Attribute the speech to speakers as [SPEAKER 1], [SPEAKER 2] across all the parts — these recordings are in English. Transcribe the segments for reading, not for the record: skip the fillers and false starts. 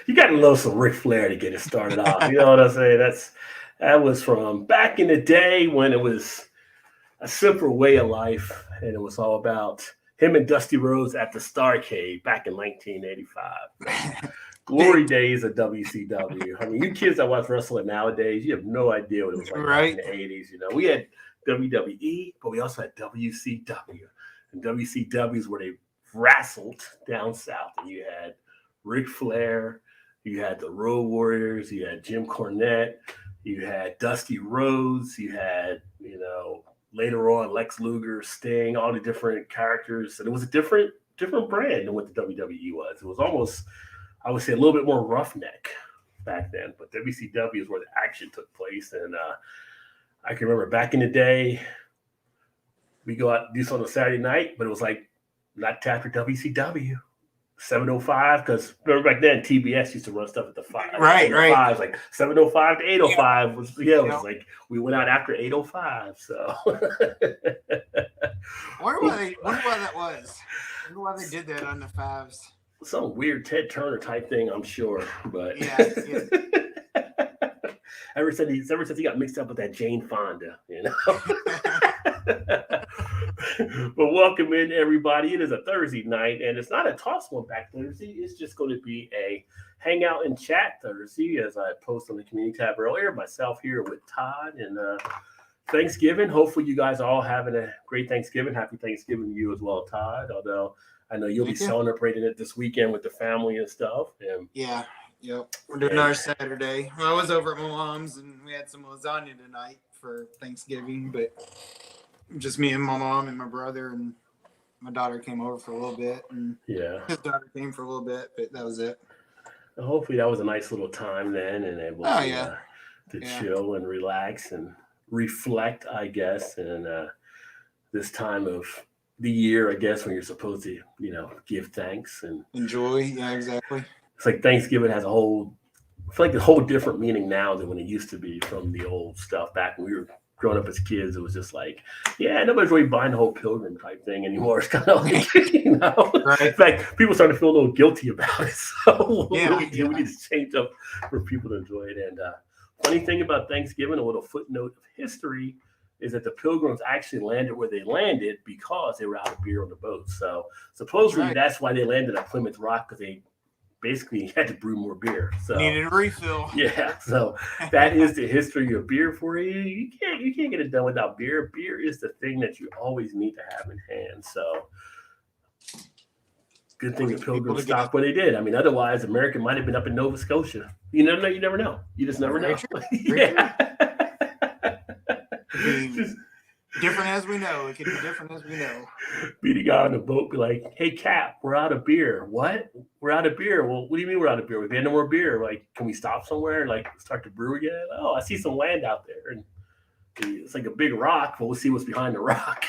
[SPEAKER 1] You got to love some Ric Flair to get it started off. You know what I'm saying? That was from back in the day when it was a simpler way of life, and it was all about him and Dusty Rhodes at the Starrcade back in 1985. Glory days of WCW. I mean, you kids that watch wrestling nowadays, you have no idea what it was like back in the 80s. You know, we had WWE, but we also had WCW. And WCW is where they wrestled down south, and you had Ric Flair, you had the Road Warriors, you had Jim Cornette, you had Dusty Rhodes, you had, later on Lex Luger, Sting, all the different characters. And it was a different brand than what the WWE was. It was almost, I would say, a little bit more roughneck back then. But WCW is where the action took place. And I can remember back in the day, we go out and do something on Saturday night, but it was like not tapped for WCW. 7:05, because remember back then TBS used to run stuff at the 5.
[SPEAKER 2] Right.
[SPEAKER 1] Like 7:05 to 8:05 was it was like we went out after 8:05. So
[SPEAKER 2] I wonder why that was. I wonder why they did that on the 5s.
[SPEAKER 1] Some weird Ted Turner type thing, I'm sure. But
[SPEAKER 2] yeah.
[SPEAKER 1] ever since he got mixed up with that Jane Fonda, But welcome in, everybody. It is a Thursday night, and it's not a Toss One Back Thursday. It's just going to be a hangout and chat Thursday, as I posted on the community tab earlier. Myself here with Todd, and Thanksgiving. Hopefully, you guys are all having a great Thanksgiving. Happy Thanksgiving to you as well, Todd. Although I know you'll be celebrating it this weekend with the family and stuff. And
[SPEAKER 2] we're doing ours Saturday. Well, I was over at my mom's, and we had some lasagna tonight for Thanksgiving, but just me and my mom and my brother, and my daughter came over for a little bit, and his daughter came for a little bit, but that was it.
[SPEAKER 1] Well, hopefully that was a nice little time then, and able to chill and relax and reflect, I guess, and this time of the year, I guess, when you're supposed to, give thanks and
[SPEAKER 2] enjoy. Yeah, exactly.
[SPEAKER 1] It's like Thanksgiving has a whole different meaning now than when it used to be from the old stuff back when we were growing up as kids. It was just like, nobody's really buying the whole pilgrim type thing anymore. It's kind of like,
[SPEAKER 2] Right.
[SPEAKER 1] In fact, people starting to feel a little guilty about it. So we need to change up for people to enjoy it. And funny thing about Thanksgiving, a little footnote of history, is that the Pilgrims actually landed where they landed because they were out of beer on the boat. So supposedly that's why they landed at Plymouth Rock, because they basically had to brew more beer. So
[SPEAKER 2] needed a refill.
[SPEAKER 1] Yeah, so that is the history of beer for you. You can't get it done without beer. Beer is the thing that you always need to have in hand. So good thing the Pilgrims stopped where they did. I mean, otherwise America might have been up in Nova Scotia. You never know. You never know. You just never know.
[SPEAKER 2] Different as we know. It could be different as we know.
[SPEAKER 1] Be the guy on the boat, be like, "Hey, Cap, we're out of beer." What? We're out of beer. Well, what do you mean we're out of beer? We've had no more beer. Like, can we stop somewhere and start to brew again? Oh, I see some land out there, and it's like a big rock. But we'll see what's behind the rock.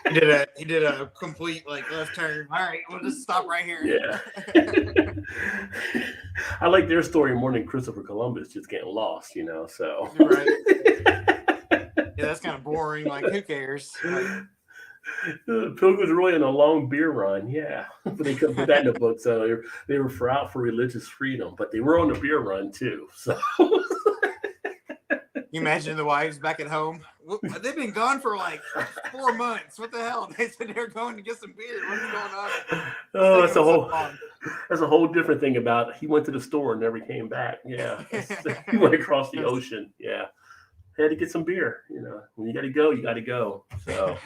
[SPEAKER 2] He did a complete left turn. All right, we'll just stop right here.
[SPEAKER 1] Yeah. I like their story more than Christopher Columbus just getting lost. So
[SPEAKER 2] right. Yeah, that's kind of boring. Who cares?
[SPEAKER 1] The Pilgrims were really on a long beer run, but they couldn't put that in the book. So they were out for religious freedom, but they were on the beer run too. So
[SPEAKER 2] you imagine the wives back at home? They've been gone for 4 months. What the hell? They said they're going to get some beer. What's going on?
[SPEAKER 1] Oh, that's a whole different thing about he went to the store and never came back. Yeah, he went across the ocean. Yeah. Had to get some beer, when you got to go, you got to go. So,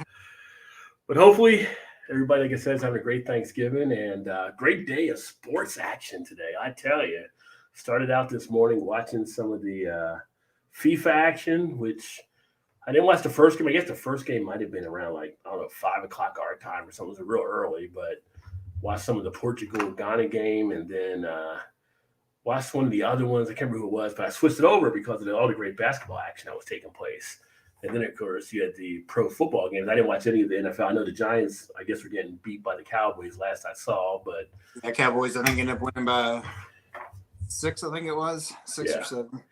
[SPEAKER 1] but hopefully everybody, like I said, is having a great Thanksgiving and great day of sports action today. I tell you, started out this morning watching some of the FIFA action, which I didn't watch the first game. I guess the first game might have been around 5 o'clock our time or something. It was real early, but watched some of the Portugal-Ghana game, and then watched one of the other ones. I can't remember who it was, but I switched it over because of all the great basketball action that was taking place. And then, of course, you had the pro football games. I didn't watch any of the NFL. I know the Giants, I guess, were getting beat by the Cowboys last I saw. But
[SPEAKER 2] the Cowboys, I think, ended up winning by 6, I think it was. 6 or 7.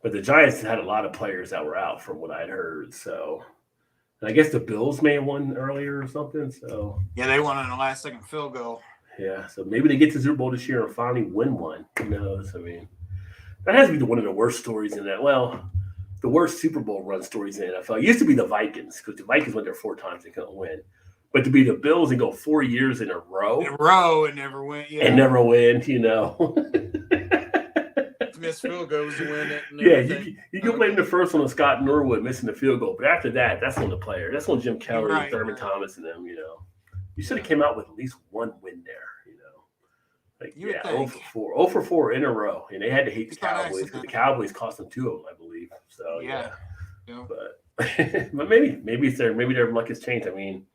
[SPEAKER 1] But the Giants had a lot of players that were out from what I'd heard. So, and I guess the Bills may have won earlier or something. So
[SPEAKER 2] yeah, they won on a last-second field goal.
[SPEAKER 1] Yeah, so maybe they get to Super Bowl this year and finally win one. Who knows? I mean, that has to be one of the worst stories in that. Well, the worst Super Bowl run stories in the NFL. It used to be the Vikings because the Vikings went there 4 times and couldn't win. But to be the Bills and go 4 years in a row.
[SPEAKER 2] And never win. Yeah.
[SPEAKER 1] And never win,
[SPEAKER 2] Miss field goals to win it.
[SPEAKER 1] You can blame the first one on Scott Norwood missing the field goal. But after that, that's on the player. That's on Jim Kelly and Thurman Thomas and them, You should have came out with at least one win there, Like, 0 for 4 in a row. And they had to hate the Cowboys because the Cowboys cost them 2 of them, I believe. So,
[SPEAKER 2] yeah.
[SPEAKER 1] But maybe it's their luck has changed. I mean,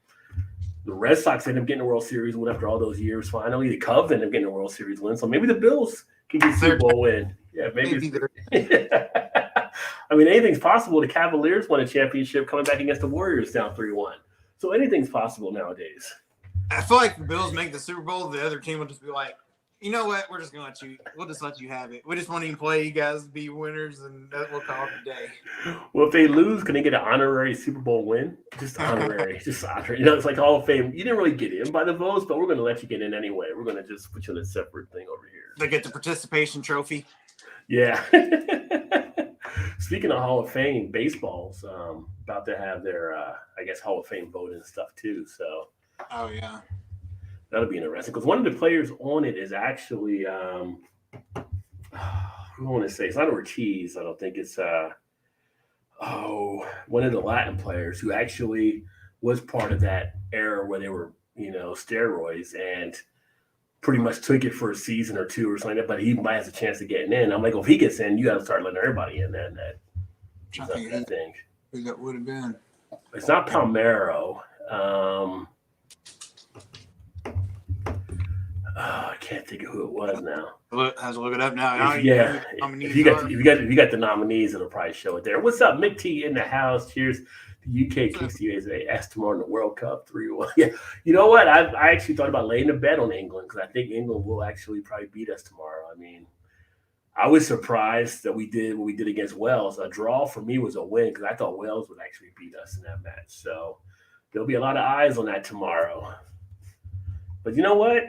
[SPEAKER 1] the Red Sox ended up getting a World Series win after all those years finally. The Cubs ended up getting a World Series win. So maybe the Bills can get a Super Bowl win. Yeah, maybe. I mean, anything's possible. The Cavaliers won a championship coming back against the Warriors down 3-1. So anything's possible nowadays.
[SPEAKER 2] I feel like the Bills make the Super Bowl, the other team will just be like, you know what? We'll just let you have it. We just want to play you guys be winners, and we'll call it a day.
[SPEAKER 1] Well, if they lose, can they get an honorary Super Bowl win? Just honorary. Just honorary. It's like Hall of Fame. You didn't really get in by the votes, but we're going to let you get in anyway. We're going to just put you in a separate thing over here.
[SPEAKER 2] They get the participation trophy.
[SPEAKER 1] Yeah. Speaking of Hall of Fame, baseball's about to have their, Hall of Fame vote and stuff too. So.
[SPEAKER 2] Oh, yeah.
[SPEAKER 1] That'll be interesting because one of the players on it is actually, who I want to say, it's not Ortiz. I don't think it's, one of the Latin players who actually was part of that era where they were, steroids and pretty much took it for a season or 2 or something like that, but he might have a chance of getting in. I'm like, well, if he gets in, you got to start letting everybody in then. I think.
[SPEAKER 2] Who that would have been?
[SPEAKER 1] It's not Palmero. I can't think of who it was now.
[SPEAKER 2] I have to look it up now.
[SPEAKER 1] If you got the nominees, it'll probably show it there. What's up, Mick T in the house? Cheers. The UK kicks the USA S tomorrow in the World Cup 3-1. Yeah, you know what? I actually thought about laying a bet on England because I think England will actually probably beat us tomorrow. I mean, I was surprised that we did what we did against Wales. A draw for me was a win because I thought Wales would actually beat us in that match. So there'll be a lot of eyes on that tomorrow. But you know what?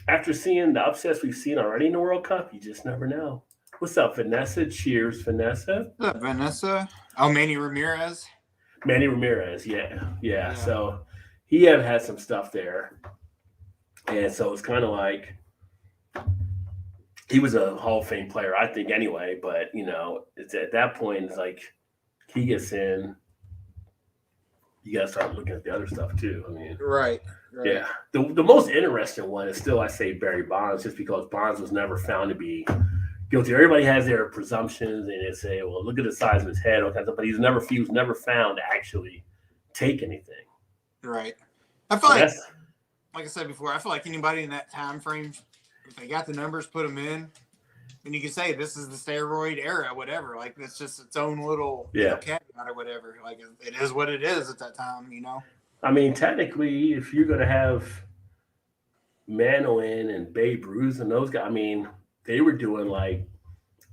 [SPEAKER 1] After seeing the upsets we've seen already in the World Cup, you just never know. What's up, Vanessa? Cheers, Vanessa.
[SPEAKER 2] What's up, Vanessa? Oh, Manny Ramirez.
[SPEAKER 1] Yeah. So he had some stuff there. And so it's kind of like he was a Hall of Fame player, I think, anyway. But, it's at that point, it's like he gets in. You got to start looking at the other stuff, too. I mean,
[SPEAKER 2] right.
[SPEAKER 1] Yeah. The most interesting one is still, I say, Barry Bonds, just because Bonds was never found to be guilty. Everybody has their presumptions, and they say, well, look at the size of his head, all kinds of stuff, but he was never found to actually take anything.
[SPEAKER 2] Right. I feel like I said before, I feel like anybody in that time frame, if they got the numbers, put them in, and you can say this is the steroid era, whatever. Like, it's just its own little caveat or whatever. Like, it is what it is at that time,
[SPEAKER 1] I mean, technically, if you're going to have Manolin and Babe Ruth and those guys, I mean, they were doing like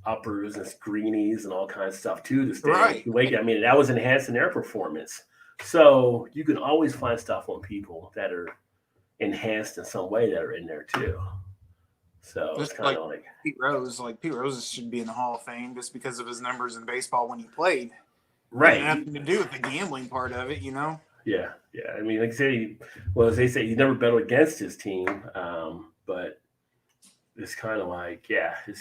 [SPEAKER 1] uppers and screenies and all kinds of stuff too to stay.
[SPEAKER 2] Right.
[SPEAKER 1] I mean, that was enhancing their performance. So you can always find stuff on people that are enhanced in some way that are in there too. So
[SPEAKER 2] just
[SPEAKER 1] it's kind of like
[SPEAKER 2] Pete Rose. Like Pete Rose should be in the Hall of Fame just because of his numbers in baseball when he played.
[SPEAKER 1] Right.
[SPEAKER 2] It had nothing to do with the gambling part of it,
[SPEAKER 1] Yeah. I mean, like I say, as they say, he never bet against his team, but it's kind of like,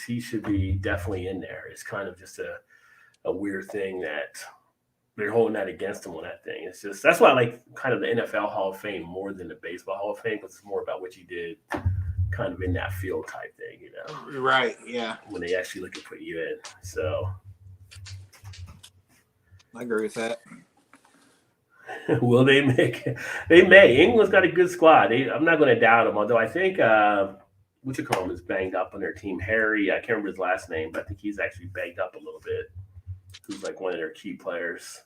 [SPEAKER 1] he should be definitely in there. It's kind of just a weird thing that they're holding that against him on that thing. It's just that's why I like kind of the NFL Hall of Fame more than the Baseball Hall of Fame because it's more about what you did, kind of in that field type thing,
[SPEAKER 2] Right. Yeah.
[SPEAKER 1] When they actually look at putting you in, so
[SPEAKER 2] I agree with that.
[SPEAKER 1] Will they make? They may. England's got a good squad. I'm not going to doubt them. Although I think what you call him is banged up on their team. Harry, I can't remember his last name, but I think he's actually banged up a little bit. Who's like one of their key players.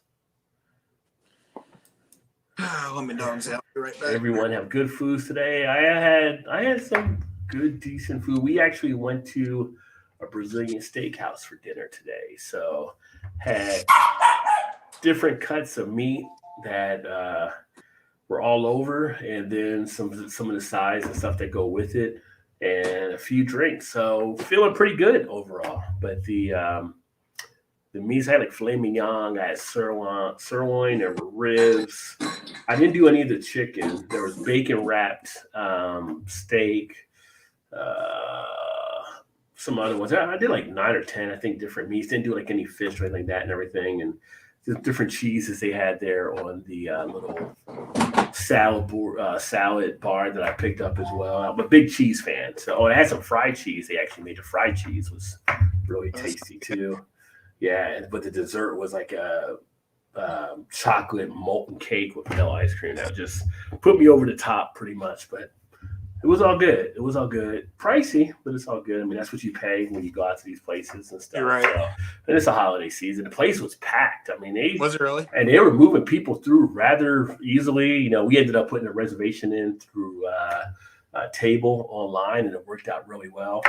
[SPEAKER 2] Let me dogs out. Be right back.
[SPEAKER 1] Everyone have good foods today. I had some good, decent food. We actually went to a Brazilian steakhouse for dinner today. So had different cuts of meat that were all over, and then some of the sides and stuff that go with it, and a few drinks. So feeling pretty good overall. But the meats I had like filet mignon, I had sirloin, there were ribs. I didn't do any of the chicken. There was bacon wrapped steak, uh, some other ones. I did like 9 or 10, I think, different meats. Didn't do like any fish or anything like that and everything. And the different cheeses they had there on the little salad bar that I picked up as well. I'm a big cheese fan. So I had some fried cheese. They actually made the fried cheese was really tasty too. Yeah, but the dessert was like a chocolate molten cake with vanilla ice cream. That just put me over the top pretty much. But it was all good. It was all good. Pricey, but it's all good. I mean, that's what you pay when you go out to these places and stuff.
[SPEAKER 2] You're right.
[SPEAKER 1] So, and it's a holiday season. The place was packed. I mean,
[SPEAKER 2] Was it really?
[SPEAKER 1] And they were moving people through rather easily. You know, we ended up putting a reservation in through a table online, and it worked out really well.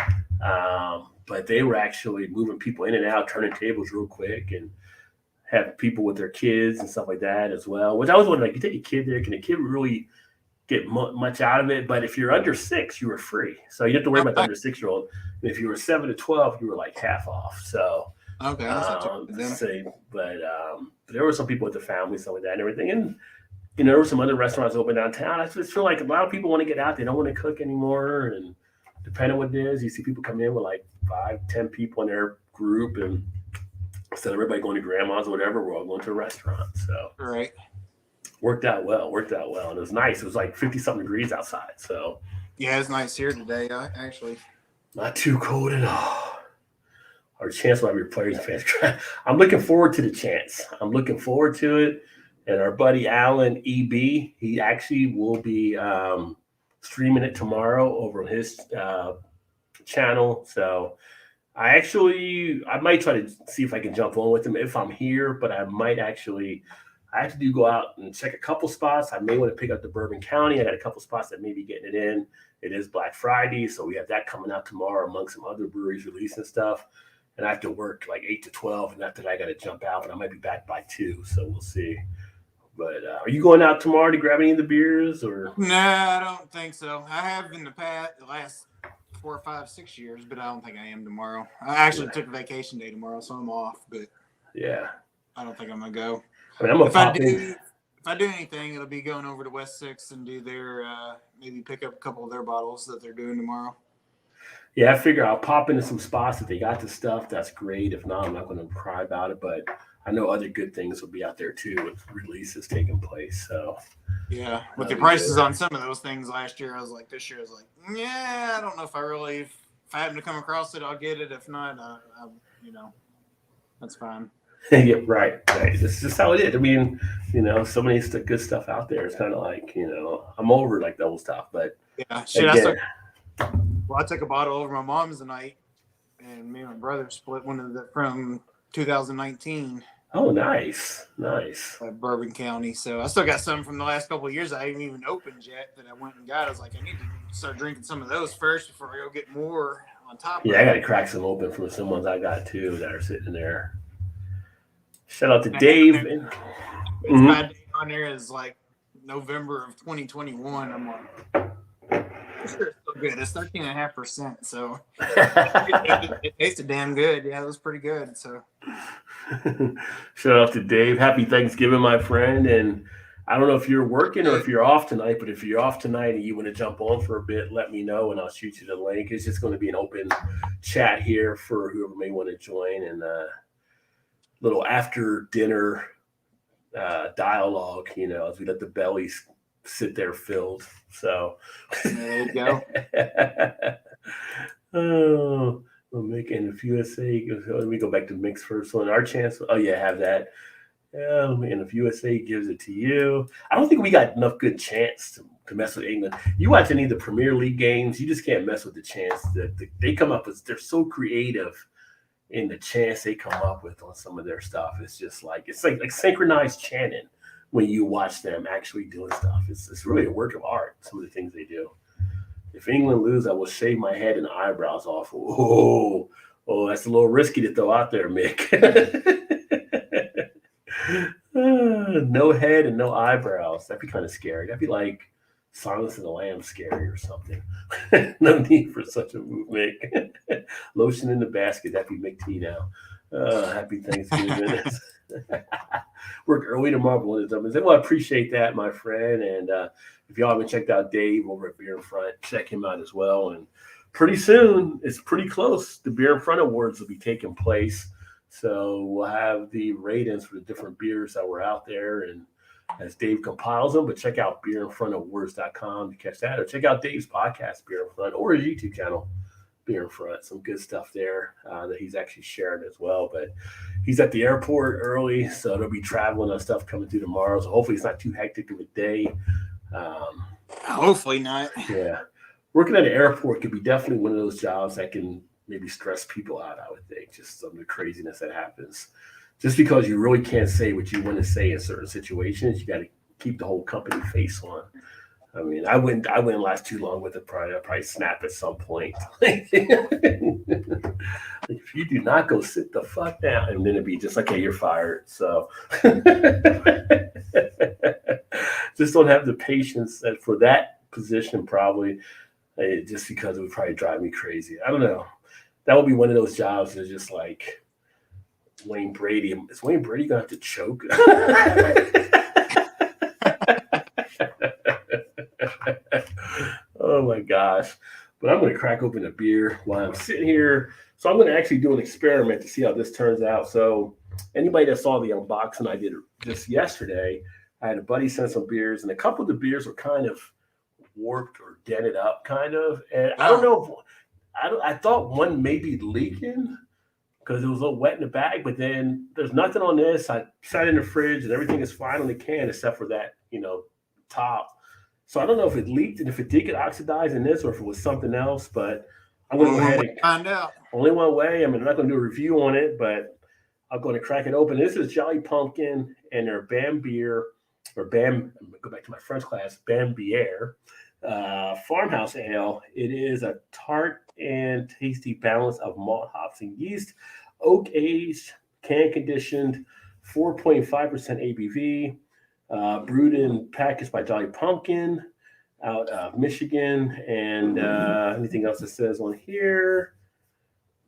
[SPEAKER 1] But they were actually moving people in and out, turning tables real quick, and have people with their kids and stuff like that as well. Which I was wondering, like, you take a kid there, can a kid really get much out of it? But if you're under 6, you were free, so you have to worry about the under 6-year-old. And if you were 7 to 12, you were like half off. So
[SPEAKER 2] okay,
[SPEAKER 1] but there were some people with their families, stuff like that, and everything. And you know, there were some other restaurants open downtown. I just feel like a lot of people want to get out. They don't want to cook anymore, and depending on what it is, you see people come in with like 5, 10 people in their group, and instead of everybody going to grandma's or whatever, we're all going to a restaurant. So
[SPEAKER 2] right.
[SPEAKER 1] Worked out well, and it was nice. It was like 50-something degrees outside, so
[SPEAKER 2] yeah, it's nice here today. Actually,
[SPEAKER 1] not too cold at all. Our chance will have your players and fans. I'm looking forward to the chance. I'm looking forward to it. And our buddy Alan EB, he actually will be streaming it tomorrow over on his channel. So I might try to see if I can jump on with him if I'm here, but I have to go out and check a couple spots. I may want to pick up the Bourbon County. I got a couple spots that may be getting it in. It is Black Friday, so we have that coming out tomorrow among some other breweries releasing stuff. And I have to work like 8 to 12, and after that I got to jump out, but I might be back by 2, so we'll see. But are you going out tomorrow to grab any of the beers? Or
[SPEAKER 2] nah, I don't think so. I have in the last 4, 5, 6 years, but I don't think I am tomorrow. I actually took a vacation day tomorrow, so I'm off. But
[SPEAKER 1] yeah,
[SPEAKER 2] I don't think I'm gonna go.
[SPEAKER 1] I mean, I'm gonna pop in.
[SPEAKER 2] If I do anything, it'll be going over to West 6 and do their maybe pick up a couple of their bottles that they're doing tomorrow.
[SPEAKER 1] Yeah, I figure I'll pop into some spots if they got the stuff. That's great. If not, I'm not going to cry about it. But I know other good things will be out there too with releases taking place. So
[SPEAKER 2] yeah, with the prices on some of those things last year, I was like, this year I was like, yeah, I don't know if if I happen to come across it, I'll get it. If not, that's fine.
[SPEAKER 1] Yeah, right. This is just how it is. I mean, so many good stuff out there. It's kind of like, I'm over like the old stuff, but
[SPEAKER 2] yeah, shit.
[SPEAKER 1] Again,
[SPEAKER 2] I took a bottle over my mom's tonight, and me and my brother split one of from 2019.
[SPEAKER 1] Oh, nice.
[SPEAKER 2] Bourbon County. So I still got some from the last couple of years I haven't even opened yet that I went and got. I was like, I need to start drinking some of those first before I go get more on top.
[SPEAKER 1] Yeah, I got to crack some open from some ones I got too that are sitting there. Shout out to Dave.
[SPEAKER 2] My date on there is like November of 2021. I'm like, it's still good. It's 13.5%. So it tasted damn good. Yeah, it was pretty good. So
[SPEAKER 1] shout out to Dave. Happy Thanksgiving, my friend. And I don't know if you're working or if you're off tonight, but if you're off tonight and you want to jump on for a bit, let me know and I'll shoot you the link. It's just going to be an open chat here for whoever may want to join, and little after dinner dialogue, as we let the bellies sit there filled. So
[SPEAKER 2] there you go.
[SPEAKER 1] Oh, we're making a few USA. Let me go back to mix first one. Our chance. Oh yeah, have that. Yeah, and if USA gives it to you, I don't think we got enough good chance to mess with England. You watch any of the Premier League games, you just can't mess with the chance that they come up with. They're so creative in the chance they come up with on some of their stuff. It's just like like synchronized chanting when you watch them actually doing stuff. It's really a work of art. Some of the things they do. If England lose, I will shave my head and eyebrows off. Oh, that's a little risky to throw out there, Mick. No head and no eyebrows. That'd be kind of scary. That'd be like Silence of the Lambs scary or something. No need for such a move, Mick. Lotion in the basket. That'd be Mick T now. Happy Thanksgiving. Work early tomorrow. Well, I appreciate that, my friend. And if y'all haven't checked out Dave over at Beer in Front, check him out as well. And pretty soon, it's pretty close. The Beer in Front Awards will be taking place. So we'll have the ratings for the different beers that were out there, and as Dave compiles them. But check out BeerInFrontAwards.com to catch that, or check out Dave's podcast, Beer in Front, or his YouTube channel, Beer in Front. Some good stuff there that he's actually sharing as well. But he's at the airport early, so there'll be traveling and stuff coming through tomorrow. So hopefully it's not too hectic of a day.
[SPEAKER 2] Hopefully not.
[SPEAKER 1] Yeah. Working at an airport could be definitely one of those jobs that can maybe stress people out, I would think, just some of the craziness that happens. Just because you really can't say what you want to say in certain situations, you got to keep the whole company face on. I mean, I wouldn't last too long with it. I'd probably snap at some point. If you do not go sit the fuck down, and then it'd be just like, hey, you're fired. So just don't have the patience for that position, probably, just because it would probably drive me crazy. I don't know. That would be one of those jobs that's just like Wayne Brady. Is Wayne Brady going to have to choke? Oh my gosh. But I'm going to crack open a beer while I'm sitting here. So I'm going to actually do an experiment to see how this turns out. So anybody that saw the unboxing I did just yesterday, I had a buddy send some beers, and a couple of the beers were kind of warped or dented up, kind of. And I don't know if I thought one may be leaking because it was a little wet in the bag, but then there's nothing on this. I sat in the fridge and everything is fine on the can except for that, top. So I don't know if it leaked and if it did get oxidized in this or if it was something else, but I'm going to go ahead and
[SPEAKER 2] find out.
[SPEAKER 1] Only one way. I mean, I'm not going to do a review on it, but I'm going to crack it open. This is Jolly Pumpkin and their Bam Beer, or Bam, I'm going to go back to my French class, Bam Bière. Farmhouse ale. It is a tart and tasty balance of malt, hops, and yeast. Oak aged, can conditioned, 4.5% ABV. Brewed and packaged by Jolly Pumpkin out of Michigan. And anything else that says on here?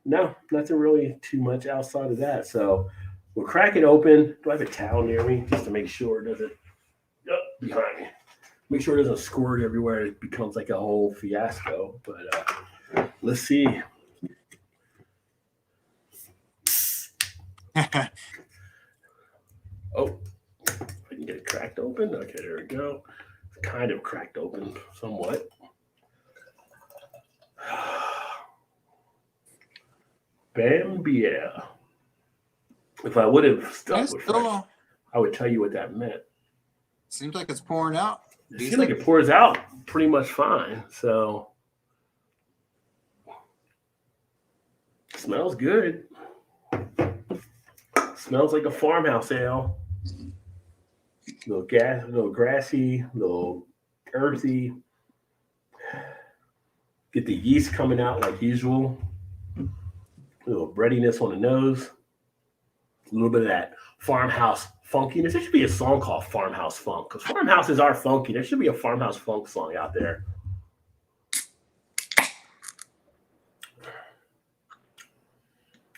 [SPEAKER 1] No, nothing really too much outside of that. So we'll crack it open. Do I have a towel near me just to make sure it doesn't behind me? Make sure it doesn't squirt everywhere. It becomes like a whole fiasco. But let's see. Oh, I can get it cracked open. Okay, there we go. It's kind of cracked open somewhat. Bam Bière. If I would have stuck with French, I would tell you what that meant.
[SPEAKER 2] Seems like it's pouring out.
[SPEAKER 1] It seems like it pours out pretty much fine. So smells good. Smells like a farmhouse ale. A little grassy, a little earthy. Get the yeast coming out like usual. A little breadiness on the nose. A little bit of that farmhouse funkiness. There should be a song called Farmhouse Funk because farmhouses are funky. There should be a farmhouse funk song out there.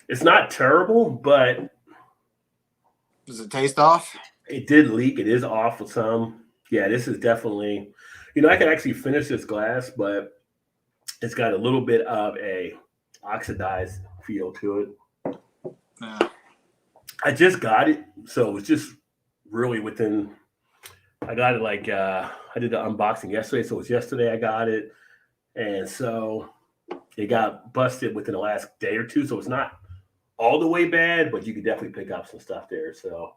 [SPEAKER 1] It's not terrible, but
[SPEAKER 2] does it taste off?
[SPEAKER 1] It did leak. It is off with some. Yeah, this is definitely, I could actually finish this glass, but it's got a little bit of a oxidized feel to it.
[SPEAKER 2] Yeah.
[SPEAKER 1] I just got it, so it was just really within. I got it like I did the unboxing yesterday, so it was yesterday I got it, and so it got busted within the last day or two. So it's not all the way bad, but you could definitely pick up some stuff there. So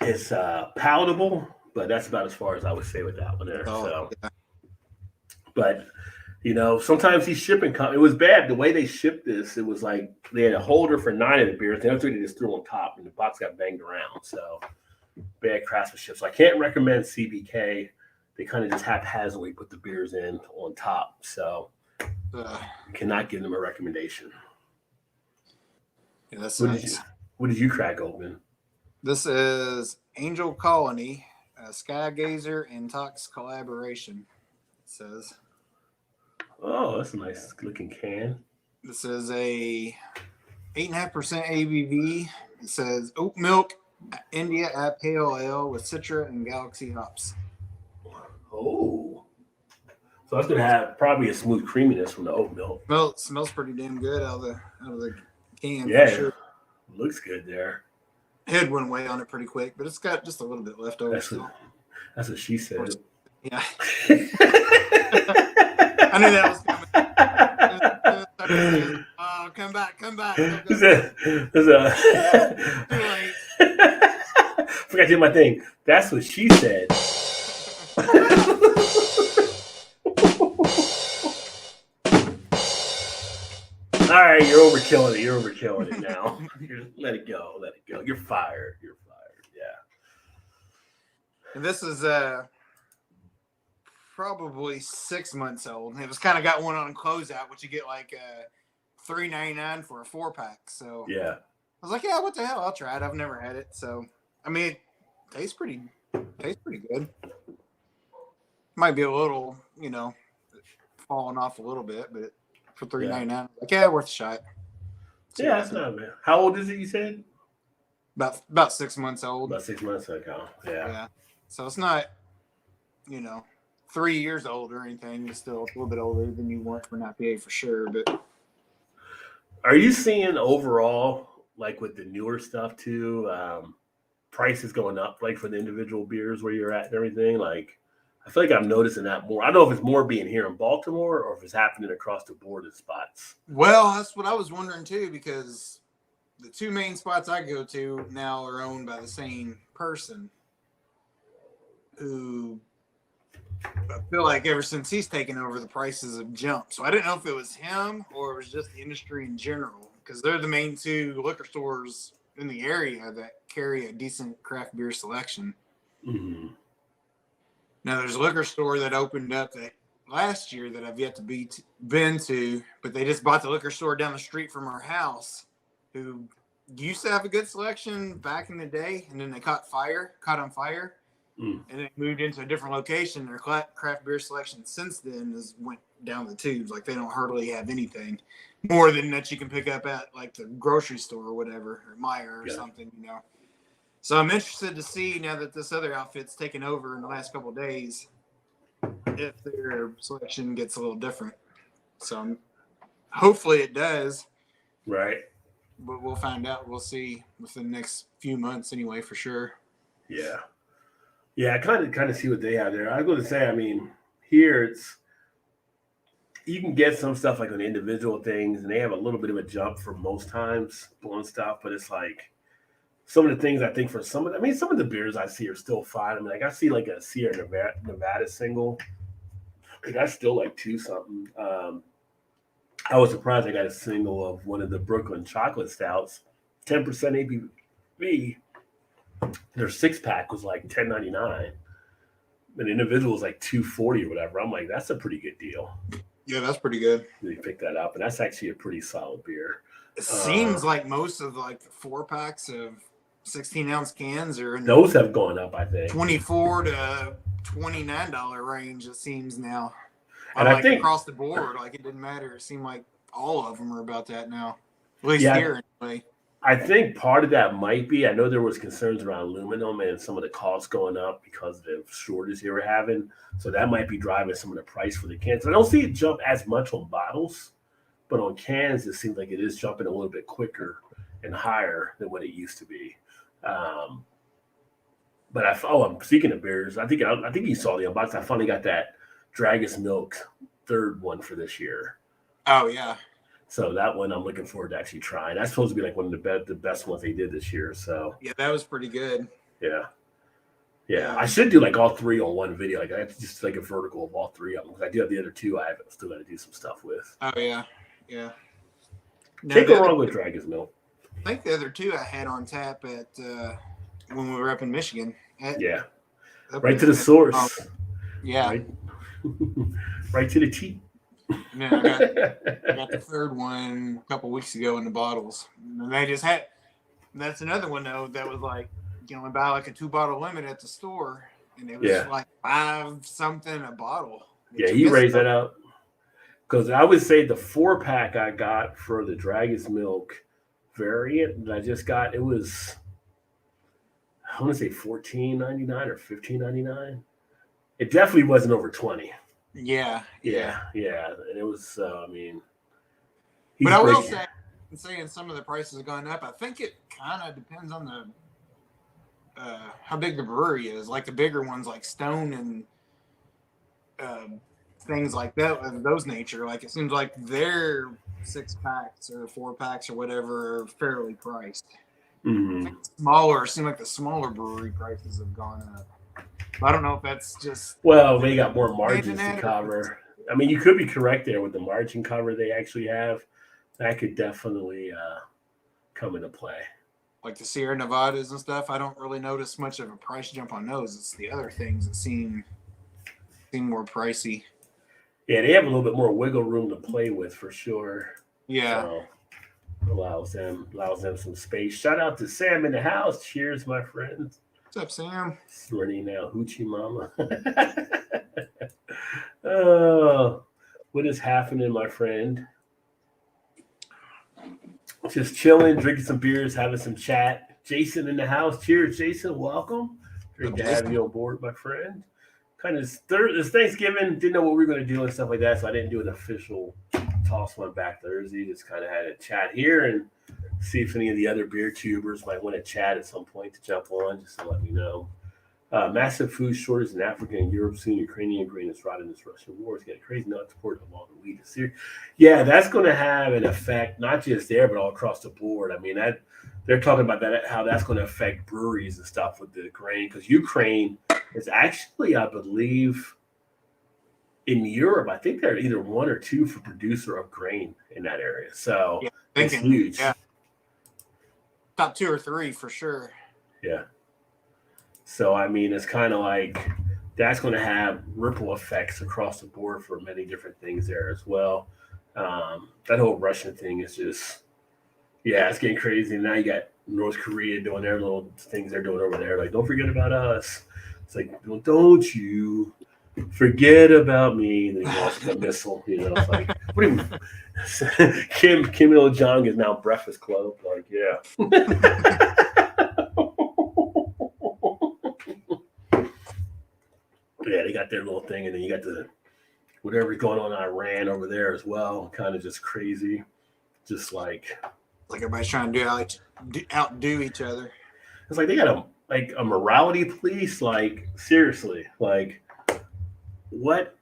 [SPEAKER 1] It's palatable, but that's about as far as I would say with that one there.
[SPEAKER 2] Oh,
[SPEAKER 1] So,
[SPEAKER 2] yeah.
[SPEAKER 1] but sometimes these shipping it was bad the way they shipped this. It was like they had a holder for 9 of the beers. The other 3 they just threw on top, and the box got banged around. So bad craftsmanship. So I can't recommend CBK. They kind of just haphazardly put the beers in on top. So
[SPEAKER 2] Uh,
[SPEAKER 1] cannot give them a recommendation.
[SPEAKER 2] yeah, that
[SPEAKER 1] What did you
[SPEAKER 2] sucks.
[SPEAKER 1] What did you crack open?
[SPEAKER 2] This is Angel Colony, a Skygazer and Tox collaboration. It says
[SPEAKER 1] Oh, that's a nice looking can.
[SPEAKER 2] this is a 8.5% ABV. It says oat milk, India at Pale Ale with Citra and Galaxy hops.
[SPEAKER 1] Oh, so that's gonna have probably a smooth creaminess from the oat milk.
[SPEAKER 2] Smells pretty damn good out of the can for
[SPEAKER 1] Yeah,
[SPEAKER 2] sure.
[SPEAKER 1] looks good there.
[SPEAKER 2] Head went away on it pretty quick, but it's got just a little bit left over
[SPEAKER 1] That's
[SPEAKER 2] still.
[SPEAKER 1] that's what she said.
[SPEAKER 2] Yeah, I knew that was coming. Oh, come back. Don't go. Too late.
[SPEAKER 1] Forgot to do my thing. That's what she said. All right, you're overkilling it. You're overkilling it now. Let it go. Let it go. You're fired. You're fired. Yeah.
[SPEAKER 2] And this is probably 6 months old. It was kind of got one on closeout, which you get like $3.99 for a 4-pack. So
[SPEAKER 1] Yeah.
[SPEAKER 2] I was like, yeah, what the hell? I'll try it. I've never had it. So I mean, it tastes pretty good. Might be a little, falling off a little bit, but for $3.99, like, yeah, worth a shot.
[SPEAKER 1] Yeah, that's not bad. How old is it? You said
[SPEAKER 2] About 6 months old.
[SPEAKER 1] about 6 months ago. Yeah.
[SPEAKER 2] So it's not, 3 years old or anything. It's still a little bit older than you want for an IPA for sure. But
[SPEAKER 1] Are you seeing overall, like with the newer stuff too, prices going up, like for the individual beers where you're at and everything? Like, I feel like I'm noticing that more. I don't know if it's more being here in Baltimore or if it's happening across the board in spots.
[SPEAKER 2] well, that's what I was wondering too, because the 2 main spots I go to now are owned by the same person who I feel like ever since he's taken over, the prices have jumped. So I didn't know if it was him or it was just the industry in general, because they're the main 2 liquor stores in the area that carry a decent craft beer selection.
[SPEAKER 1] Mm-hmm.
[SPEAKER 2] Now, there's a liquor store that opened up last year that I've yet to been to, but they just bought the liquor store down the street from our house, who used to have a good selection back in the day, and then they caught on fire, and it moved into a different location. Their craft beer selection since then has went down the tubes. Like, they don't hardly have anything more than that you can pick up at like the grocery store or whatever, or Meijer or something, So I'm interested to see, now that this other outfit's taken over in the last couple of days, if their selection gets a little different. So hopefully it does.
[SPEAKER 1] Right.
[SPEAKER 2] But we'll find out. We'll see within the next few months anyway, for sure.
[SPEAKER 1] Yeah. Yeah, I kind of see what they have there. I was going to say, I mean, here you can get some stuff like on individual things, and they have a little bit of a jump for most times on stuff, but it's like some of the things I think for some of the beers I see are still fine. I mean, like I see like a Sierra Nevada single, like that's still like 2 something. I was surprised I got a single of one of the Brooklyn chocolate stouts, 10% ABV. Their 6-pack was like $10.99. An individual was like $2.40 or whatever. I'm like, that's a pretty good deal.
[SPEAKER 2] Yeah, that's pretty good.
[SPEAKER 1] They picked that up, and that's actually a pretty solid beer.
[SPEAKER 2] It seems like most of like the 4-packs of 16-ounce cans are in
[SPEAKER 1] those have gone up, I think,
[SPEAKER 2] $24 to $29 range. It seems now,
[SPEAKER 1] and I think
[SPEAKER 2] across the board, like it didn't matter. It seemed like all of them are about that now, at least here anyway.
[SPEAKER 1] I think part of that might be, I know there was concerns around aluminum and some of the costs going up because of the shortage they were having. So that might be driving some of the price for the cans. I don't see it jump as much on bottles, but on cans, it seems like it is jumping a little bit quicker and higher than what it used to be. But I'm speaking of beers. I think you saw the unbox. I finally got that Dragus Milk 3rd one for this year.
[SPEAKER 2] Oh yeah.
[SPEAKER 1] So that one I'm looking forward to actually trying. That's supposed to be like one of the best ones they did this year. So
[SPEAKER 2] yeah, that was pretty good.
[SPEAKER 1] Yeah. I should do like all three on one video. Like I have to just like a vertical of all three of them. Because I do have the other two. I have still got to do some stuff with.
[SPEAKER 2] Oh yeah. No,
[SPEAKER 1] Can't go wrong with Dragon's Milk.
[SPEAKER 2] I think the other two I had on tap at when we were up in Michigan.
[SPEAKER 1] Right to the source.
[SPEAKER 2] Yeah.
[SPEAKER 1] Right, right to the tea.
[SPEAKER 2] And then I got the third one a couple weeks ago in the bottles. And they just had. That's another one though that was like, you know, buy like a 2-bottle limit at the store, and it was like $5 something a bottle.
[SPEAKER 1] Yeah, he raised that up. Because I would say the 4-pack I got for the Dragon's Milk variant that I just got, it was, I want to say $14.99 or $15.99. It definitely wasn't over 20.
[SPEAKER 2] Yeah.
[SPEAKER 1] And it was, I mean,
[SPEAKER 2] but I will say, saying some of the prices have gone up, I think it kind of depends on the how big the brewery is. Like the bigger ones, like Stone and things like that, those nature. Like it seems like their 6-packs or 4-packs or whatever are fairly priced.
[SPEAKER 1] Mm-hmm.
[SPEAKER 2] I think it seems like the smaller brewery prices have gone up. I don't know if that's just
[SPEAKER 1] they got more margins to cover. I mean, you could be correct there with the margin cover they actually have. That could definitely come into play.
[SPEAKER 2] Like the Sierra Nevadas and stuff, I don't really notice much of a price jump on those. It's the other things that seem more pricey.
[SPEAKER 1] Yeah, they have a little bit more wiggle room to play with for sure.
[SPEAKER 2] Yeah.
[SPEAKER 1] So allows them some space. Shout out to Sam in the house. Cheers, my friends.
[SPEAKER 2] What's up, Sam?
[SPEAKER 1] Running now, Hoochie Mama. Oh, what is happening, my friend? Just chilling, drinking some beers, having some chat. Jason in the house. Cheers, Jason. Welcome. Great to have you on board, my friend. Kind of it's Thanksgiving. Didn't know what we were going to do and stuff like that, so I didn't do an official toss one back Thursday. Just kind of had a chat here and see if any of the other beer tubers might want to chat at some point to jump on, just to let me know. Massive food shortage in Africa and Europe soon. Ukrainian grain is rotting this Russian war. It's getting crazy. Not support of all the wheat is here. Yeah, that's going to have an effect, not just there, but all across the board. I mean, they're talking about that, how that's going to affect breweries and stuff with the grain, because Ukraine is actually, I believe, in Europe, I think they're either 1 or 2 for producer of grain in that area. So it's huge.
[SPEAKER 2] Yeah. Top 2 or 3 for sure.
[SPEAKER 1] Yeah. So, I mean, it's kind of like that's going to have ripple effects across the board for many different things there as well. That whole Russian thing is just, it's getting crazy. And now you got North Korea doing their little things they're doing over there. Like, don't forget about us. It's like, well, don't you forget about me. And then he launches a missile. You know, it's like, what do you Kim Il-jung is now Breakfast Club. Like, yeah. Yeah, they got their little thing, and then you got the whatever's going on in Iran over there as well. Kind of just crazy, just like
[SPEAKER 2] everybody's trying to outdo each other.
[SPEAKER 1] It's like they got a morality police. Like seriously, like what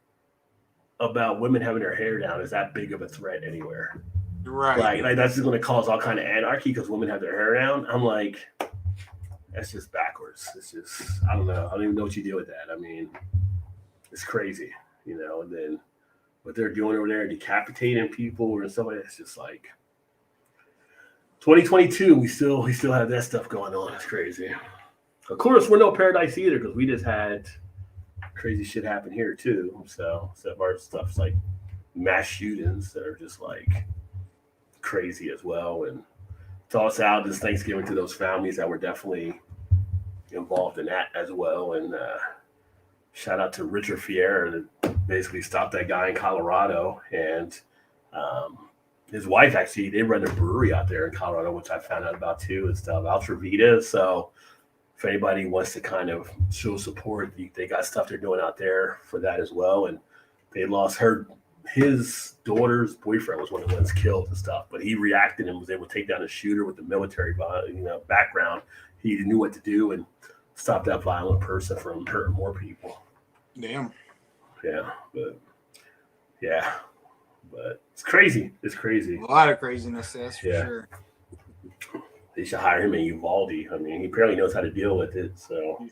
[SPEAKER 1] about women having their hair down is that big of a threat anywhere?
[SPEAKER 2] Right.
[SPEAKER 1] Like that's just going to cause all kind of anarchy because women have their hair down. I'm like, that's just backwards. It's just I don't know. I don't even know what you do with that. I mean, it's crazy, you know. And then what they're doing over there, decapitating people or stuff like that. It's just like 2022. We still have that stuff going on. It's crazy. Of course, we're no paradise either because we just had crazy shit happen here too. So our stuff's like mass shootings that are just like crazy as well. And toss out this Thanksgiving to those families that were definitely involved in that as well. And shout out to Richard Fier that basically stopped that guy in Colorado. And his wife, actually, they run a brewery out there in Colorado, which I found out about too, and stuff, Ultra Vita. So if anybody wants to kind of show support, they got stuff they're doing out there for that as well. And they lost his daughter's boyfriend was one of the ones killed and stuff, but he reacted and was able to take down a shooter with the military, background. He knew what to do and stop that violent person from hurting more people.
[SPEAKER 2] Damn.
[SPEAKER 1] Yeah, but it's crazy. It's crazy.
[SPEAKER 2] A lot of craziness, that's for sure.
[SPEAKER 1] They should hire him in Uvalde. I mean, he apparently knows how to deal with it. So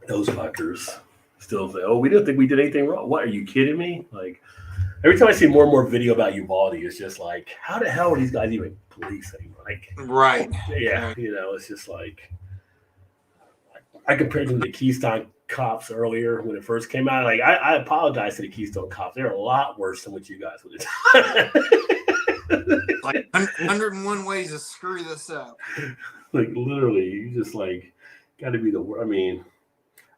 [SPEAKER 1] those fuckers still say, "Oh, we didn't think we did anything wrong." What, are you kidding me? Like every time I see more and more video about Uvalde, it's just like, how the hell are these guys even policing? Like,
[SPEAKER 2] Right.
[SPEAKER 1] yeah, it's just like I compared them to Keystone Cops earlier when it first came out. Like, I apologize to the Keystone Cops; they're a lot worse than what you guys would have done.
[SPEAKER 2] Like 101 ways to screw this up.
[SPEAKER 1] Like literally, you just like got to be the worst. I mean,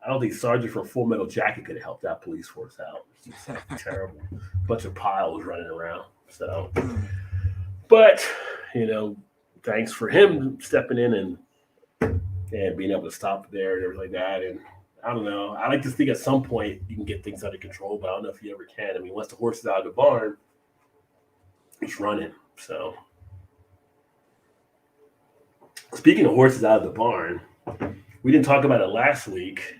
[SPEAKER 1] I don't think Sergeant from Full Metal Jacket could have helped that police force out. It's just like terrible. Bunch of piles running around. So, but thanks for him stepping in and being able to stop there and everything like that. And I don't know. I like to think at some point you can get things under control, but I don't know if you ever can. I mean, once the horse is out of the barn, it's running. So, speaking of horses out of the barn, we didn't talk about it last week,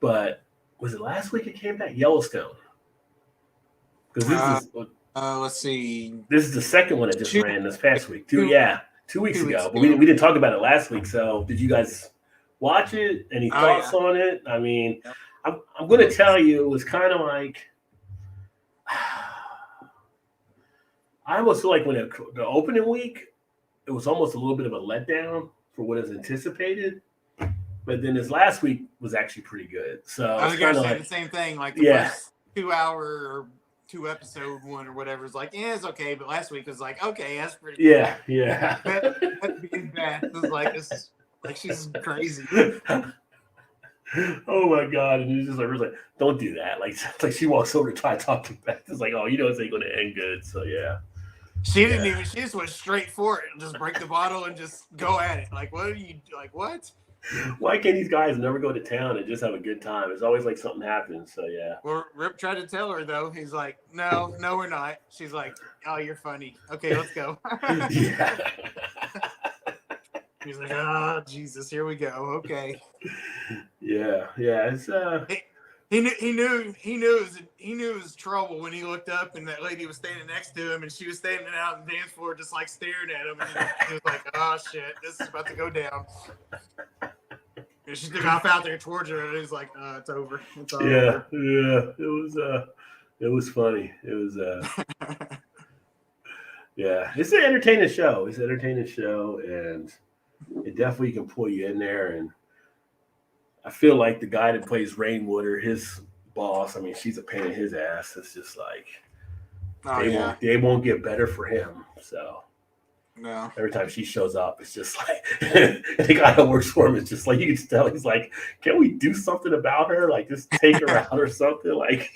[SPEAKER 1] but was it last week it came back? Yellowstone. Because
[SPEAKER 2] let's see.
[SPEAKER 1] This is the second one that just ran this past week. 2 weeks ago. But we didn't talk about it last week. So did you guys watch it? Any thoughts on it? I mean, I'm going to tell you, it was kind of like, I almost feel like when the opening week, it was almost a little bit of a letdown for what is anticipated. But then this last week was actually pretty good. So
[SPEAKER 2] I was going to say the same thing. Like the first 2 hour or 2 episode one or whatever is like, yeah, it's okay. But last week was like, okay, that's pretty good.
[SPEAKER 1] Yeah.
[SPEAKER 2] That being Beth is like she's crazy.
[SPEAKER 1] Oh my God. And it's just like, don't do that. Like she walks over to try to talk to Beth. It's like, oh, this ain't going to end good. So yeah.
[SPEAKER 2] She didn't even, she just went straight for it and just break the bottle and just go at it. Like, what are you, like, what?
[SPEAKER 1] Why can't these guys never go to town and just have a good time? It's always like something happens. So yeah.
[SPEAKER 2] Well, Rip tried to tell her though. He's like, no, we're not. She's like, oh, you're funny. Okay, let's go.
[SPEAKER 1] Yeah.
[SPEAKER 2] He's like, oh, Jesus, here we go. Okay.
[SPEAKER 1] Yeah. It's
[SPEAKER 2] He knew it was trouble when he looked up and that lady was standing next to him and she was standing out on the dance floor just like staring at him and he was like, oh shit, this is about to go down. And she took off out there towards her and he was like, it's over. It's all over.
[SPEAKER 1] Yeah. It was funny. It was yeah. It's an entertaining show. And it definitely can pull you in there. And I feel like the guy that plays Rainwater, his boss, I mean, she's a pain in his ass. It's just like they won't get better for him. So
[SPEAKER 2] no.
[SPEAKER 1] Every time she shows up, it's just like the guy that works for him is just like, you can tell he's like, can we do something about her? Like just take her out or something. Like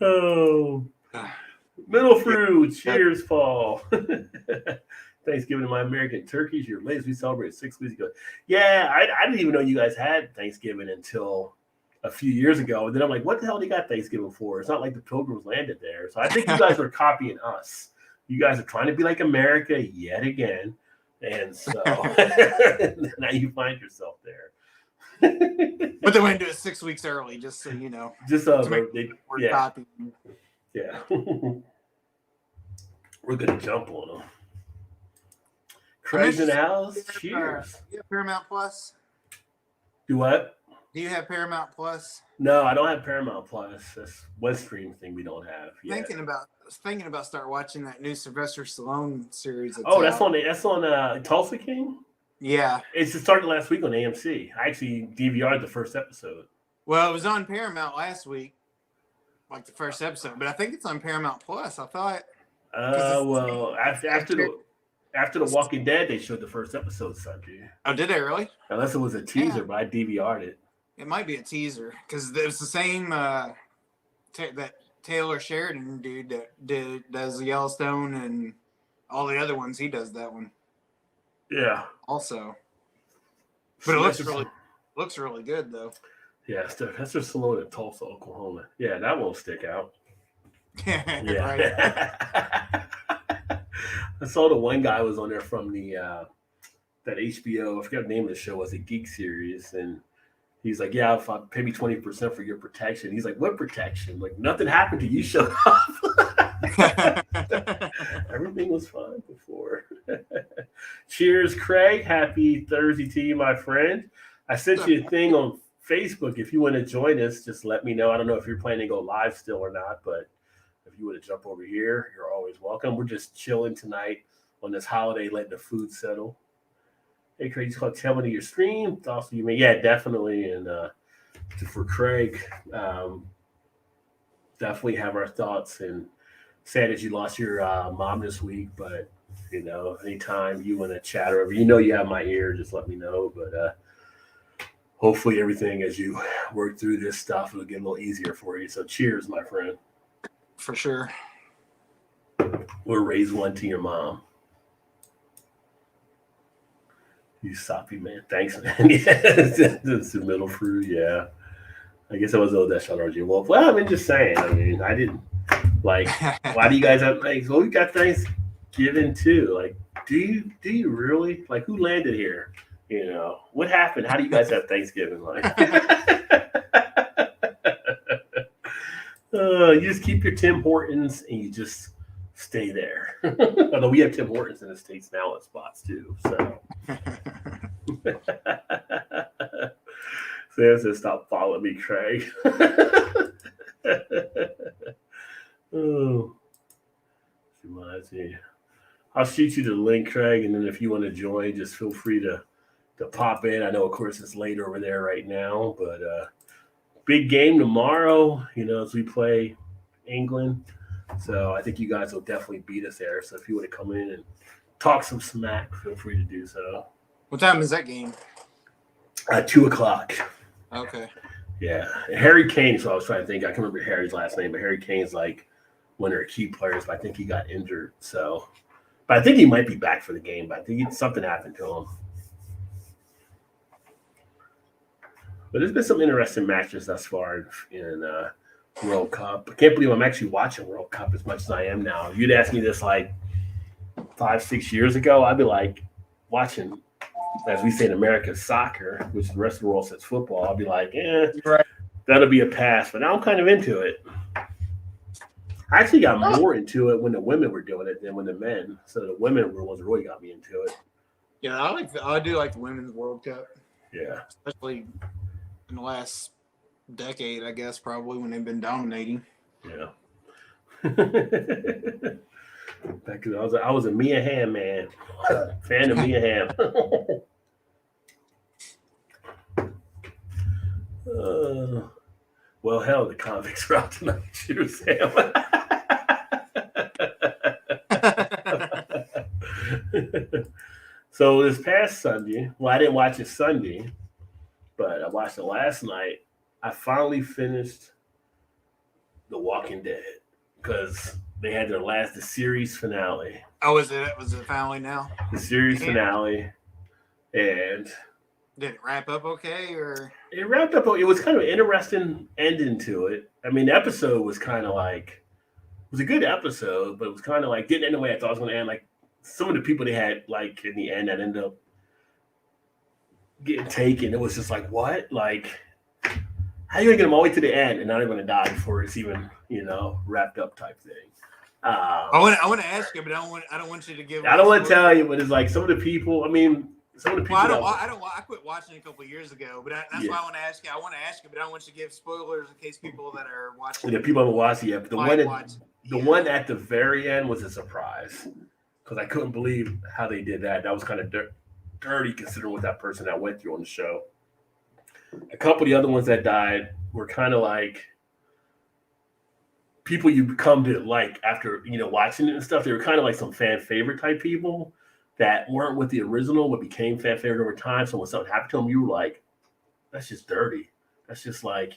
[SPEAKER 1] oh, middle fruit. Cheers, Paul. Thanksgiving to my American turkeys, your latest we celebrated 6 weeks ago. Yeah, I didn't even know you guys had Thanksgiving until a few years ago. And then I'm like, what the hell do you got Thanksgiving for? It's not like the Pilgrims landed there. So I think you guys are copying us. You guys are trying to be like America yet again. And so now you find yourself there.
[SPEAKER 2] But they went to do it 6 weeks early, just so you know.
[SPEAKER 1] Just
[SPEAKER 2] copying.
[SPEAKER 1] Yeah. We're going to jump on them. Craig's in the house. Cheers.
[SPEAKER 2] You have Paramount Plus?
[SPEAKER 1] Do what?
[SPEAKER 2] Do you have Paramount Plus?
[SPEAKER 1] No, I don't have Paramount Plus. That's one stream thing we don't have.
[SPEAKER 2] I was thinking about start watching that new Sylvester Stallone series.
[SPEAKER 1] That's on Tulsa King?
[SPEAKER 2] Yeah.
[SPEAKER 1] It started last week on AMC. I actually DVR'd the first episode.
[SPEAKER 2] Well, it was on Paramount last week, like the first episode, but I think it's on Paramount Plus. I thought.
[SPEAKER 1] After The Walking Dead, they showed the first episode Sunday.
[SPEAKER 2] Oh, did they really?
[SPEAKER 1] Unless it was a teaser, but I DVR'd it.
[SPEAKER 2] It might be a teaser because it's the same that Taylor Sheridan dude that does Yellowstone and all the other ones. He does that one.
[SPEAKER 1] Yeah.
[SPEAKER 2] Also, but it looks really good though.
[SPEAKER 1] Yeah, that's just Stallone in Tulsa, Oklahoma. Yeah, that won't stick out.
[SPEAKER 2] Yeah.
[SPEAKER 1] Right. I saw the one guy was on there from the that HBO, I forgot the name of the show, was a Geek series, and he's like, yeah, if I pay me 20% for your protection. He's like, what protection? Like nothing happened to you, shut up. Everything was fine before. Cheers, Craig. Happy Thursday to you, my friend. I sent you a thing on Facebook. If you want to join us, just let me know. I don't know if you're planning to go live still or not, but if you want to jump over here, you're always welcome. We're just chilling tonight on this holiday, letting the food settle. Hey, Craig, just called tell me your stream. Thoughts you mean? Yeah, definitely. And for Craig, definitely have our thoughts. And sad that you lost your mom this week, but anytime you want to chat or whatever, you have my ear. Just let me know. But hopefully, everything as you work through this stuff will get a little easier for you. So, cheers, my friend.
[SPEAKER 2] For sure.
[SPEAKER 1] We'll raise one to your mom. You soppy man. Thanks, man. Yeah, it's the middle fruit. Yeah. I guess I was old that shot RG Wolf. Well, I mean, just saying. I mean, I didn't like. Why do you guys have things? Well, we got Thanksgiving too. Like, do you really like? Who landed here? What happened? How do you guys have Thanksgiving? Like, you just keep your Tim Hortons and you just stay there. Although we have Tim Hortons in the States now at spots too. So. Sam says, "Stop following me, Craig." Oh, I'll shoot you the link, Craig, and then if you want to join, just feel free to pop in. I know, of course, it's late over there right now, but big game tomorrow. As we play England, so I think you guys will definitely beat us there. So if you want to come in and talk some smack, feel free to do so.
[SPEAKER 2] What time is that game?
[SPEAKER 1] 2:00.
[SPEAKER 2] Okay.
[SPEAKER 1] Yeah. Harry Kane, so I was trying to think. I can't remember Harry's last name, but Harry Kane's like one of their key players, but I think he got injured. So, but I think he might be back for the game, but I think something happened to him. But there's been some interesting matches thus far in World Cup. I can't believe I'm actually watching World Cup as much as I am now. If you'd asked me this like 5-6 years ago, I'd be like watching, as we say in America, soccer, which the rest of the world says football. I'll be like,
[SPEAKER 2] right.
[SPEAKER 1] That'll be a pass. But now I'm kind of into it. I actually got more into it when the women were doing it than when the men. So the women were the ones that really got me into it.
[SPEAKER 2] Yeah, I do like the Women's World Cup.
[SPEAKER 1] Yeah.
[SPEAKER 2] Especially in the last decade, I guess, probably when they've been dominating.
[SPEAKER 1] Yeah. Back I was a Mia Hamm man. Fan of Mia Hamm. Well, hell, the convicts are out tonight. Shoot Sam. So this past Sunday, well, I didn't watch it Sunday, but I watched it last night. I finally finished The Walking Dead because they had the series finale.
[SPEAKER 2] Oh, was it finale now?
[SPEAKER 1] The series finale, and
[SPEAKER 2] did it wrap up okay, or
[SPEAKER 1] it wrapped up? It was kind of an interesting ending to it. I mean, the episode was kind of like it was a good episode, but it was kind of like didn't end the way I thought it was going to end. Like some of the people they had, like in the end, that ended up getting taken. It was just like, what? Like, how are you going to get them all the way to the end and not even going to die before it's even wrapped up type thing?
[SPEAKER 2] I want to ask you, but I don't want you to give.
[SPEAKER 1] I don't want to tell you, but it's like some of the people. I mean, some of the people.
[SPEAKER 2] Well, I quit watching a couple of years ago, but that's why I want to ask you. I want to ask you, but I don't want you to give spoilers in case people that are watching.
[SPEAKER 1] Yeah, people haven't watched it yet, but the one at the very end was a surprise because I couldn't believe how they did that. That was kind of dirty considering what that person that went through on the show. A couple of the other ones that died were kind of like people you come to like after watching it and stuff. They were kind of like some fan favorite type people that weren't with the original but became fan favorite over time. So when something happened to them, you were like, that's just dirty. That's just like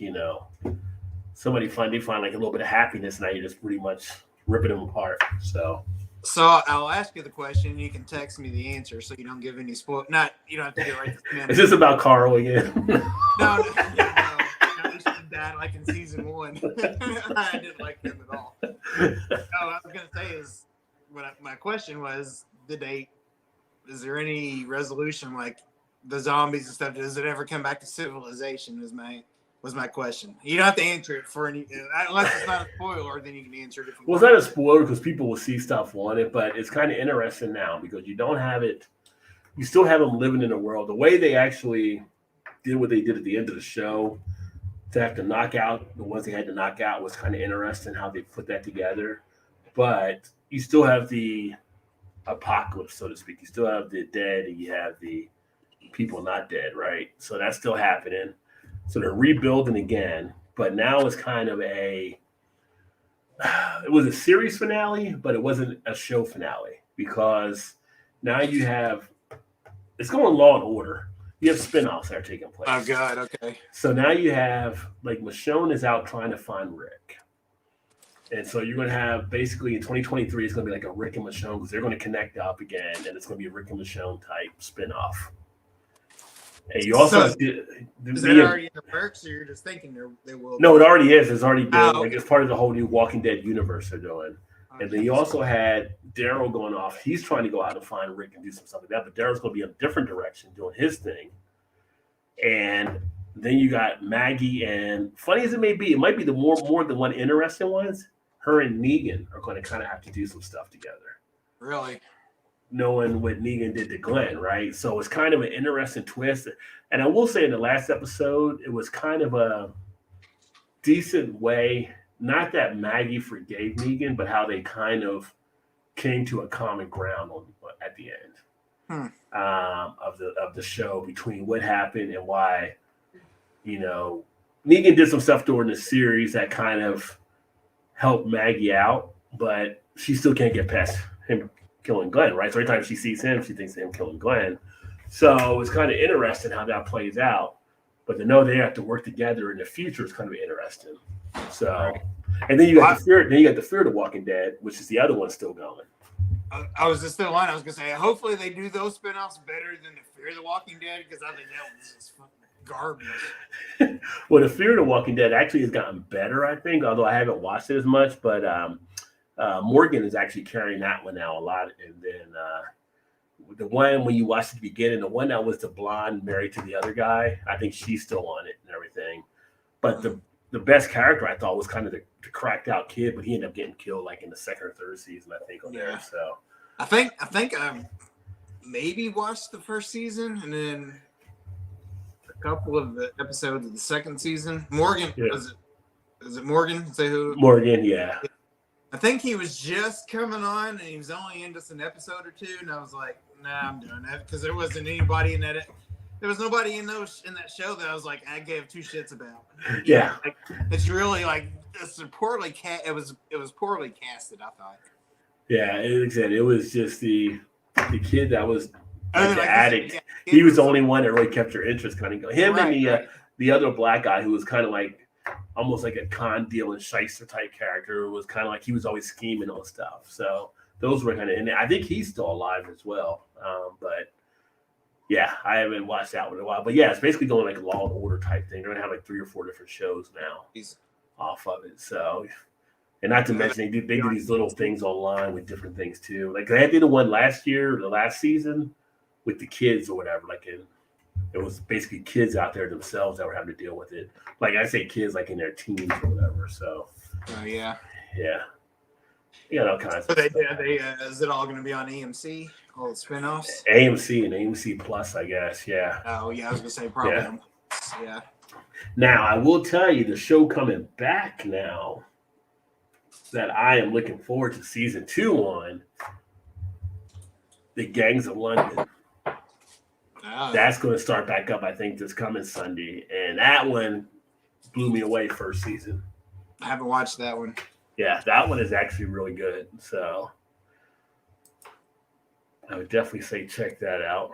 [SPEAKER 1] somebody find like a little bit of happiness, and now you're just pretty much ripping them apart. So
[SPEAKER 2] I'll ask you the question. You can text me the answer, so you don't give any spoil. You don't have to get right this minute.
[SPEAKER 1] Is this about Carl again?
[SPEAKER 2] No. He should have died like in season 1. I didn't like him at all. No, what I was gonna say is, my question was, is there any resolution like the zombies and stuff? Does it ever come back to civilization? Is my Was my question. You don't have to answer it for any unless it's not a spoiler. Then you can answer it if you
[SPEAKER 1] Well,
[SPEAKER 2] want.
[SPEAKER 1] it's not a spoiler because people will see stuff on it, but it's kind of interesting now because you don't have it. You still have them living in a world. The way they actually did what they did at the end of the show to have to knock out the ones they had to knock out was kind of interesting how they put that together. But you still have the apocalypse, so to speak. You still have the dead and you have the people not dead, right? So that's still happening. So they're rebuilding again, but now it's kind of it was a series finale, but it wasn't a show finale because now you have, it's going Law and Order. You have spinoffs that are taking place.
[SPEAKER 2] Oh God, okay.
[SPEAKER 1] So now you have, like, Michonne is out trying to find Rick. And so you're going to have, basically in 2023, it's going to be like a Rick and Michonne because they're going to connect up again, and it's going to be a Rick and Michonne type spinoff. And you also
[SPEAKER 2] is that already in the works, or you're just thinking they will?
[SPEAKER 1] No, it already is. It's already been
[SPEAKER 2] okay.
[SPEAKER 1] like it's part of the whole new Walking Dead universe they're doing. Okay. And then you also had Daryl going off. He's trying to go out and find Rick and do some stuff like that. But Daryl's going to be in a different direction doing his thing. And then you got Maggie, and funny as it may be, it might be the more the one interesting ones. Her and Negan are going to kind of have to do some stuff together.
[SPEAKER 2] Really?
[SPEAKER 1] Knowing what Negan did to Glenn, right? So it's kind of an interesting twist. And I will say in the last episode, it was kind of a decent way, not that Maggie forgave Negan, but how they kind of came to a common ground at the end of the show between what happened and why, Negan did some stuff during the series that kind of helped Maggie out, but she still can't get past him killing Glenn, right? So every time she sees him, she thinks of him killing Glenn. So it's kind of interesting how that plays out. But to know they have to work together in the future is kind of interesting. So, and then you got the Fear. Then you got the Fear of the Walking Dead, which is the other one still going.
[SPEAKER 2] I was just still on. I was gonna say, hopefully they do those spinoffs better than the Fear of the Walking Dead because I think that was just fucking garbage.
[SPEAKER 1] Well, the Fear of the Walking Dead actually has gotten better, I think. Although I haven't watched it as much, but Morgan is actually carrying that one now a lot. And then the one when you watched at the beginning, the one that was the blonde married to the other guy, I think she's still on it and everything. But the best character I thought was kind of the cracked out kid, but he ended up getting killed like in the second or third season, I think, on there. So
[SPEAKER 2] I think I maybe watched the first season and then a couple of the episodes of the second season. Morgan, is it Morgan? Say who?
[SPEAKER 1] Morgan, yeah.
[SPEAKER 2] I think he was just coming on and he was only in just an episode or two, and I was like, nah, I'm doing that because there wasn't anybody in that. There was nobody in that show that I was like, I gave two shits about.
[SPEAKER 1] Yeah,
[SPEAKER 2] like, it's really like it's poorly cast. It was poorly casted, I thought.
[SPEAKER 1] Yeah, it was just the kid that was like the addict.
[SPEAKER 2] Yeah,
[SPEAKER 1] he was the only one that really kept your interest kind of going. Him
[SPEAKER 2] right,
[SPEAKER 1] and the other black guy who was kind of like almost like a con deal and shyster type character. It was kind of like he was always scheming on stuff. So those were kind of in there. I think he's still alive as well. But yeah, I haven't watched that one in a while. But yeah, it's basically going like a Law and Order type thing. They're gonna have like 3 or 4 different shows now off of it. So, and not to mention they do these little things online with different things too. Like they did the one last year, the last season, with the kids or whatever. Like it was basically kids out there themselves that were having to deal with it. Like I say, kids like in their teens or whatever. So,
[SPEAKER 2] yeah.
[SPEAKER 1] All kinds of stuff.
[SPEAKER 2] Is it all going to be on AMC? All the spinoffs?
[SPEAKER 1] AMC and AMC Plus, I guess. Yeah.
[SPEAKER 2] Oh yeah, I was going to say probably. Yeah.
[SPEAKER 1] Now I will tell you the show coming back now that I am looking forward to season 2 on, The Gangs of London. That's going to start back up, I think, this coming Sunday. And that one blew me away first season.
[SPEAKER 2] I haven't watched that one.
[SPEAKER 1] Yeah, that one is actually really good. So I would definitely say check that out.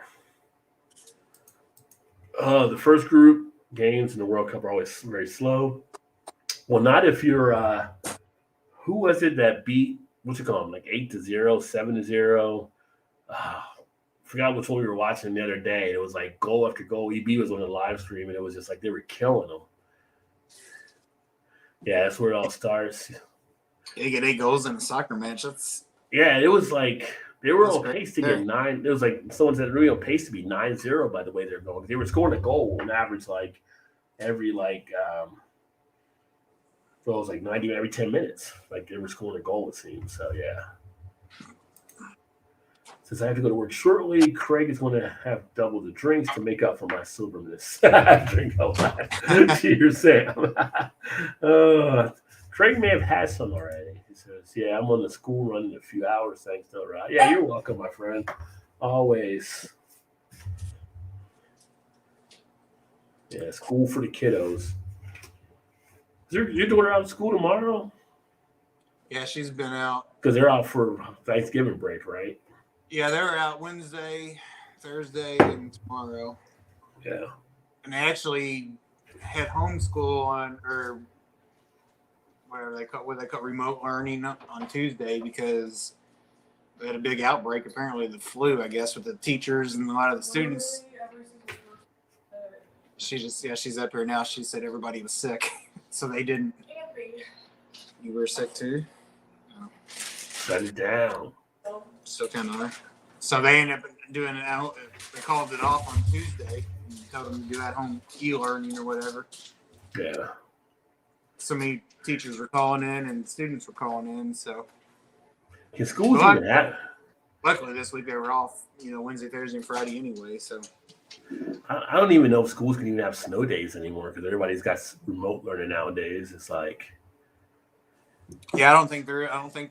[SPEAKER 1] The first group games in the World Cup are always very slow. Well, not if you're who was it that beat, what's it called, like 8-0, 7-0? Forgot which one we were watching the other day. It was like goal after goal. EB was on the live stream, and it was just like they were killing them. Yeah, that's where it all starts.
[SPEAKER 2] They get 8 goals in a soccer match.
[SPEAKER 1] It was like they were on pace to get 9. It was like someone said really on pace to be 9-0 by the way they're going. They were scoring a goal on average like every so it was like 90 every 10 minutes. Like they were scoring a goal, it seems. So yeah. Since I have to go to work shortly, Craig is going to have double the drinks to make up for my soberness. Drink a lot. Cheers, Sam. Craig may have had some already. He says, "Yeah, I'm on the school run in a few hours. Thanks, though, right? Yeah, you're welcome, my friend. Always. Yeah, school for the kiddos. You're doing her out of school tomorrow?
[SPEAKER 2] Yeah, she's been out.
[SPEAKER 1] Because they're out for Thanksgiving break, right?
[SPEAKER 2] Yeah, they were out Wednesday, Thursday, and tomorrow.
[SPEAKER 1] Yeah.
[SPEAKER 2] And they actually had homeschool on, or what they call remote learning on Tuesday because they had a big outbreak. Apparently, the flu, I guess, with the teachers and a lot of the students. She's up here now. She said everybody was sick, so they didn't. You were sick too? No.
[SPEAKER 1] Shut it down.
[SPEAKER 2] Still kind of. So they ended up doing it out. They called it off on Tuesday and told them to do at home e-learning or whatever.
[SPEAKER 1] Yeah.
[SPEAKER 2] So many teachers were calling in and students were calling in. So
[SPEAKER 1] Can schools even have?
[SPEAKER 2] Luckily, this week they were off. Wednesday, Thursday, and Friday anyway. So
[SPEAKER 1] I don't even know if schools can even have snow days anymore because everybody's got remote learning nowadays. It's like,
[SPEAKER 2] yeah, I don't think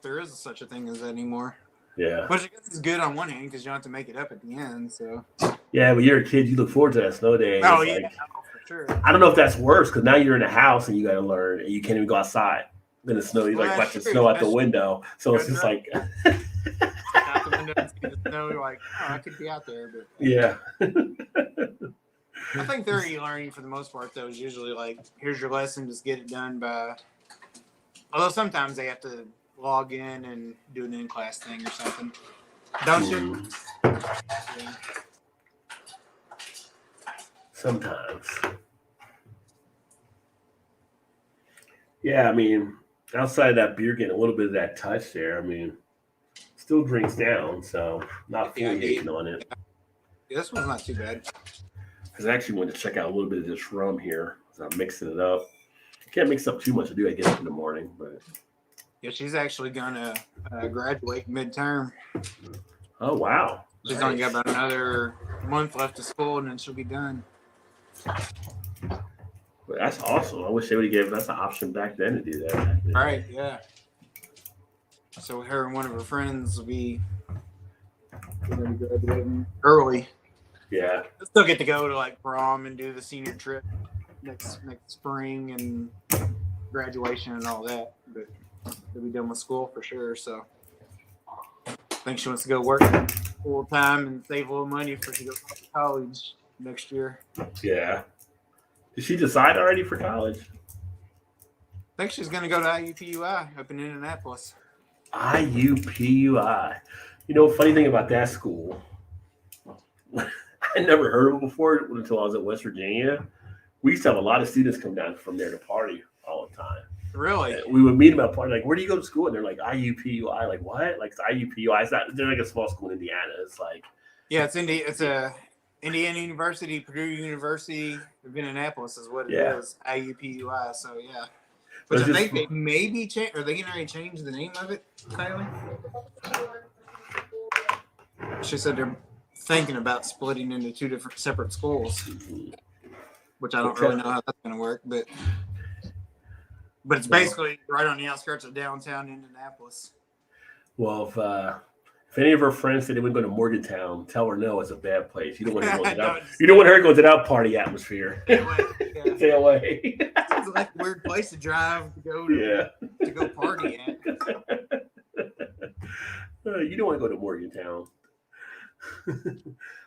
[SPEAKER 2] there is such a thing as that anymore.
[SPEAKER 1] Yeah.
[SPEAKER 2] Which I guess is good on one hand because you don't have to make it up at the end. So
[SPEAKER 1] yeah, when you're a kid, you look forward to that snow day.
[SPEAKER 2] Oh yeah, for sure.
[SPEAKER 1] I don't know if that's worse because now you're in a house and you got to learn and you can't even go outside. Then the snow, you watch the snow out the window. So it's just like
[SPEAKER 2] out the window and see the snow. You're like, oh, I could be out there, but
[SPEAKER 1] yeah.
[SPEAKER 2] I think their e-learning for the most part though is usually like, here's your lesson, just get it done by. Although sometimes they have to log in and do an in-class thing or something. Don't you? Yeah.
[SPEAKER 1] Sometimes. Yeah, I mean, outside of that beer getting a little bit of that touch there, I mean, still drinks down, so not fully hating on it.
[SPEAKER 2] Yeah, this one's not too bad.
[SPEAKER 1] I actually wanted to check out a little bit of this rum here. So I'm mixing it up. I can't mix up too much. I do. I get up in the morning, but
[SPEAKER 2] yeah, she's actually gonna graduate midterm.
[SPEAKER 1] Oh wow!
[SPEAKER 2] She's only got about another month left of school, and then she'll be done.
[SPEAKER 1] But that's awesome. I wish they would have given us an option back then to do that.
[SPEAKER 2] Right? Yeah. So her and one of her friends will be graduating early.
[SPEAKER 1] Yeah.
[SPEAKER 2] Still get to go to like prom and do the senior trip next spring and graduation and all that. But they'll be done with school for sure. So I think she wants to go work full time and save a little money for she goes to college next year.
[SPEAKER 1] Yeah. Did she decide already for college?
[SPEAKER 2] I think she's going to go to IUPUI up in Indianapolis.
[SPEAKER 1] IUPUI. Funny thing about that school, I never heard of it before until I was at West Virginia. We used to have a lot of students come down from there to party all the time.
[SPEAKER 2] Really?
[SPEAKER 1] And we would meet them at a party, like, where do you go to school? And they're like, IUPUI. Like, what? Like, it's IUPUI. It's not, they're like a small school in Indiana. It's like.
[SPEAKER 2] Yeah, it's a Indiana University, Purdue University of Indianapolis is what it is. IUPUI. So, yeah. Which I think they maybe change. Are they going to change the name of it, Kylie? She said they're thinking about splitting into two different separate schools, which I don't really know how that's going to work, but it's basically right on the outskirts of downtown Indianapolis.
[SPEAKER 1] Well, if any of her friends said they would go to Morgantown, tell her no, it's a bad place. You don't want her going to that. You don't want her going to that party atmosphere. Stay away.
[SPEAKER 2] It's like a weird place to drive to go to go party at.
[SPEAKER 1] You don't want to go to Morgantown.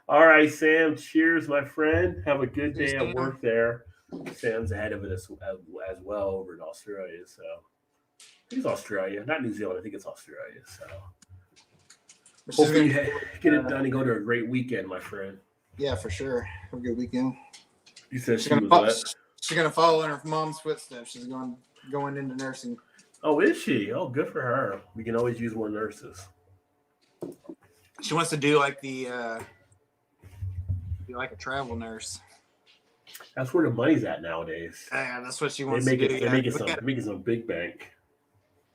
[SPEAKER 1] All right, Sam. Cheers, my friend. Have a good day at work there. Sam's ahead of it as well over in Australia. So I think it's Australia, not New Zealand. I think it's Australia. So hopefully you get it done and go to a great weekend, my friend.
[SPEAKER 2] Yeah, for sure. Have a good weekend.
[SPEAKER 1] You said
[SPEAKER 2] she's gonna follow in her mom's footsteps. She's going into nursing.
[SPEAKER 1] Oh, is she? Oh, good for her. We can always use more nurses.
[SPEAKER 2] She wants to do like be like a travel nurse.
[SPEAKER 1] That's where the money's at nowadays.
[SPEAKER 2] Yeah, that's what she
[SPEAKER 1] They
[SPEAKER 2] wants
[SPEAKER 1] make
[SPEAKER 2] to
[SPEAKER 1] it.
[SPEAKER 2] do.
[SPEAKER 1] They're
[SPEAKER 2] Yeah,
[SPEAKER 1] making
[SPEAKER 2] look
[SPEAKER 1] some.
[SPEAKER 2] at
[SPEAKER 1] Making some big bank.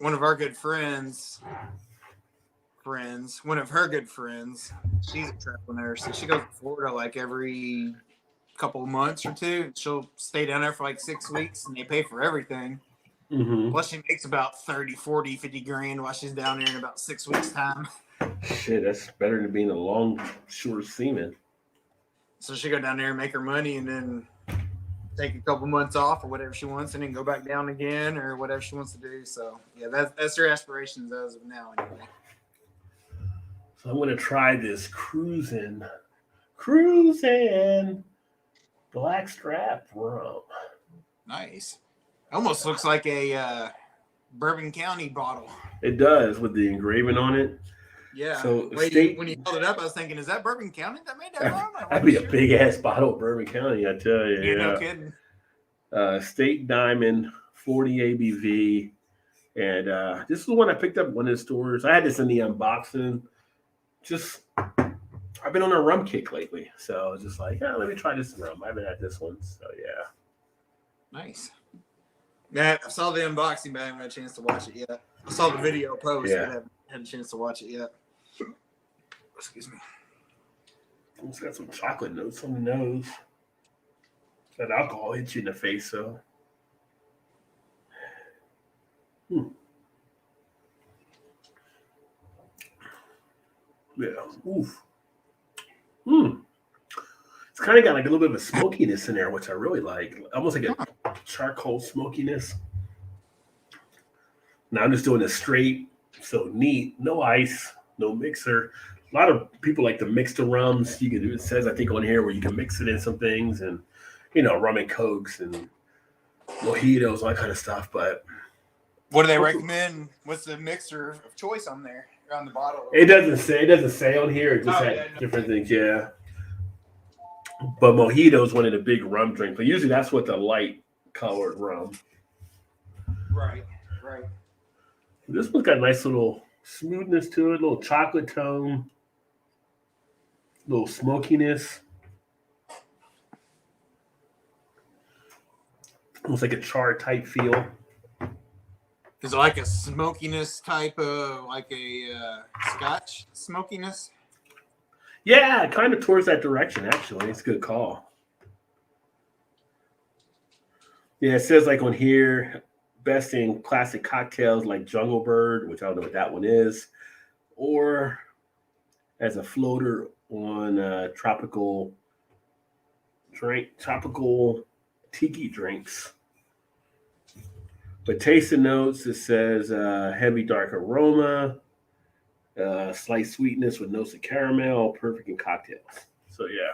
[SPEAKER 2] one of our good friends. One of her good friends. She's a travel nurse, and she goes to Florida like every couple months or two. She'll stay down there for like 6 weeks, and they pay for everything.
[SPEAKER 1] Mm-hmm.
[SPEAKER 2] Plus, she makes about 30, 40, 50 grand while she's down there in about 6 weeks' time.
[SPEAKER 1] Shit, that's better than being a long, short seaman.
[SPEAKER 2] So she go down there and make her money, and then take a couple months off or whatever she wants, and then go back down again or whatever she wants to do. So yeah, that's her aspirations as of now, anyway.
[SPEAKER 1] So I'm gonna try this cruising blackstrap rum.
[SPEAKER 2] Nice. Almost looks like a Bourbon County bottle.
[SPEAKER 1] It does with the engraving on it.
[SPEAKER 2] Yeah.
[SPEAKER 1] So
[SPEAKER 2] When you held it up, I was thinking, is that Bourbon County that made that rum?
[SPEAKER 1] That'd be a big ass bottle of Bourbon County, I tell you.
[SPEAKER 2] You're
[SPEAKER 1] Yeah.
[SPEAKER 2] no kidding.
[SPEAKER 1] State Diamond, 40 ABV, and this is the one I picked up at one of the stores. I had this in the unboxing. Just I've been on a rum kick lately, so I was just like, yeah, let me try this rum. I haven't had this one, so yeah.
[SPEAKER 2] Nice. Yeah, I saw the unboxing, but I haven't had a chance to watch it yet. I saw the video post,
[SPEAKER 1] Yeah.
[SPEAKER 2] but I haven't had a chance to watch it yet. Excuse me.
[SPEAKER 1] It's got some chocolate notes on the nose. That alcohol hits you in the face, so. Yeah. Oof. It's kind of got like a little bit of a smokiness in there, which I really like. Almost like a charcoal smokiness. Now I'm just doing this straight, so neat. No ice, no mixer. A lot of people like to mix the rums. You can. It says I think on here where you can mix it in some things, and rum and cokes and mojitos, all that kind of stuff. But
[SPEAKER 2] what do they recommend? What's the mixer of choice on there on the bottle?
[SPEAKER 1] It doesn't say on here. It just different things. Yeah. But mojito is one of the big rum drinks. But usually that's what the light colored rum.
[SPEAKER 2] Right.
[SPEAKER 1] This one's got a nice little smoothness to it, a little chocolate tone, a little smokiness. Almost like a char type feel.
[SPEAKER 2] Is it like a smokiness type of like a Scotch smokiness?
[SPEAKER 1] Yeah, kind of towards that direction, actually. It's a good call. Yeah, it says like on here, best in classic cocktails like Jungle Bird, which I don't know what that one is, or as a floater on tropical tiki drinks. But tasting notes, it says heavy dark aroma, slight sweetness with notes of caramel, perfect in cocktails. So yeah,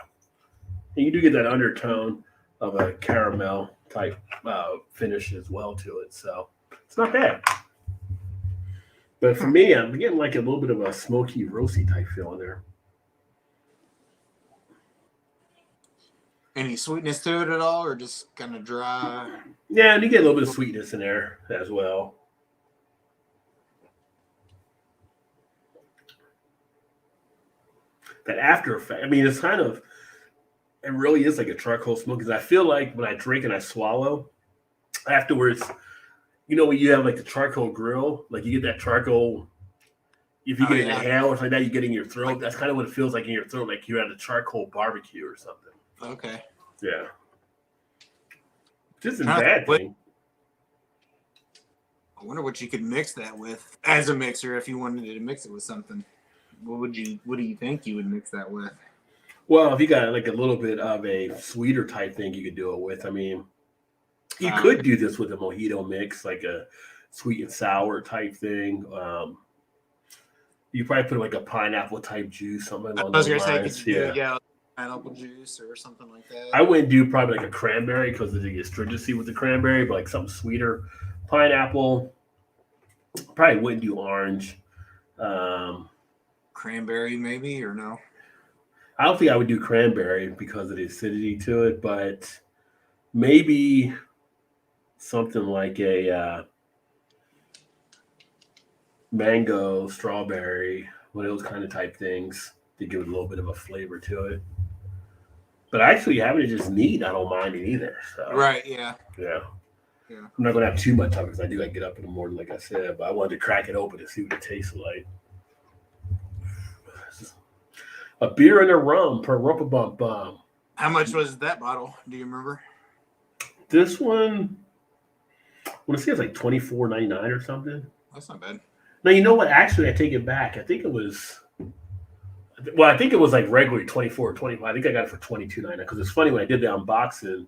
[SPEAKER 1] and you do get that undertone of a caramel type finish as well to it. So it's not bad. But for me, I'm getting like a little bit of a smoky, roasty type feel in there.
[SPEAKER 2] Any sweetness to it at all, or just kind of dry?
[SPEAKER 1] Yeah, and you get a little bit of sweetness in there as well. That after effect, I mean, it really is like a charcoal smoke. Because I feel like when I drink and I swallow, afterwards, when you have like the charcoal grill, like you get that charcoal. If you get an inhale or something like that, you get in your throat. That's kind of what it feels like in your throat, like you're at a charcoal barbecue or something.
[SPEAKER 2] Okay.
[SPEAKER 1] Yeah. Just a bad thing.
[SPEAKER 2] I wonder what you could mix that with as a mixer if you wanted to mix it with something. What do you think you would mix that with?
[SPEAKER 1] Well, if you got like a little bit of a sweeter type thing you could do it with. I mean, you could do this with a mojito mix, like a sweet and sour type thing. You probably put like a pineapple type juice, something along those lines.
[SPEAKER 2] Pineapple juice or something like that.
[SPEAKER 1] I wouldn't do probably like a cranberry because of the astringency with the cranberry, but like something sweeter. Pineapple. Probably wouldn't do orange.
[SPEAKER 2] Cranberry maybe, or no?
[SPEAKER 1] I don't think I would do cranberry because of the acidity to it, but maybe something like a mango, strawberry, one of those kind of type things to give it a little bit of a flavor to it. But actually having it just neat, I don't mind it either. So
[SPEAKER 2] Right. Yeah.
[SPEAKER 1] yeah.
[SPEAKER 2] Yeah.
[SPEAKER 1] I'm not gonna have too much of it because I do like get up in the morning, like I said. But I wanted to crack it open to see what it tastes like. A beer and a rum per rumpa bump bomb.
[SPEAKER 2] How much was that bottle? Do you remember?
[SPEAKER 1] This one, I want to say it's like $24.99 or something.
[SPEAKER 2] That's not bad.
[SPEAKER 1] No, you know what? Actually, I take it back. I think it was. Well, I think it was like regularly 24 or 25. I think I got it for $22.99 because it's funny when I did the unboxing,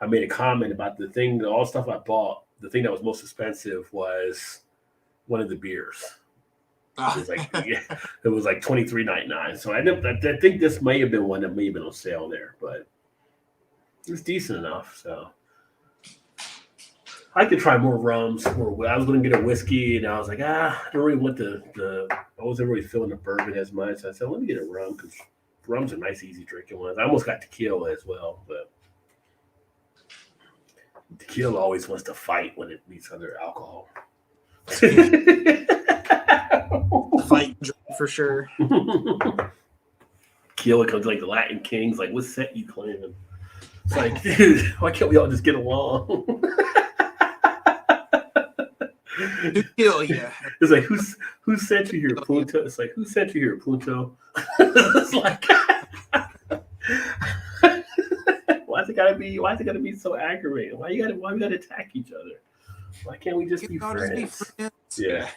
[SPEAKER 1] I made a comment about the thing, all the stuff I bought. The thing that was most expensive was one of the beers. It was like yeah, it was like $23.99. So I think this may have been one that may have been on sale there, but it's decent enough. So I could try more rums. Or I was going to get a whiskey, and I was like, I don't really want the. I wasn't really feeling the bourbon as much. So I said, let me get a rum because rum's a nice, easy drinking one. I almost got tequila as well, but tequila always wants to fight when it meets other alcohol.
[SPEAKER 2] Fight for sure.
[SPEAKER 1] Tequila comes like the Latin kings, like, what set you claiming? It's like, dude, why can't we all just get along?
[SPEAKER 2] Tequila, yeah.
[SPEAKER 1] It's like, who sent you here, Punto? It's like, who sent you here, Punto? It's like, why's it gotta be so aggravating? Why we gotta attack each other? Why can't we just be friends? Yeah.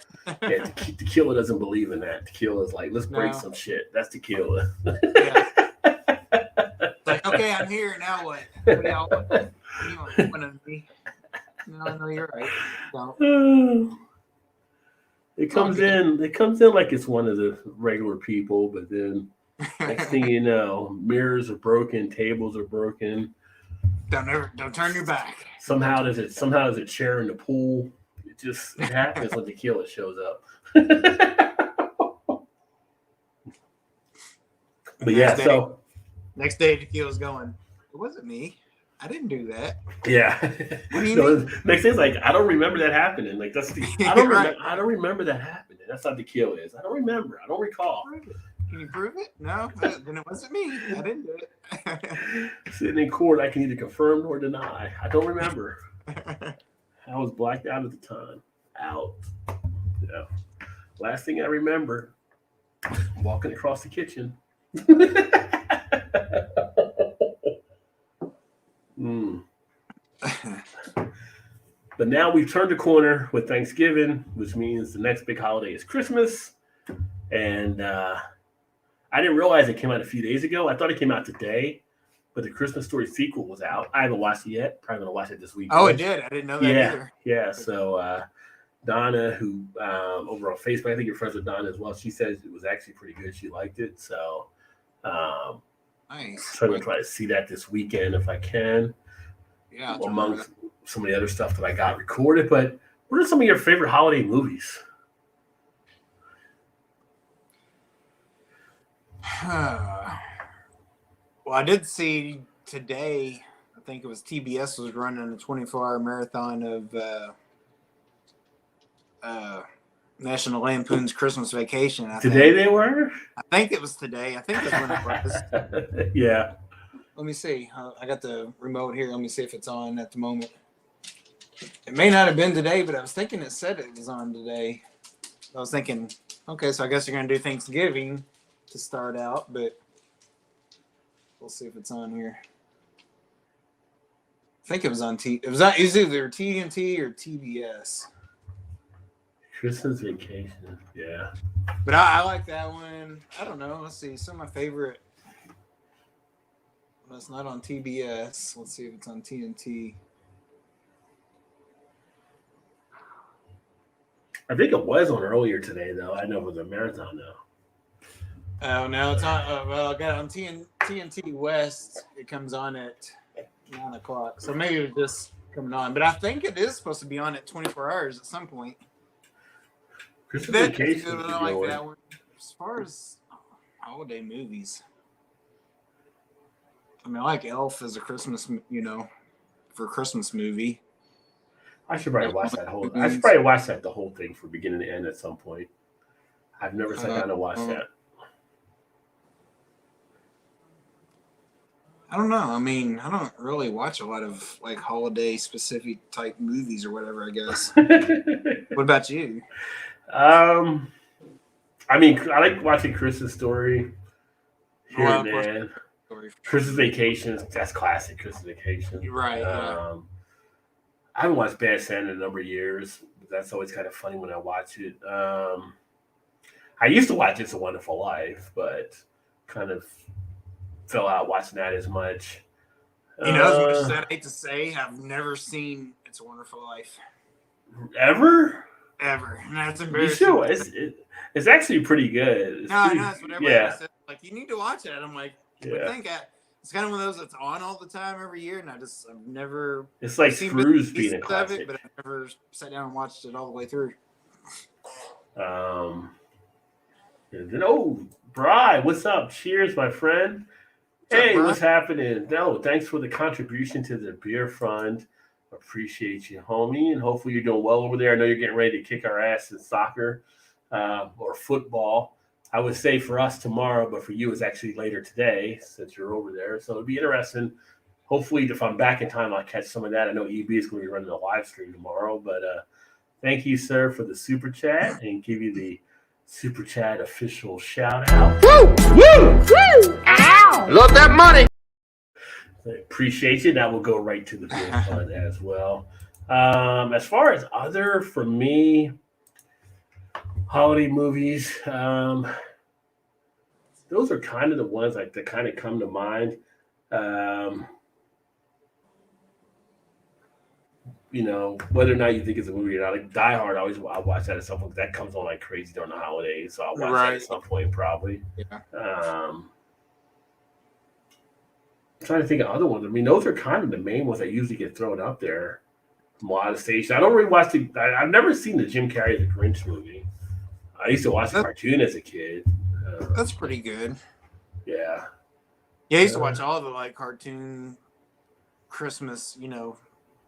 [SPEAKER 1] Yeah, tequila doesn't believe in that. Tequila is like, let's break some shit. That's tequila.
[SPEAKER 2] Yeah. Like, okay, I'm here. Now what? What do y'all want? What do you want? One of me? No, you're right. No.
[SPEAKER 1] It comes in like it's one of the regular people, but then next thing you know, mirrors are broken, tables are broken.
[SPEAKER 2] Don't turn your back.
[SPEAKER 1] Somehow there's a chair in the pool. It happens when tequila shows up. But yeah, so
[SPEAKER 2] next day tequila's going, it wasn't me. I didn't do that.
[SPEAKER 1] Yeah.
[SPEAKER 2] What do you mean?
[SPEAKER 1] Next thing's like, I don't remember that happening. Like that's I don't remember that happening. That's how tequila is. I don't remember. I don't recall.
[SPEAKER 2] Can you prove it? No, then it wasn't me. I didn't do it.
[SPEAKER 1] Sitting in court, I can neither confirm nor deny. I don't remember. I was blacked out at the time. Out. Yeah. Last thing I remember, walking across the kitchen. But now we've turned the corner with Thanksgiving, which means the next big holiday is Christmas. And I didn't realize it came out a few days ago. I thought it came out today, but the Christmas Story sequel was out. I haven't watched it yet. Probably going to watch it this week.
[SPEAKER 2] Oh, it did? I didn't know that either.
[SPEAKER 1] Yeah. So Donna, who over on Facebook, I think you're friends with Donna as well, she says it was actually pretty good. She liked it. So
[SPEAKER 2] nice.
[SPEAKER 1] So I'm going to try to see that this weekend if I can.
[SPEAKER 2] Yeah.
[SPEAKER 1] Amongst some of the other stuff that I got recorded. But what are some of your favorite holiday movies?
[SPEAKER 2] Well, I did see today, I think it was TBS was running a 24-hour marathon of National Lampoon's Christmas Vacation.
[SPEAKER 1] Today they were?
[SPEAKER 2] I think it was today. I think that's when it was.
[SPEAKER 1] Yeah.
[SPEAKER 2] Let me see. I got the remote here. Let me see if it's on at the moment. It may not have been today, but I was thinking it said it was on today. I was thinking, okay, so I guess you're going to do Thanksgiving to start out, but we'll see if it's on here. I think it was on It was either TNT or TBS.
[SPEAKER 1] Christmas Vacation, yeah.
[SPEAKER 2] But I like that one. I don't know. Let's see. Some of my favorite. Well, it's not on TBS. Let's see if it's on TNT.
[SPEAKER 1] I think it was on earlier today, though. I know it was a marathon, though.
[SPEAKER 2] Oh, no, it's on. Well, I got it on TNT West. It comes on at 9 o'clock. So maybe it was just coming on. But I think it is supposed to be on at 24 hours at some point.
[SPEAKER 1] Christmas Vacation.
[SPEAKER 2] I like that one. As far as holiday movies, I mean, I like Elf as a Christmas, for a Christmas movie.
[SPEAKER 1] I should probably watch that the whole thing from beginning to end at some point. I've never sat down and watched that.
[SPEAKER 2] I don't know. I mean, I don't really watch a lot of like holiday specific type movies or whatever, I guess. What about you?
[SPEAKER 1] um, I mean, I like watching Chris's Story here
[SPEAKER 2] Well,
[SPEAKER 1] and
[SPEAKER 2] of course,
[SPEAKER 1] then.
[SPEAKER 2] story for sure.
[SPEAKER 1] Chris's Vacation, that's classic. Chris's Vacation.
[SPEAKER 2] You're right. Yeah.
[SPEAKER 1] I haven't watched Bad Santa in a number of years. But that's always kind of funny when I watch it. I used to watch It's a Wonderful Life, but kind of fell out watching that as much.
[SPEAKER 2] You know, as much as I hate to say, I've never seen It's a Wonderful Life
[SPEAKER 1] Ever?
[SPEAKER 2] ever, and that's
[SPEAKER 1] You
[SPEAKER 2] embarrassing.
[SPEAKER 1] should. It's actually pretty good. It's
[SPEAKER 2] No, I
[SPEAKER 1] pretty,
[SPEAKER 2] know that's what everybody
[SPEAKER 1] yeah,
[SPEAKER 2] says. Like, you need to watch it. I'm like, I
[SPEAKER 1] yeah.
[SPEAKER 2] think it's kind of one of those that's on all the time every year, and I've never.
[SPEAKER 1] It's like
[SPEAKER 2] I've seen
[SPEAKER 1] Scrooge being
[SPEAKER 2] pieces
[SPEAKER 1] a
[SPEAKER 2] of it,
[SPEAKER 1] classic.
[SPEAKER 2] but I've never sat down and watched it all the way through.
[SPEAKER 1] Um, and then, oh, Bri, what's up? Cheers, my friend.
[SPEAKER 2] What's up,
[SPEAKER 1] Hey,
[SPEAKER 2] bro?
[SPEAKER 1] what's happening? No, thanks for the contribution to the beer fund. Appreciate you, homie, and hopefully you're doing well over there. I know you're getting ready to kick our ass in soccer or football. I would say for us tomorrow, but for you, it's actually later today since you're over there. So it'd be interesting. Hopefully, if I'm back in time, I'll catch some of that. I know EB is going to be running a live stream tomorrow, but thank you, sir, for the super chat and give you the super chat official shout out.
[SPEAKER 3] Woo! Woo! Woo! Ow! Love that money.
[SPEAKER 1] I appreciate you. That will go right to the beer fund as well. As far as other, for me, holiday movies, those are kind of the ones like that kind of come to mind. Um, whether or not you think it's a movie or not, like Die Hard, I watch that at some point. That comes on like crazy during the holidays, so I'll watch that at some point probably.
[SPEAKER 2] Yeah.
[SPEAKER 1] I'm trying to think of other ones. I mean, those are kind of the main ones that usually get thrown up there from a lot of stations. I don't really watch I've never seen the Jim Carrey The Grinch movie. I used to watch the cartoon as a kid.
[SPEAKER 2] That's pretty good.
[SPEAKER 1] Yeah.
[SPEAKER 2] Yeah, I used to watch all the like cartoon Christmas,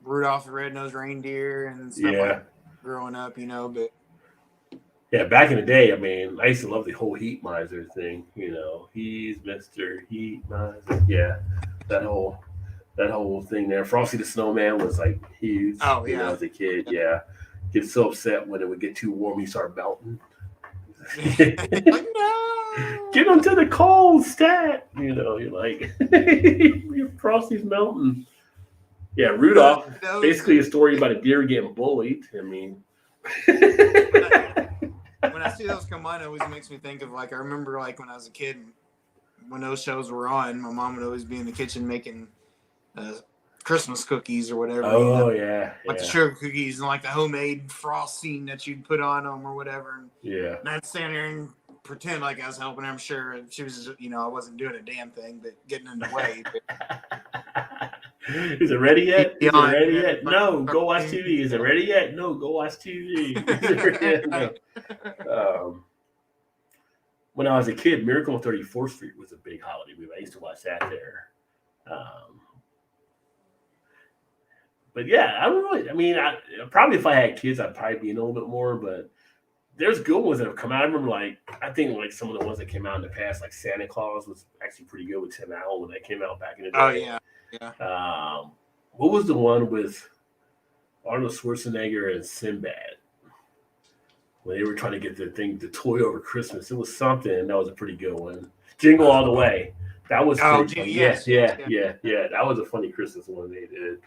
[SPEAKER 2] Rudolph the Red-Nosed Reindeer and stuff like that growing up, but
[SPEAKER 1] yeah, back in the day, I mean, I used to love the whole Heat Miser thing. He's Mr. Heat Miser. Yeah, that whole thing there. Frosty the Snowman was like huge.
[SPEAKER 2] Oh yeah,
[SPEAKER 1] as a kid, yeah. Get so upset when it would get too warm, you start melting.
[SPEAKER 2] like, no!
[SPEAKER 1] Get him to the cold stat. You're like, Frosty's melting. Yeah, Rudolph. Basically, a story about a deer getting bullied. I mean.
[SPEAKER 2] When I see those come on, it always makes me think of I remember when I was a kid, when those shows were on, my mom would always be in the kitchen making Christmas cookies or whatever.
[SPEAKER 1] Oh yeah,
[SPEAKER 2] the sugar cookies and the homemade frosting that you'd put on them or whatever.
[SPEAKER 1] Yeah,
[SPEAKER 2] and I'd stand there and pretend like I was helping her. I'm sure she was, I wasn't doing a damn thing, but getting in the way.
[SPEAKER 1] Is it ready yet? Is it ready yet? No, go watch TV. Is it ready yet? No, go watch TV. No. When I was a kid, Miracle on 34th Street was a big holiday movie. I used to watch that there. But yeah, probably if I had kids, I'd probably be in a little bit more, but there's good ones that have come out. I remember I think some of the ones that came out in the past, like Santa Claus was actually pretty good with Tim Allen when that came out back in the day.
[SPEAKER 2] Oh yeah.
[SPEAKER 1] Yeah. What was the one with Arnold Schwarzenegger and Sinbad when they were trying to get the toy over Christmas? It was something that was a pretty good one. Jingle All the Way. That was funny.
[SPEAKER 2] Yes.
[SPEAKER 1] Yeah. That was a funny Christmas one they did.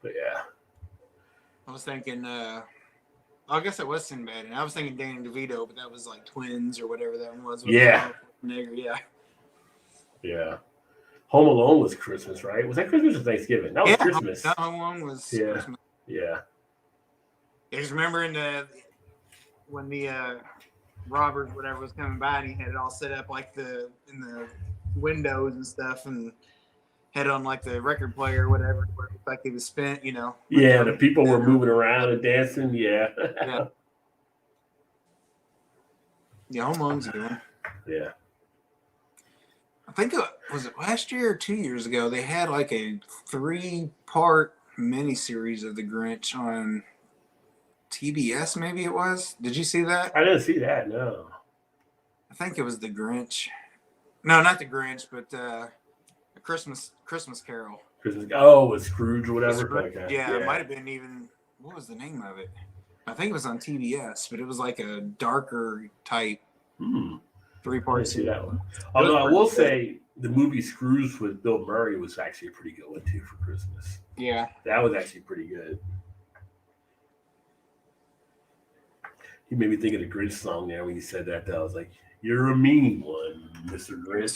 [SPEAKER 1] But yeah,
[SPEAKER 2] I was thinking. I guess it was Sinbad, and I was thinking Danny DeVito, but that was Twins or whatever that one was.
[SPEAKER 1] Yeah.
[SPEAKER 2] Yeah.
[SPEAKER 1] Home Alone was Christmas, right? Was that Christmas or Thanksgiving? That was Christmas.
[SPEAKER 2] That Home was Christmas.
[SPEAKER 1] Yeah.
[SPEAKER 2] I just remember when the robbers, whatever, was coming by, and he had it all set up in the windows and stuff, and had on the record player or whatever, where it looked like he was spent,
[SPEAKER 1] Yeah, the people were moving around and dancing. Yeah.
[SPEAKER 2] Yeah, Home Alone's a good one.
[SPEAKER 1] Yeah.
[SPEAKER 2] I think was it last year or 2 years ago, they had a 3-part miniseries of The Grinch on TBS, maybe it was. Did you see that?
[SPEAKER 1] I didn't see that, no.
[SPEAKER 2] I think it was The Grinch. No, not The Grinch, but Christmas Carol.
[SPEAKER 1] Christmas. Oh, with Scrooge or whatever. Okay.
[SPEAKER 2] Yeah, it might have been even. What was the name of it? I think it was on TBS, but it was like a darker type three-part
[SPEAKER 1] See
[SPEAKER 2] series.
[SPEAKER 1] that one. Although I will say the movie Scrooge with Bill Murray was actually a pretty good one too for Christmas.
[SPEAKER 2] Yeah,
[SPEAKER 1] that was actually pretty good. He made me think of the Grinch song there when he said that. I was like, "You're a mean one, Mr. Grinch."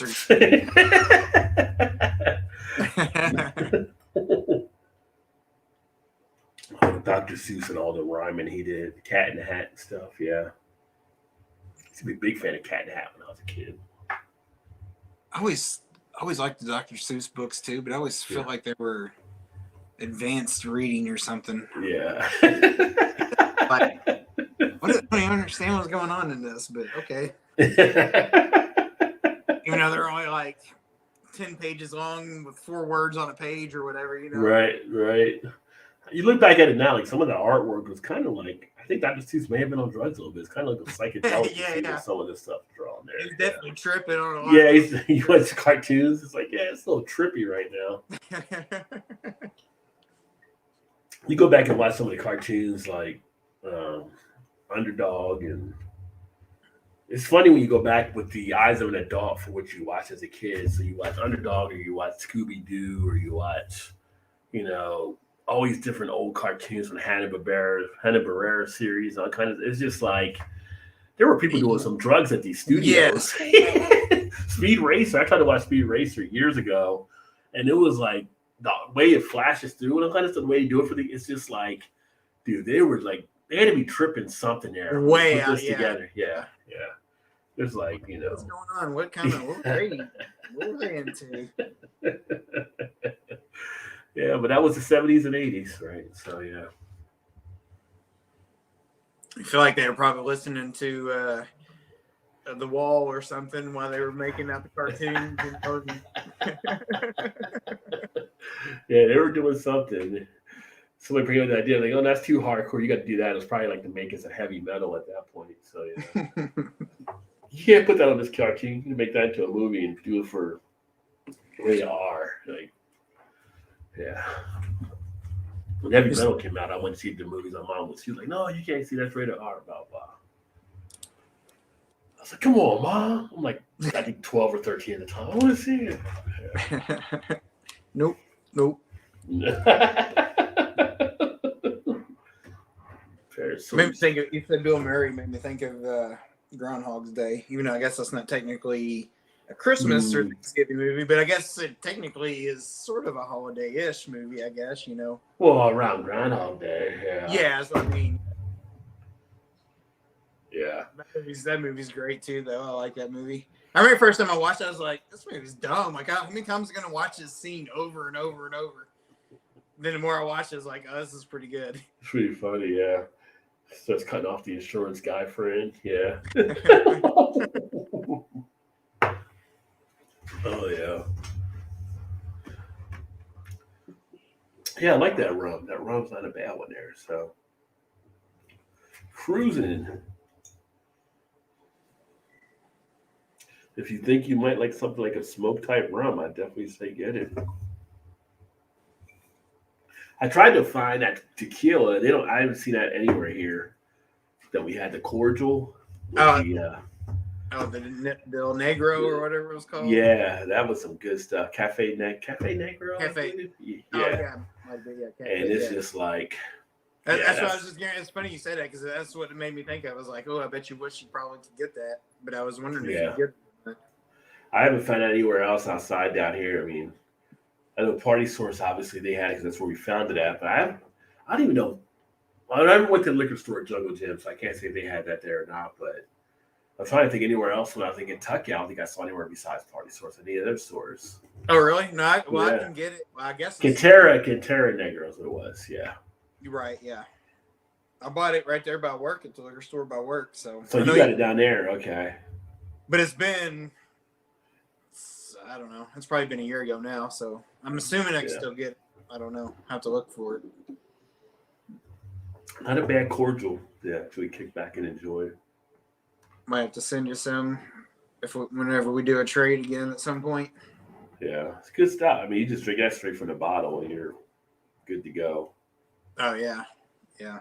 [SPEAKER 1] Dr. Seuss and all the rhyming he did, the Cat in the Hat and stuff. Yeah, I used to be a big fan of Cat in the Hat when I was a kid.
[SPEAKER 2] I always liked the Dr. Seuss books too, but I always felt like they were advanced reading or something.
[SPEAKER 1] Yeah.
[SPEAKER 2] Like, I don't even understand what's going on in this, but okay. Even though they're only like 10 pages long with 4 words on a page or whatever, you know.
[SPEAKER 1] Right. You look back at it now, like some of the artwork was kind of like, I think Dr. Seuss may have been on drugs a little bit. It's kind of like a psychedelic.
[SPEAKER 2] Yeah.
[SPEAKER 1] Some of this stuff drawn there.
[SPEAKER 2] He's definitely tripping on a lot.
[SPEAKER 1] Yeah, he went to cartoons. It's like, yeah, it's a little trippy right now. You go back and watch some of the cartoons like Underdog, and it's funny when you go back with the eyes of an adult for what you watched as a kid. So you watch Underdog, or you watch Scooby-Doo, or you watch, all these different old cartoons from Hanna-Barbera series, all kind of. It's just like there were people doing some drugs at these studios. Yes. Speed Racer. I tried to watch Speed Racer years ago, and it was like the way it flashes through and all kind of stuff. The way you do it it's just like, dude, they had to be tripping something there.
[SPEAKER 2] Way
[SPEAKER 1] put
[SPEAKER 2] out,
[SPEAKER 1] this together. Yeah. There's like,
[SPEAKER 2] what's going on? What were they into?
[SPEAKER 1] Yeah, but that was the 70s and 80s, right? So yeah.
[SPEAKER 2] I feel like they were probably listening to The Wall or something while they were making out the cartoons.
[SPEAKER 1] Yeah, they were doing something. Somebody bring up the idea, like, oh, that's too hardcore. You got to do that. It was probably like to make us a heavy metal at that point. So yeah, you can't put that on this cartoon. You can make that into a movie and do it for rated R. Like, yeah. When heavy metal came out, I went to see the movies. My mom she was like, "No, you can't see that's rated R." Blah blah. I was like, "Come on, Mom." I'm like, I think 12 or 13 at the time. I want to see it. Yeah.
[SPEAKER 2] Nope. Made me think of, you said Bill Murray made me think of Groundhog's Day, even though I guess that's not technically a Christmas or Thanksgiving movie, but I guess it technically is sort of a holiday-ish movie, I guess,
[SPEAKER 1] Well, around Groundhog Day, yeah.
[SPEAKER 2] Yeah, that's what I mean.
[SPEAKER 1] Yeah.
[SPEAKER 2] That movie's great too, though. I like that movie. I remember the first time I watched it, I was like, this movie's dumb. Like, how many times am I going to watch this scene over and over and over? Then the more I watched it, I was like, oh, this is pretty good.
[SPEAKER 1] It's pretty funny, yeah. Starts cutting off the insurance guy friend. Yeah. Oh, yeah. Yeah, I like that rum. That rum's not a bad one there. So, cruising. If you think you might like something like a smoke type rum, I'd definitely say get it. I tried to find that tequila. I haven't seen that anywhere here. That we had the cordial.
[SPEAKER 2] The Del Negro or whatever it was called.
[SPEAKER 1] Yeah, that was some good stuff. Cafe Negro.
[SPEAKER 2] Cafe.
[SPEAKER 1] Yeah.
[SPEAKER 2] Oh, yeah.
[SPEAKER 1] And it's just like.
[SPEAKER 2] That's what I was just getting. It's funny you said that because that's what it made me think of. I was like, oh, I bet you wish you probably could get that. But I was wondering if you could get that. I
[SPEAKER 1] haven't found it anywhere else outside down here. I mean, I know Party Source, obviously, they had it because that's where we found it at. But I don't even know. I never went to the liquor store at Jungle Gym, so I can't say if they had that there or not. But I'm trying to think anywhere else. When I was in Kentucky, I don't think I saw anywhere besides Party Source. Any other stores.
[SPEAKER 2] Oh, really? No, I can get it. Well, I guess
[SPEAKER 1] Quintera Negro is what it was. Yeah.
[SPEAKER 2] You're right. Yeah. I bought it right there by work at the liquor store by work. So
[SPEAKER 1] you got it down there. Okay.
[SPEAKER 2] But it's been, I don't know. It's probably been a year ago now. So I'm assuming I can still get it. I don't know. I have to look for it.
[SPEAKER 1] Not a bad cordial to actually kick back and enjoy.
[SPEAKER 2] Might have to send you some whenever we do a trade again at some point.
[SPEAKER 1] Yeah, it's good stuff. I mean, you just drink that straight from the bottle and you're good to go.
[SPEAKER 2] Oh yeah, yeah.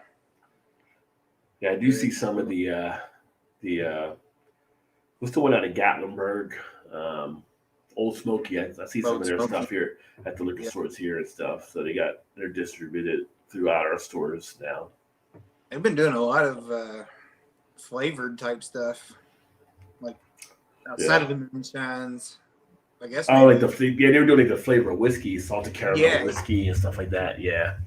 [SPEAKER 1] Yeah, I do see some of the what's the one out of Gatlinburg? Old Smoky. I see some
[SPEAKER 2] Old
[SPEAKER 1] of their
[SPEAKER 2] Smoky.
[SPEAKER 1] stuff here at the liquor
[SPEAKER 2] Yeah.
[SPEAKER 1] stores here and stuff. So they're distributed throughout our stores now.
[SPEAKER 2] They've been doing a lot of flavored type stuff, like outside of the moonshines. I guess
[SPEAKER 1] Oh, like
[SPEAKER 2] maybe.
[SPEAKER 1] they were doing like the flavor of whiskey, salted caramel
[SPEAKER 2] Yeah.
[SPEAKER 1] whiskey and stuff like that. Yeah.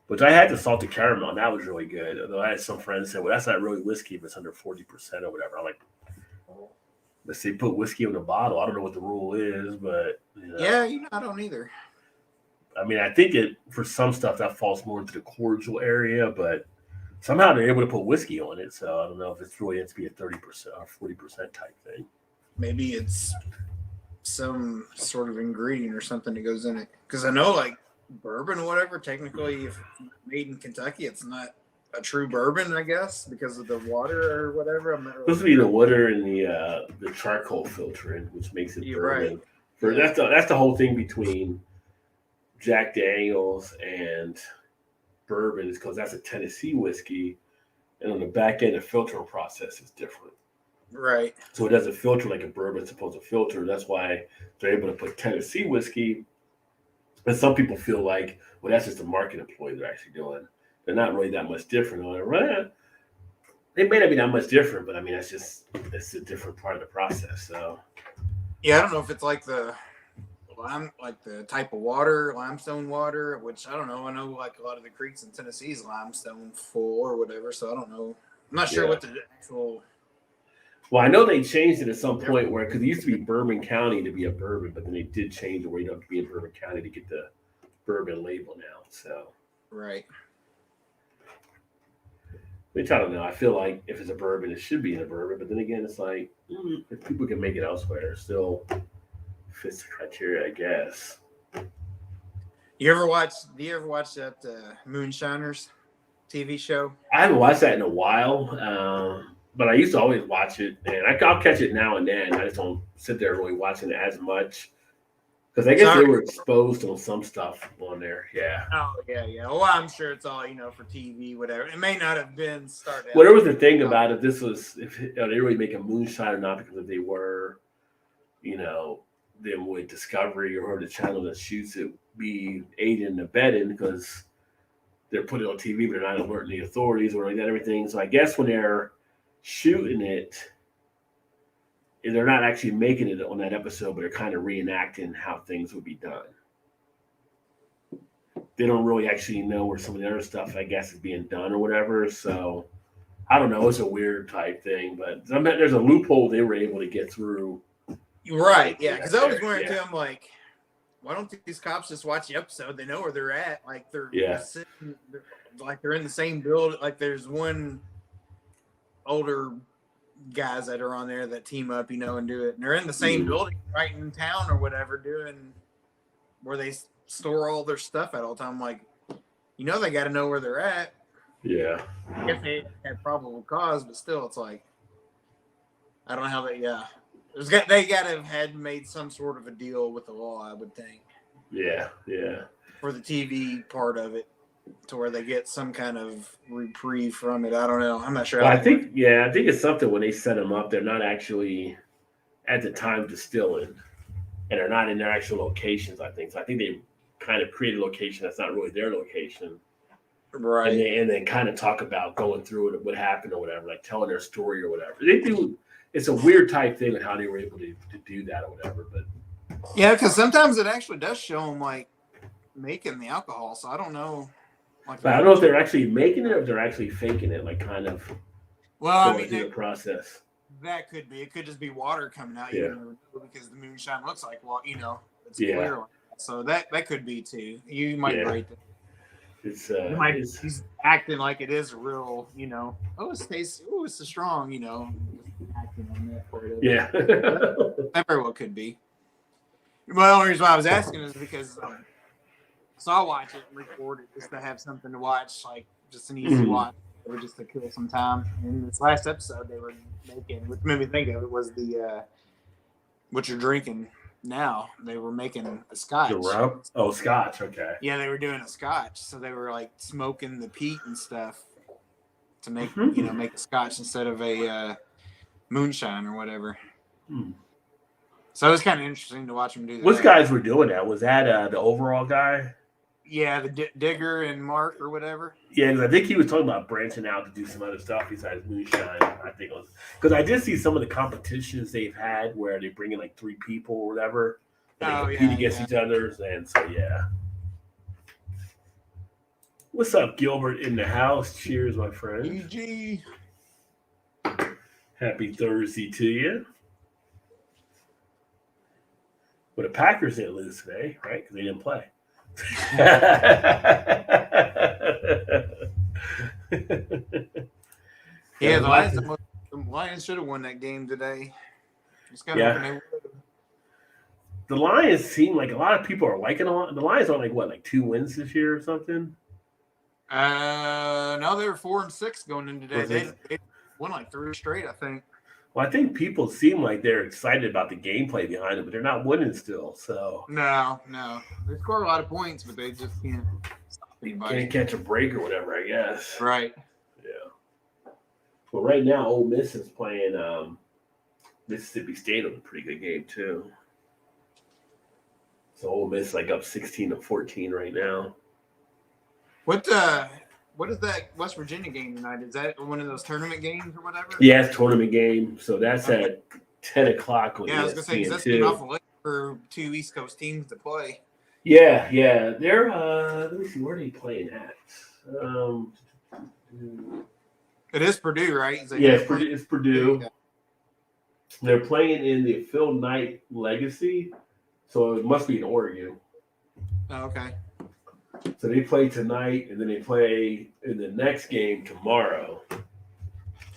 [SPEAKER 1] Which I had the salted caramel, and that was really good. Although I had some friends say, "Well, that's not really whiskey if it's under 40% or whatever." I'm like, let's say put whiskey in a bottle. I don't know what the rule is, but
[SPEAKER 2] Yeah, I don't either.
[SPEAKER 1] I mean, I think it for some stuff that falls more into the cordial area, but somehow they're able to put whiskey on it. So I don't know if it's really meant to be a 30% or 40% type thing.
[SPEAKER 2] Maybe it's some sort of ingredient or something that goes in it. Because I know, like bourbon or whatever, technically, if it's made in Kentucky, it's not a true bourbon, I guess, because of the water or whatever. I'm not really
[SPEAKER 1] Supposed to be the water and the charcoal filtering, which makes it
[SPEAKER 2] You're
[SPEAKER 1] bourbon.
[SPEAKER 2] right.
[SPEAKER 1] For
[SPEAKER 2] Yeah.
[SPEAKER 1] that's the whole thing between Jack Daniels and bourbon is because that's a Tennessee whiskey, and on the back end, the filtering process is different.
[SPEAKER 2] Right.
[SPEAKER 1] So it doesn't filter like a bourbon's supposed to filter. That's why they're able to put Tennessee whiskey. And some people feel like, well, that's just a marketing employee they're actually doing. They're not really that much different on it. Right? They may not be that much different, but I mean, it's a different part of the process. So
[SPEAKER 2] Yeah, I don't know if it's like the type of water, limestone water, which I don't know. I know like a lot of the creeks in Tennessee is limestone full or whatever, so I don't know. I'm not sure
[SPEAKER 1] yeah.
[SPEAKER 2] what the actual.
[SPEAKER 1] Well, I know they changed it at some point where because it used to be Bourbon County to be a bourbon, but then they did change it where you don't have to be in Bourbon County to get the bourbon label now. So
[SPEAKER 2] Right.
[SPEAKER 1] which I don't know. I feel like if it's a bourbon, it should be in a bourbon. But then again, it's like if people can make it elsewhere, it still fits the criteria, I guess.
[SPEAKER 2] Do you ever watch that Moonshiners TV show?
[SPEAKER 1] I haven't watched that in a while, but I used to always watch it, and I'll catch it now and then. I just don't sit there really watching it as much because I guess they were exposed on some stuff on there. Yeah.
[SPEAKER 2] Oh yeah. Well, I'm sure it's all for TV, whatever. It may not have been started.
[SPEAKER 1] Well, there was the thing about it. This was if they really make a moonshine or not because if they were, then would Discovery or the channel that shoots it be aiding and abetting because they're putting it on TV, but they're not alerting the authorities or like that, everything. So I guess when they're shooting it, they're not actually making it on that episode, but they're kind of reenacting how things would be done. They don't really actually know where some of the other stuff, I guess, is being done or whatever. So I don't know. It's a weird type thing, but there's a loophole they were able to get through.
[SPEAKER 2] Right, yeah, because I was wondering too. I'm like, why don't these cops just watch the episode? They know where they're at. Like they're sitting, they're in the same building. Like there's one older guys that are on there that team up, and do it. And they're in the same building right in town or whatever, doing where they store all their stuff at all the time. I'm like, they got to know where they're at.
[SPEAKER 1] Yeah.
[SPEAKER 2] I guess they had probable cause, but still, it's like, I don't know how they. They got to have had made some sort of a deal with the law, I would think.
[SPEAKER 1] Yeah.
[SPEAKER 2] For the TV part of it, to where they get some kind of reprieve from it. I don't know. I'm not sure.
[SPEAKER 1] Well, I think it's something when they set them up, they're not actually at the time distilling, and they're not in their actual locations. I think they kind of create a location that's not really their location,
[SPEAKER 2] right?
[SPEAKER 1] And then kind of talk about going through it, what happened or whatever, like telling their story or whatever. They do. It's a weird type thing and how they were able to do that or whatever. But
[SPEAKER 2] yeah, because sometimes it actually does show them like making the alcohol. So I don't know.
[SPEAKER 1] But I don't know if they're actually making it or if they're actually faking it, like kind of.
[SPEAKER 2] Well,
[SPEAKER 1] through the process.
[SPEAKER 2] That could be. It could just be water coming out.
[SPEAKER 1] Yeah.
[SPEAKER 2] Because the moonshine looks like it's clear. So that could be too. You might be right there. He's acting like it is a real, it tastes, it's so strong, acting on that part of it.
[SPEAKER 1] Yeah.
[SPEAKER 2] That very well could be. Well, the only reason why I was asking is because so I'll watch it and record it just to have something to watch, like just an easy watch or just to kill some time. And this last episode they were making, which made me think of it, was the what you're drinking now. They were making a scotch.
[SPEAKER 1] The rum? Oh, scotch. Okay.
[SPEAKER 2] Yeah, they were doing a scotch, so they were like smoking the peat and stuff to make make a scotch instead of a moonshine or whatever. So it was kind of interesting to watch them do that.
[SPEAKER 1] Which guys were doing that? Was that the overall guy?
[SPEAKER 2] Yeah, the Digger and Mark or whatever.
[SPEAKER 1] Yeah, because I think he was talking about branching out to do some other stuff besides moonshine. I think it was because I did see some of the competitions they've had where they bring in like 3 people or whatever. And they compete against each other, and so yeah. What's up, Gilbert in the house? Cheers, my friend.
[SPEAKER 4] GG.
[SPEAKER 1] Happy Thursday to you. Well, the Packers didn't lose today, right? Because they didn't play.
[SPEAKER 2] Yeah, the Lions should have won that game today. Just got
[SPEAKER 1] The Lions seem like a lot of people are liking the Lions are like 2 wins this year or something.
[SPEAKER 2] No, they were 4-6 going into today. They won like 3 straight, I think.
[SPEAKER 1] Well, I think people seem like they're excited about the gameplay behind it, but they're not winning still. So
[SPEAKER 2] no, they score a lot of points, but they just can't stop anybody.
[SPEAKER 1] Can't catch a break or whatever, I guess.
[SPEAKER 2] Right.
[SPEAKER 1] Yeah. Well, right now, Ole Miss is playing Mississippi State on a pretty good game too. So Ole Miss like up 16-14 right now.
[SPEAKER 2] What is that West Virginia game tonight? Is that one of those tournament games or whatever?
[SPEAKER 1] Yeah, it's tournament game. So that's at 10 o'clock on
[SPEAKER 2] I was going to say, that's awful late for 2 East Coast teams to play.
[SPEAKER 1] Yeah. They're, let me see, where are they playing at?
[SPEAKER 2] It is Purdue, right?
[SPEAKER 1] It's Purdue. Yeah. They're playing in the Phil Knight Legacy. So it must be in Oregon.
[SPEAKER 2] Oh, okay.
[SPEAKER 1] So they play tonight, and then they play in the next game tomorrow.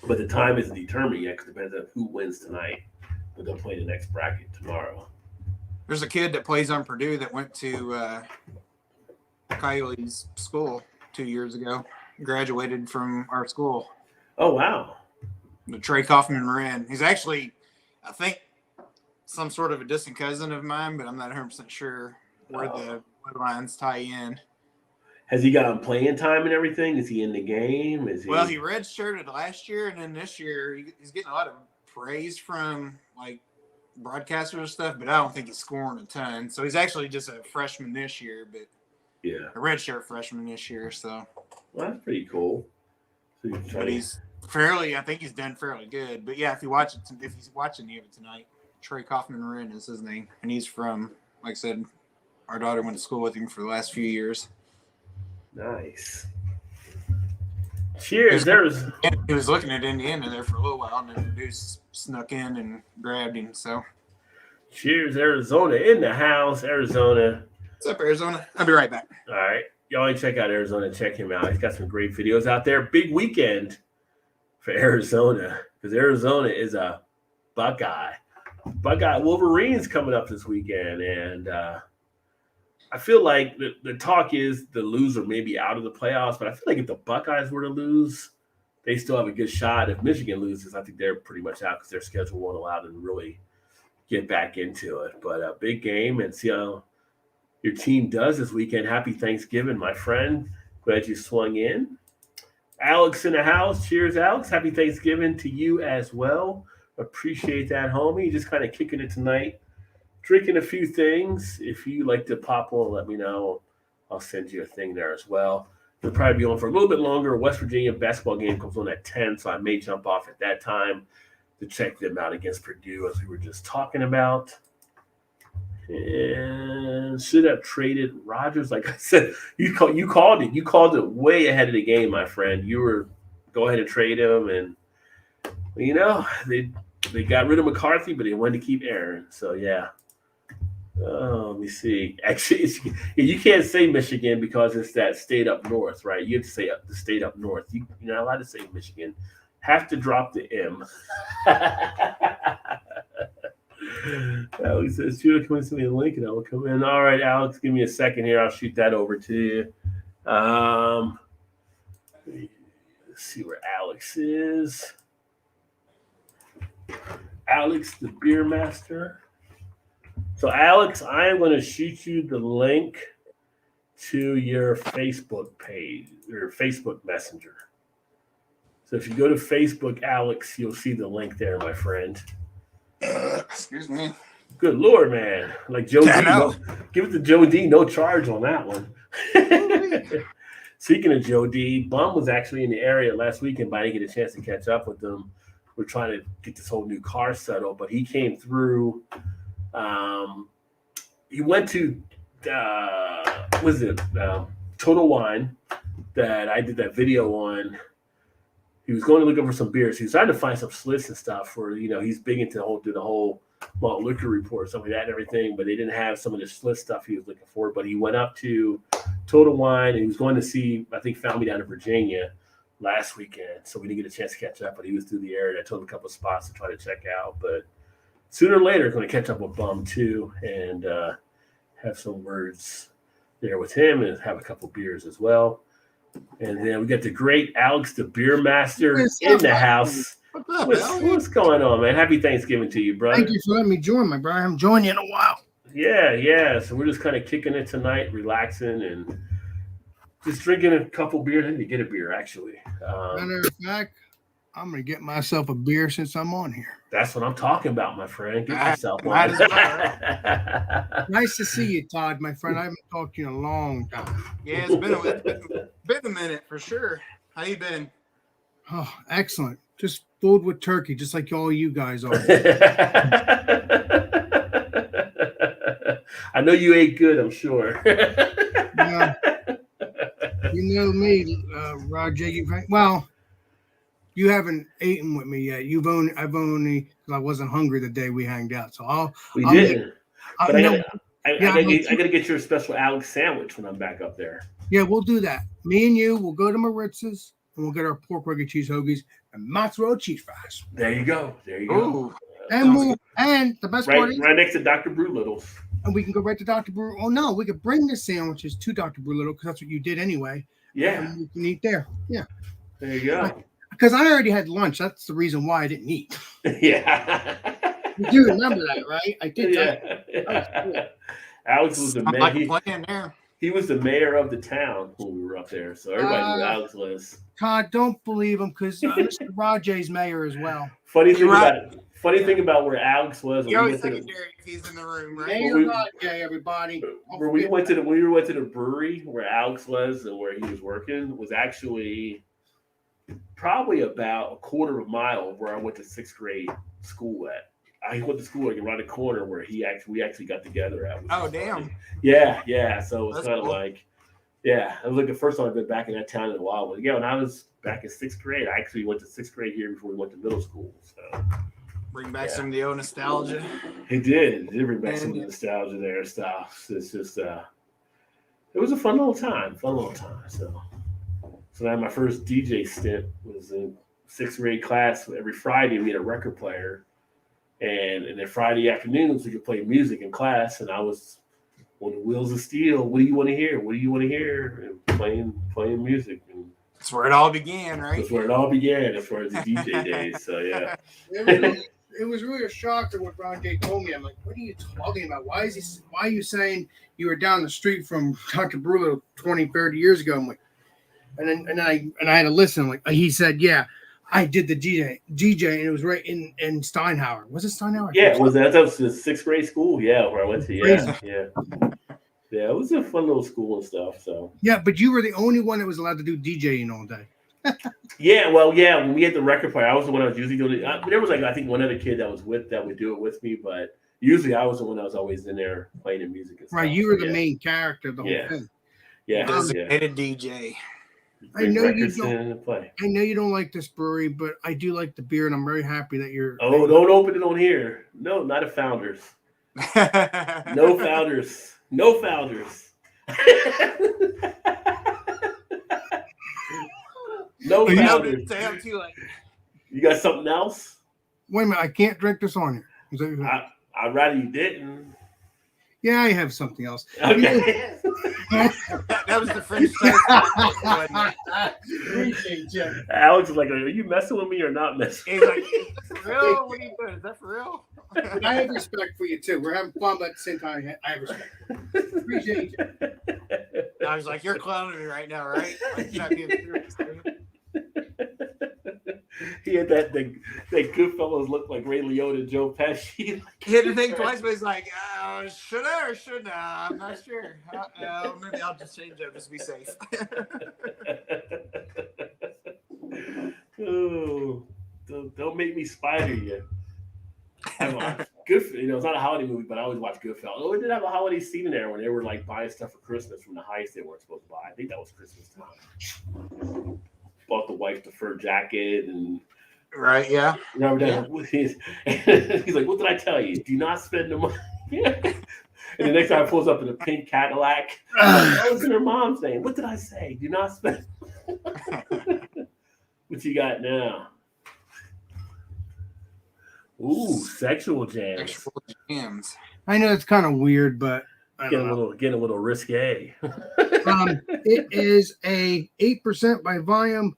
[SPEAKER 1] But the time isn't determined yet because it depends on who wins tonight. But they'll play the next bracket tomorrow.
[SPEAKER 2] There's a kid that plays on Purdue that went to Coyote's school 2 years ago. Graduated from our school.
[SPEAKER 1] Oh, wow.
[SPEAKER 2] Trey Kaufman-Moran. He's actually, I think, some sort of a distant cousin of mine, but I'm not 100% sure where the bloodlines tie in.
[SPEAKER 1] Has he gotten playing time and everything? Is he in the game?
[SPEAKER 2] Well, he redshirted last year, and then this year he's getting a lot of praise from like broadcasters and stuff, but I don't think he's scoring a ton. So he's actually just a freshman this year, but a redshirt freshman this year. So
[SPEAKER 1] that's pretty cool.
[SPEAKER 2] But he's I think he's done fairly good. But yeah, if he's watching the event tonight, Trey Kaufman-Moran is his name, and he's from, like I said, our daughter went to school with him for the last few years.
[SPEAKER 1] Nice. Cheers.
[SPEAKER 2] He was looking at Indiana there for a little while, and then Purdue snuck in and grabbed him. So,
[SPEAKER 1] cheers, Arizona in the house. Arizona.
[SPEAKER 2] What's up, Arizona? I'll be right back.
[SPEAKER 1] All right. Y'all check out Arizona. Check him out. He's got some great videos out there. Big weekend for Arizona because Arizona is a Buckeye. Buckeye Wolverines coming up this weekend, and I feel like the talk is the loser may be out of the playoffs, but I feel like if the Buckeyes were to lose, they still have a good shot. If Michigan loses, I think they're pretty much out because their schedule won't allow them to really get back into it. But a big game, and see how your team does this weekend. Happy Thanksgiving, my friend. Glad you swung in. Alex in the house. Cheers, Alex. Happy Thanksgiving to you as well. Appreciate that, homie. Just kind of kicking it tonight. Drinking a few things. If you like to pop on, let me know. I'll send you a thing there as well. We'll probably be on for a little bit longer. West Virginia basketball game comes on at 10, so I may jump off at that time to check them out against Purdue, as we were just talking about. And should have traded Rodgers. Like I said, you called it. You called it way ahead of the game, my friend. You were go ahead and trade him, and they got rid of McCarthy, but they wanted to keep Aaron. So yeah. Let me see. Actually, you can't say Michigan because it's that state up north, right? You have to say the state up north. You're not allowed to say Michigan. Have to drop the M. Alex says, "Shoot, come and send me a link, and I will come in." All right, Alex, give me a second here. I'll shoot that over to you. Let's see where Alex is. Alex, the beer master. So, Alex, I am going to shoot you the link to your Facebook page or Facebook Messenger. So if you go to Facebook, Alex, you'll see the link there, my friend.
[SPEAKER 2] Excuse me.
[SPEAKER 1] Good Lord, man. Like Joe D. Give it to Joe D. No charge on that one. Speaking of Joe D, Bum was actually in the area last weekend, but I didn't get a chance to catch up with him. We're trying to get this whole new car settled, but he came through. He went to, Total Wine that I did that video on. He was going to look over some beers. He was trying to find some Schlitz and stuff for, he's big into the whole malt liquor report, stuff like that and everything, but they didn't have some of the Schlitz stuff he was looking for. But he went up to Total Wine and he was going to see, I think, found me down in Virginia last weekend. So we didn't get a chance to catch up, but he was through the area. I told him a couple of spots to try to check out. But sooner or later, going to catch up with Bum too and have some words there with him and have a couple beers as well. And then we got the great Alex, the beer master, in the house. What's going on, man? Happy Thanksgiving to you, brother.
[SPEAKER 4] Thank you for letting me join, my brother. I haven't joined you in a while.
[SPEAKER 1] Yeah. So we're just kind of kicking it tonight, relaxing, and just drinking a couple beers. I need to get a beer, actually.
[SPEAKER 4] Matter of fact, I'm going to get myself a beer since I'm on here.
[SPEAKER 1] That's what I'm talking about, my friend. Get yourself one.
[SPEAKER 4] Nice to see you, Todd, my friend. I haven't talked to you in a long time.
[SPEAKER 2] Yeah, it's been a minute for sure. How you been?
[SPEAKER 4] Oh, excellent. Just food with turkey, just like all you guys are.
[SPEAKER 1] I know you ate good, I'm sure.
[SPEAKER 4] You know me, Roger. You haven't eaten with me yet. I've only because I wasn't hungry the day we hanged out. So
[SPEAKER 1] we didn't. I gotta get you a special Alex sandwich when I'm back up there.
[SPEAKER 4] Yeah, we'll do that. Me and you will go to Maritz's and we'll get our pork regular cheese hoagies and mozzarella cheese fries.
[SPEAKER 1] There you go.
[SPEAKER 2] Ooh,
[SPEAKER 4] and the best part is
[SPEAKER 1] right next to Dr. Brew Little's.
[SPEAKER 4] And we can go right to Dr. Brew. Oh no, we could bring the sandwiches to Dr. Brew Little because that's what you did anyway.
[SPEAKER 1] Yeah,
[SPEAKER 4] and we can eat there. Yeah,
[SPEAKER 1] there you go.
[SPEAKER 4] Because I already had lunch. That's the reason why I didn't eat.
[SPEAKER 1] Yeah.
[SPEAKER 4] You do remember that, right? I did.
[SPEAKER 1] Yeah. Alex was the mayor. He was the mayor of the town when we were up there, so everybody knew Alex was.
[SPEAKER 4] Todd, don't believe him because Mr. Rajay's mayor as well.
[SPEAKER 1] Funny thing about where Alex was.
[SPEAKER 2] You always secondary if he's in the room, right?
[SPEAKER 4] Mayor Rajay, everybody.
[SPEAKER 1] Where we went to the brewery where Alex was and where he was working was actually probably about a quarter of a mile where I went to sixth grade school at. I went to school like around the corner where we actually got together at.
[SPEAKER 2] Oh, damn.
[SPEAKER 1] Yeah. So it's kind of
[SPEAKER 2] cool.
[SPEAKER 1] like, it was like the first time I've been back in that town in a while. But yeah, when I was back in sixth grade, I actually went to sixth grade here before we went to middle school. So
[SPEAKER 2] bring back some of the old nostalgia.
[SPEAKER 1] It did bring back some of the nostalgia there and stuff. It's just, it was a fun little time. So now my first DJ stint was in sixth grade class. Every Friday we had a record player. And then Friday afternoons we could play music in class, and I was on the wheels of steel. What do you want to hear? And playing music. And
[SPEAKER 2] that's where it all began, right?
[SPEAKER 1] That's where it all began as far as the DJ days. So yeah.
[SPEAKER 4] It was really a shocker when Ron J told me. I'm like, what are you talking about? Why are you saying you were down the street from Dr. Brulo 20, 30 years ago? I'm like, and I had to listen. I'm like, he said, yeah. I did the DJ, and it was right in Steinhauer. Was it Steinhauer?
[SPEAKER 1] Yeah, that was the sixth grade school. Yeah, where I went to. Yeah. It was a fun little school and stuff. So
[SPEAKER 4] yeah, but you were the only one that was allowed to do DJing all day.
[SPEAKER 1] When we had the record player, I was the one that was usually doing it. There was I think one other kid that would do it with me, but usually I was the one that was always in there playing the music and stuff.
[SPEAKER 4] Right, you were the main character of the whole thing.
[SPEAKER 2] Yeah, designated DJ.
[SPEAKER 4] I know you don't like this brewery, but I do like the beer, and I'm very happy that you're.
[SPEAKER 1] Oh, don't open it on here. No, not a Founders. No Founders. No Founders. No Founders. You got something else?
[SPEAKER 4] Wait a minute, I can't drink this on here.
[SPEAKER 1] I'd rather you didn't.
[SPEAKER 4] Yeah, I have something else.
[SPEAKER 1] Okay.
[SPEAKER 2] That was the French
[SPEAKER 1] Alex is like, are you messing with me or not messing?
[SPEAKER 2] He's like, is that for real? What are you doing? Is that for real?
[SPEAKER 4] I have respect for you too. We're having fun, but at the same time, I have respect. Appreciate you.
[SPEAKER 2] I was like, "You're clowning me right now, right?" Like, you're not being serious, dude.
[SPEAKER 1] He had that Goodfellas look like Ray Liotta and Joe Pesci.
[SPEAKER 2] He had to think twice, but he's like, "Should I or shouldn't I? I'm not sure. Maybe I'll just change it just to be safe."
[SPEAKER 1] Oh, don't make me spider you. Come on. Good, it's not a holiday movie, but I always watch Goodfellas. Oh, it did have a holiday scene in there when they were like buying stuff for Christmas from the heist they weren't supposed to buy. I think that was Christmas time. Bought the wife the fur jacket and
[SPEAKER 2] Right? Yeah.
[SPEAKER 1] remember that? Yeah. He's like, "What did I tell you? Do not spend the money." And the next time he pulls up in a pink Cadillac, that was in her mom's name. What did I say? Do not spend. What you got now? Ooh, sexual jams.
[SPEAKER 2] Sexual jams.
[SPEAKER 4] I know it's kind of weird, but
[SPEAKER 1] Getting a little risque.
[SPEAKER 4] it is a 8% by volume.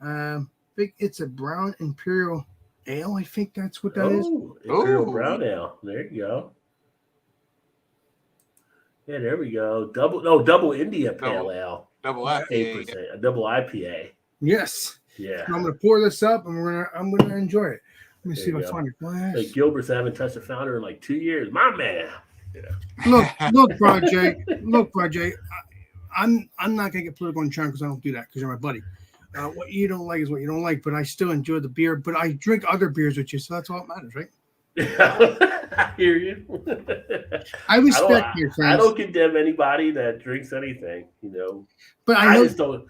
[SPEAKER 4] I think it's a brown imperial ale. I think that's what that is.
[SPEAKER 1] Imperial brown ale. There you go. Yeah, there we go. Double India Pale Ale.
[SPEAKER 2] Double IPA.
[SPEAKER 1] 8%. A double IPA.
[SPEAKER 4] Yes.
[SPEAKER 1] Yeah.
[SPEAKER 4] I'm gonna pour this up, and I'm gonna enjoy it. Let me see if I find a glass.
[SPEAKER 1] Like Gilbert's, I haven't touched a founder in like 2 years. My man. Yeah.
[SPEAKER 4] Look, Project. I'm not gonna get political in China because I don't do that because you're my buddy. What you don't like is what you don't like, but I still enjoy the beer. But I drink other beers with you, so that's all that matters, right?
[SPEAKER 1] I hear you.
[SPEAKER 4] I respect your friends.
[SPEAKER 1] I don't condemn anybody that drinks anything,
[SPEAKER 4] But
[SPEAKER 1] I just don't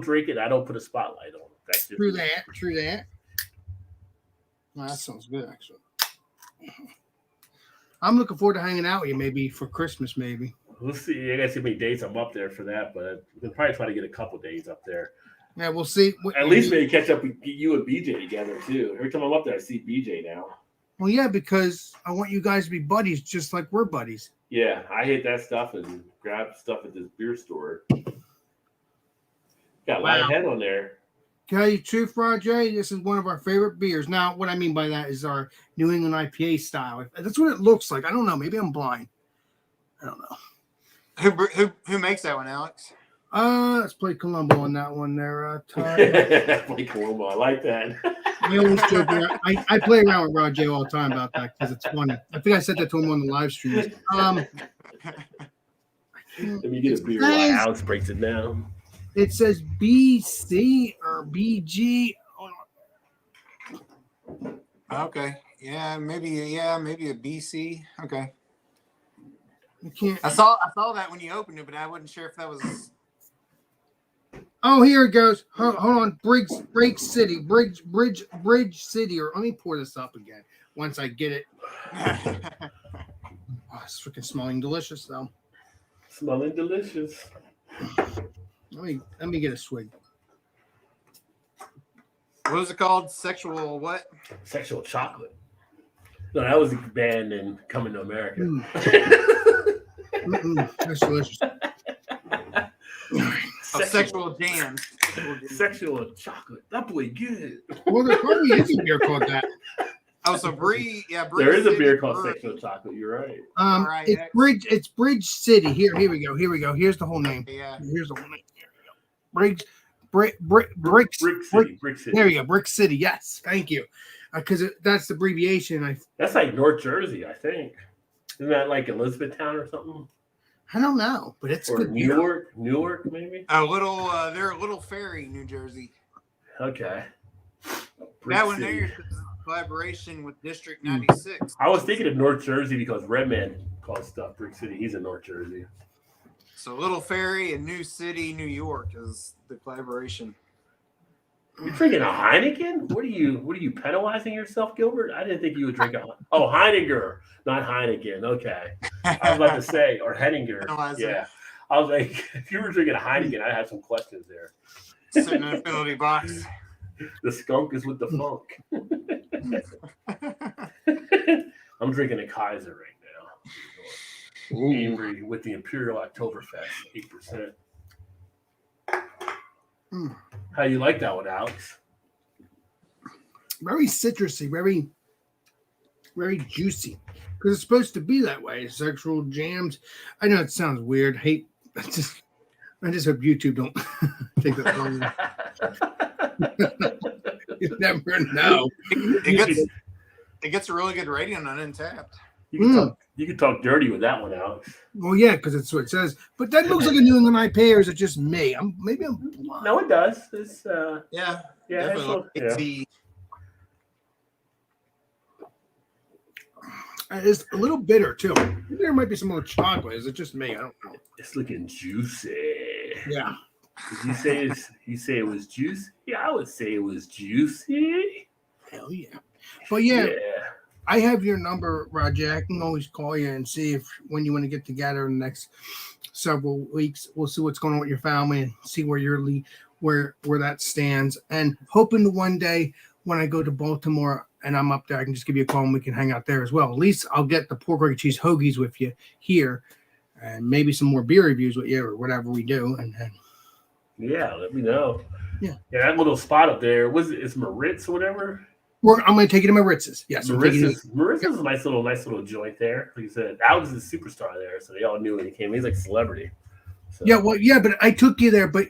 [SPEAKER 1] drink it. I don't put a spotlight on it. That's just
[SPEAKER 4] True that. Well, that sounds good, actually. I'm looking forward to hanging out with you, maybe for Christmas, maybe.
[SPEAKER 1] We'll see. I gotta see how many days I'm up there for that, but we'll probably try to get a couple days up there.
[SPEAKER 4] Yeah, we'll see.
[SPEAKER 1] At least maybe catch up with you and BJ together too. Every time I'm up there, I see BJ now.
[SPEAKER 4] Well, yeah, because I want you guys to be buddies, just like we're buddies.
[SPEAKER 1] Yeah, I hit that stuff and grab stuff at this beer store. Got a lot of head on there.
[SPEAKER 4] Tell you the truth, Roger, this is one of our favorite beers. Now, what I mean by that is our New England IPA style. That's what it looks like. I don't know. Maybe I'm blind. I don't know.
[SPEAKER 2] Who makes that one, Alex?
[SPEAKER 4] Let's play Columbo on that one there, Todd.
[SPEAKER 1] Play Columbo. I like that.
[SPEAKER 4] I always joke around. I play around with Roger all the time about that because it's funny. I think I said that to him on the live streams.
[SPEAKER 1] Let me get a beer while Alex breaks it down.
[SPEAKER 4] It says BC or BG.
[SPEAKER 2] Okay. Yeah, maybe a BC. Okay.
[SPEAKER 4] You can't.
[SPEAKER 2] I saw that when you opened it, but I wasn't sure if that was.
[SPEAKER 4] Oh, here it goes. Hold on. Bridge City. Bridge City. Or let me pour this up again once I get it. Oh, it's freaking smelling delicious, though.
[SPEAKER 1] Smelling delicious.
[SPEAKER 4] Let me get a swig.
[SPEAKER 2] What was it called? Sexual what?
[SPEAKER 1] Sexual chocolate. No, that was a band in Coming to America.
[SPEAKER 4] That's delicious.
[SPEAKER 2] Sexual jam.
[SPEAKER 1] Sexual chocolate. That boy good.
[SPEAKER 4] Well, there probably is a beer called that.
[SPEAKER 2] Oh, so Bree, yeah, Bree.
[SPEAKER 1] There is a beer called Sexual Chocolate. You're right.
[SPEAKER 2] Right,
[SPEAKER 4] It's Bridge City. Here we go. Here's the whole name.
[SPEAKER 2] Yeah.
[SPEAKER 4] Here's the whole name. Here we go. Brick City. There you go. Brick City. Yes. Thank you. Because that's the abbreviation.
[SPEAKER 1] That's like North Jersey, I think. Isn't that like Elizabethtown or something?
[SPEAKER 4] I don't know, but it's
[SPEAKER 1] or
[SPEAKER 4] good.
[SPEAKER 1] Newark, maybe.
[SPEAKER 2] They're a Little Ferry, New Jersey.
[SPEAKER 1] Okay.
[SPEAKER 2] That one there is a collaboration with District 96.
[SPEAKER 1] I was thinking of North Jersey because Redman calls stuff Brick City. He's in North Jersey.
[SPEAKER 2] So Little Ferry and New City, New York is the collaboration.
[SPEAKER 1] You're drinking a Heineken? What are you penalizing yourself, Gilbert? I didn't think you would drink Heininger, not Heineken. Okay. I was about to say, or Henninger. Yeah. I was like, if you were drinking a Heineken, I'd have some questions there.
[SPEAKER 2] Sitting in a penalty box.
[SPEAKER 1] The skunk is with the funk. I'm drinking a Kaiser right now. Avery with the Imperial Oktoberfest, 8%. How you like that one, Alex?
[SPEAKER 4] Very citrusy, very very juicy because it's supposed to be that way. Sexual jams. I know it sounds weird. Hate. I just hope YouTube don't take that wrong. You never know.
[SPEAKER 2] It gets a really good rating on Untapped.
[SPEAKER 1] You can talk dirty with that one, Alex.
[SPEAKER 4] Well, yeah, because it's what it says. But that looks like a New England IPA, or is it just me? Maybe I'm blind.
[SPEAKER 1] No, it does. It's
[SPEAKER 2] yeah,
[SPEAKER 1] definitely.
[SPEAKER 4] It's a little bitter too. Maybe there might be some more chocolate. Is it just me? I don't know.
[SPEAKER 1] It's looking juicy.
[SPEAKER 4] Yeah.
[SPEAKER 1] Did you say it was juicy? Yeah, I would say it was juicy.
[SPEAKER 4] Hell yeah. But yeah. I have your number, Roger. I can always call you and see if when you want to get together in the next several weeks. We'll see what's going on with your family and see where that stands. And hoping to one day when I go to Baltimore and I'm up there, I can just give you a call and we can hang out there as well. At least I'll get the pork and cheese hoagies with you here, and maybe some more beer reviews with you or whatever we do. And then
[SPEAKER 1] yeah, let me know.
[SPEAKER 4] Yeah,
[SPEAKER 1] that little spot up there it's Maritz or whatever.
[SPEAKER 4] I'm going to take you to Maritz's. Yes,
[SPEAKER 1] Maritz is a nice little joint there. Like you said, Alex is a superstar there, so they all knew when he came. He's like a celebrity. So.
[SPEAKER 4] Yeah, well, yeah, but I took you there, but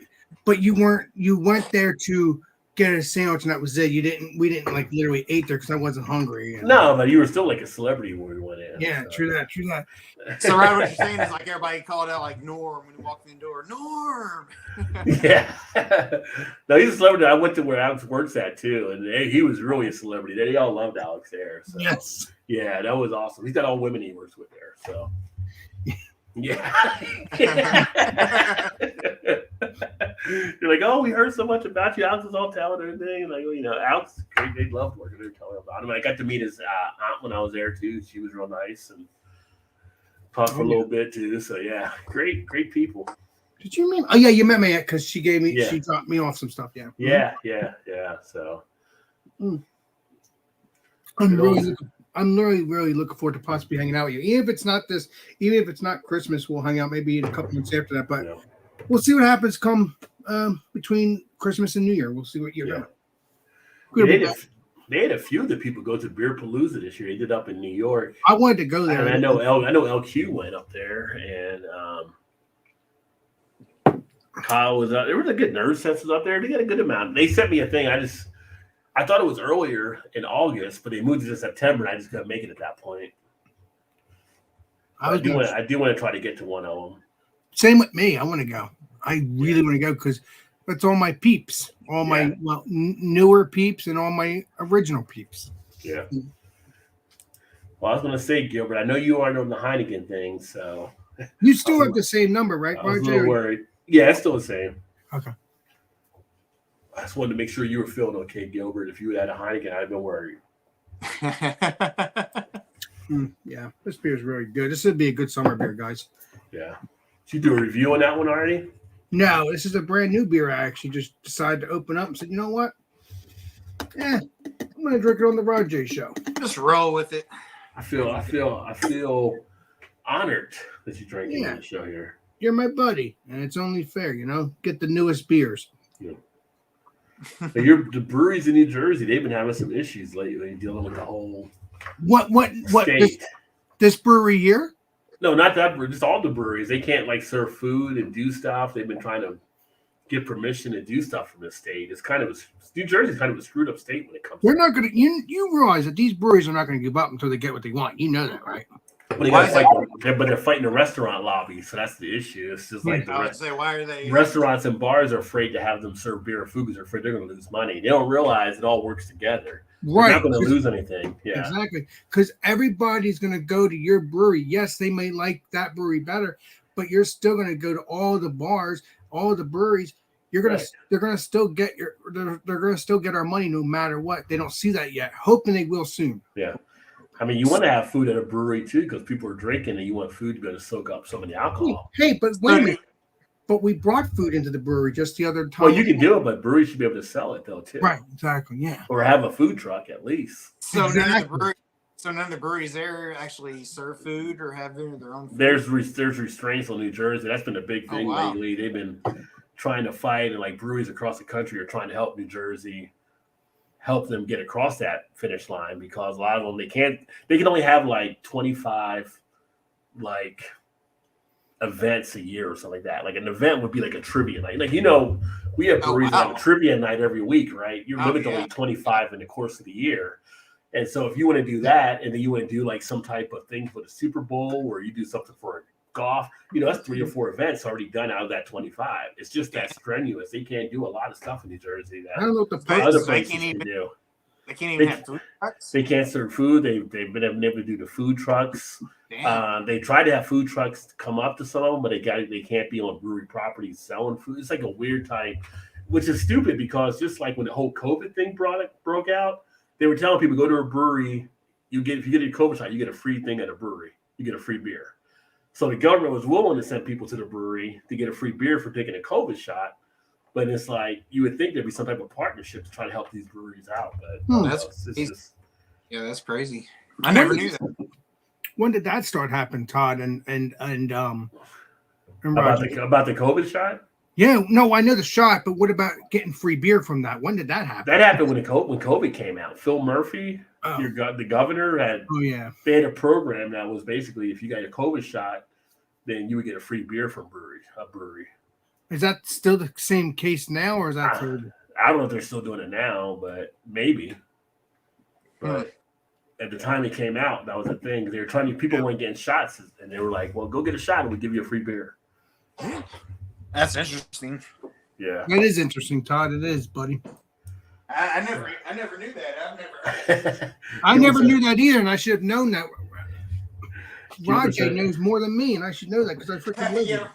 [SPEAKER 4] you weren't. You went there to get a sandwich, and that was it. We didn't like literally ate there because I wasn't hungry.
[SPEAKER 1] No, but you were still like a celebrity when we went in.
[SPEAKER 4] Yeah, so. True that.
[SPEAKER 2] So right, what you're saying is like everybody called out like Norm when he walked in the door. Norm.
[SPEAKER 1] Yeah. No, he's a celebrity. I went to where Alex works at too, and he was really a celebrity. They all loved Alex there. So.
[SPEAKER 4] Yes.
[SPEAKER 1] Yeah, that was awesome. He's got all women he works with there. So. Yeah. You're like, oh, we heard so much about you. Alex is all talented and everything. Like, Alex is great. They loved working there, telling about him. I got to meet his aunt when I was there too. She was real nice and talked for a little bit too. So yeah, great people.
[SPEAKER 4] Did you meet? Oh yeah, you met me because she gave me. Yeah. She dropped me off some stuff. Yeah.
[SPEAKER 1] Yeah. So.
[SPEAKER 4] I'm really looking forward to possibly hanging out with you. Even if it's not Christmas, we'll hang out maybe in a couple months after that. But we'll see what happens come between Christmas and New Year. We'll see what you're doing.
[SPEAKER 1] They had a few of the people go to Beer Palooza this year. They did up in New York.
[SPEAKER 4] I wanted to go there.
[SPEAKER 1] And I know LQ went up there, and Kyle was up. There was a good nerd sets up there. They got a good amount. They sent me a thing. I thought it was earlier in August, but they moved it to September, and I just couldn't make it at that point. I do want to try to get to one of them.
[SPEAKER 4] Same with me. I want to go. I really want to go because that's all my peeps, all my newer peeps, and all my original peeps.
[SPEAKER 1] Yeah. Well, I was going to say, Gilbert, I know you aren't on the Heineken thing, so.
[SPEAKER 4] You still have the same number, right,
[SPEAKER 1] I was a little worried. Yeah, it's still the same.
[SPEAKER 4] Okay.
[SPEAKER 1] I just wanted to make sure you were feeling okay, Gilbert. If you had a Heineken, I'd have been worried.
[SPEAKER 4] Yeah, this beer is really good. This would be a good summer beer, guys.
[SPEAKER 1] Yeah. Did you do a review on that one already?
[SPEAKER 4] No, this is a brand new beer. I actually just decided to open up and said, you know what? I'm going to drink it on the Rod J Show.
[SPEAKER 2] Just roll with it.
[SPEAKER 1] I feel honored that you drank it on the show here.
[SPEAKER 4] You're my buddy, and it's only fair, get the newest beers.
[SPEAKER 1] Yeah. The breweries in New Jersey, they've been having some issues lately dealing with the whole
[SPEAKER 4] state. This brewery here?
[SPEAKER 1] No, not that brewery, just all the breweries. They can't serve food and do stuff. They've been trying to get permission to do stuff from the state. New Jersey's kind of a screwed up state when it comes.
[SPEAKER 4] They're not going to. You realize that these breweries are not going to give up until they get what they want. You know that, right?
[SPEAKER 1] But they're fighting the restaurant lobby, so that's the issue. It's just like
[SPEAKER 2] why are they?
[SPEAKER 1] Restaurants and bars are afraid to have them serve beer or food because they're afraid they're going to lose money. They don't realize it all works together.
[SPEAKER 4] Right,
[SPEAKER 1] they're not going to lose anything. Yeah,
[SPEAKER 4] exactly. Because everybody's going to go to your brewery. Yes, they may like that brewery better, but you're still going to go to all the bars, all the breweries. They're going to still get our money no matter what. They don't see that yet. Hoping they will soon.
[SPEAKER 1] Yeah. I mean, you want to have food at a brewery too because people are drinking and you want food to be able to soak up some of the alcohol.
[SPEAKER 4] Hey, but wait a minute. But we brought food into the brewery just the other time.
[SPEAKER 1] Well, you can do it, but breweries should be able to sell it though too.
[SPEAKER 4] Right, exactly, yeah.
[SPEAKER 1] Or have a food truck at least.
[SPEAKER 2] So none of the breweries there actually serve food or have their own food?
[SPEAKER 1] There's restraints on New Jersey. That's been a big thing lately. They've been trying to fight, and breweries across the country are trying to help New Jersey help them get across that finish line, because a lot of them they can only have like 25 like events a year or something like that. Like an event would be like a trivia night. Like we have breweries that have a trivia night every week, right? You're limited to only 25 in the course of the year. And so if you want to do that, and then you want to do like some type of thing for the Super Bowl, or you do something for golf, that's 3 or 4 events already done out of that 25. It's just that strenuous. They can't do a lot of stuff in New Jersey that
[SPEAKER 4] I don't know what the
[SPEAKER 1] other places can do.
[SPEAKER 2] They can't even have food trucks.
[SPEAKER 1] They can't serve food. They've been able to do the food trucks. They tried to have food trucks come up to some of them, but they can't be on brewery properties selling food. It's like a weird type, which is stupid, because just like when the whole COVID thing broke out, they were telling people, go to a brewery. If you get a COVID shot, you get a free thing at a brewery. You get a free beer. So the government was willing to send people to the brewery to get a free beer for taking a COVID shot. But it's like, you would think there'd be some type of partnership to try to help these breweries out. But
[SPEAKER 2] that's crazy. I never knew that.
[SPEAKER 4] When did that start happening, Todd? And
[SPEAKER 1] about the COVID shot?
[SPEAKER 4] Yeah, no, I know the shot, but what about getting free beer from that? When did that happen?
[SPEAKER 1] That happened when COVID came out. Phil Murphy, the governor, they had a program that was basically, if you got a COVID shot, then you would get a free beer from a brewery.
[SPEAKER 4] Is that still the same case now, or is that?
[SPEAKER 1] I don't know if they're still doing it now, but maybe. But at the time it came out, that was a thing. They were people weren't getting shots, and they were like, "Well, go get a shot, and we'll give you a free beer."
[SPEAKER 2] That's interesting.
[SPEAKER 1] Yeah,
[SPEAKER 4] that is interesting, Todd. It is, buddy.
[SPEAKER 2] I never knew that.
[SPEAKER 4] I never knew that either, and I should have known that. Roger knows more than me, and I should know that because I freaking live here.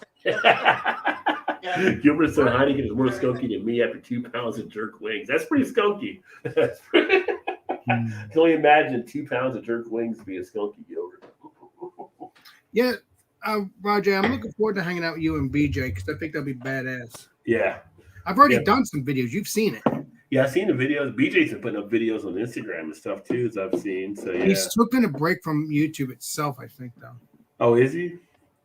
[SPEAKER 1] Gilbert said Heineken is more skunky than me after 2 pounds of jerk wings. That's pretty skunky. I can only imagine 2 pounds of jerk wings being skunky, Gilbert.
[SPEAKER 4] Yeah, Roger, I'm looking forward to hanging out with you and BJ because I think that'll be badass.
[SPEAKER 1] Yeah.
[SPEAKER 4] I've already done some videos. You've seen it.
[SPEAKER 1] Yeah, I've seen the videos. BJ's been putting up videos on Instagram and stuff too, as I've seen. So yeah.
[SPEAKER 4] He's still going to break from YouTube itself, I think, though.
[SPEAKER 1] Oh, is he?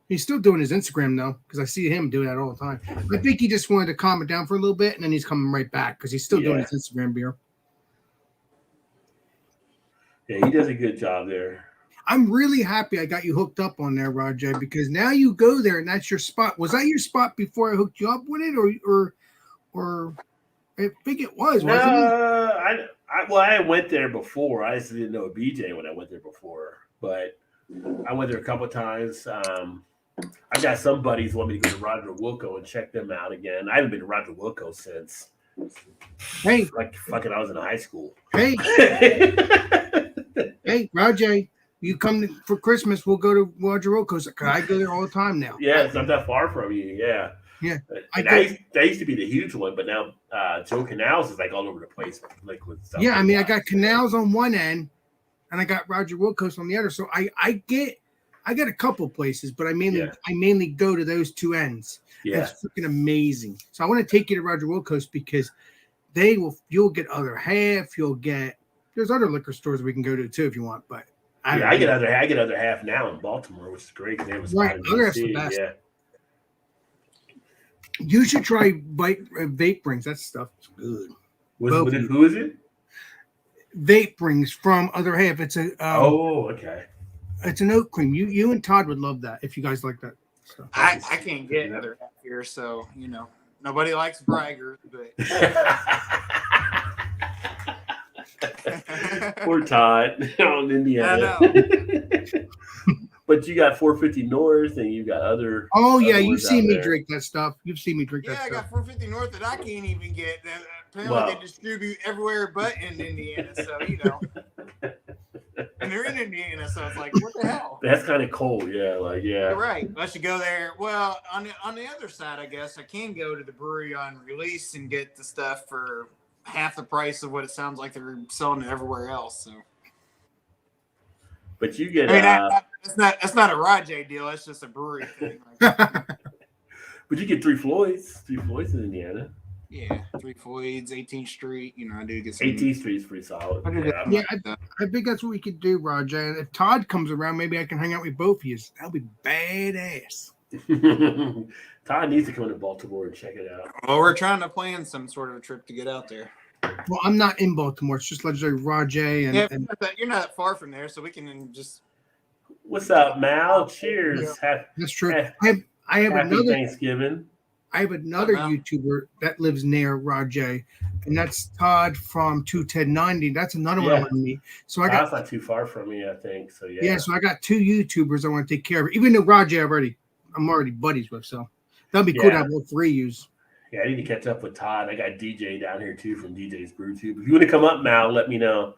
[SPEAKER 4] He's still doing his Instagram, though, because I see him doing that all the time. I think he just wanted to calm it down for a little bit, and then he's coming right back because he's still doing his Instagram beer.
[SPEAKER 1] Yeah, he does a good job there.
[SPEAKER 4] I'm really happy I got you hooked up on there, Rajay, because now you go there and that's your spot. Was that your spot before I hooked you up with it, or I think it was, wasn't it?
[SPEAKER 1] I went there before. I just didn't know BJ when I went there before, but I went there a couple of times. I got some buddies who want me to go to Roger Wilco and check them out again. I haven't been to Roger Wilco since I was in high school.
[SPEAKER 4] Hey, hey, Rajay. You come for Christmas, we'll go to Roger Wilco's. I go there all the time now.
[SPEAKER 1] Yeah, it's not that far from you. Yeah.
[SPEAKER 4] Yeah.
[SPEAKER 1] That used to be the huge one, but now Joe Canals is like all over the place. Like with stuff.
[SPEAKER 4] Yeah, I mean, I got Canals on one end, and I got Roger Wilco's on the other. So I get a couple places, but I mainly go to those two ends.
[SPEAKER 1] Yeah,
[SPEAKER 4] it's freaking amazing. So I want to take you to Roger Wilco's because you'll get other half. There's other liquor stores we can go to too if you want, but.
[SPEAKER 1] I get other half now in Baltimore, which is great.
[SPEAKER 4] Right, other half's the best. Yeah. You should try Vape Rings. That stuff's good.
[SPEAKER 1] Who is it?
[SPEAKER 4] Vape Rings from Other Half. It's a
[SPEAKER 1] okay.
[SPEAKER 4] It's an oat cream. You and Todd would love that if you guys like that stuff.
[SPEAKER 2] I can't get Other Half here, so nobody likes braggers, but.
[SPEAKER 1] Poor Todd out in Indiana. But you got 450 North and you got other.
[SPEAKER 4] Oh, yeah. You've seen me drink that stuff. You've seen me drink that stuff.
[SPEAKER 2] Yeah, I got 450 North that I can't even get. Apparently, they distribute everywhere but in Indiana. So, And they're in Indiana. So it's like, what the hell?
[SPEAKER 1] That's kind of cold. Yeah.
[SPEAKER 2] You're right. I should go there. Well, on the other side, I guess I can go to the brewery on release and get the stuff for half the price of what it sounds like they're selling it everywhere else. So,
[SPEAKER 1] but you get
[SPEAKER 2] that's not a Rajay deal. That's just a brewery thing.
[SPEAKER 1] But you get Three Floyds in Indiana.
[SPEAKER 2] Yeah, Three Floyds, 18th Street. I do get some.
[SPEAKER 1] 18th Street is pretty solid.
[SPEAKER 4] I think that's what we could do, Rajay. And if Todd comes around, maybe I can hang out with both of you. That'll be badass.
[SPEAKER 1] Todd needs to come to Baltimore and check it out.
[SPEAKER 2] Well, we're trying to plan some sort of a trip to get out there.
[SPEAKER 4] Well, I'm not in Baltimore. It's just legendary Rajay
[SPEAKER 2] Yeah,
[SPEAKER 4] and
[SPEAKER 2] you're not far from there, so we can just.
[SPEAKER 1] What's up, Mal?
[SPEAKER 4] yeah,
[SPEAKER 1] Cheers.
[SPEAKER 4] that's true.
[SPEAKER 1] Ha-
[SPEAKER 4] I have
[SPEAKER 1] Happy
[SPEAKER 4] another
[SPEAKER 1] Thanksgiving.
[SPEAKER 2] Mal.
[SPEAKER 4] YouTuber that lives near Rajay, and that's Todd from 21090. That's another one I
[SPEAKER 1] Yeah.
[SPEAKER 4] want to meet. So I got
[SPEAKER 1] That's not too far from me, I think. So
[SPEAKER 4] yeah. So I got 2 YouTubers I want to take care of. Even though Rajay I'm already buddies with, so that'd be cool to
[SPEAKER 1] Yeah.
[SPEAKER 4] have all 3 use.
[SPEAKER 1] Yeah, I need to catch up with Todd. I got DJ down here too from DJ's Brew Tube. If you want to come up, Mal, let me know.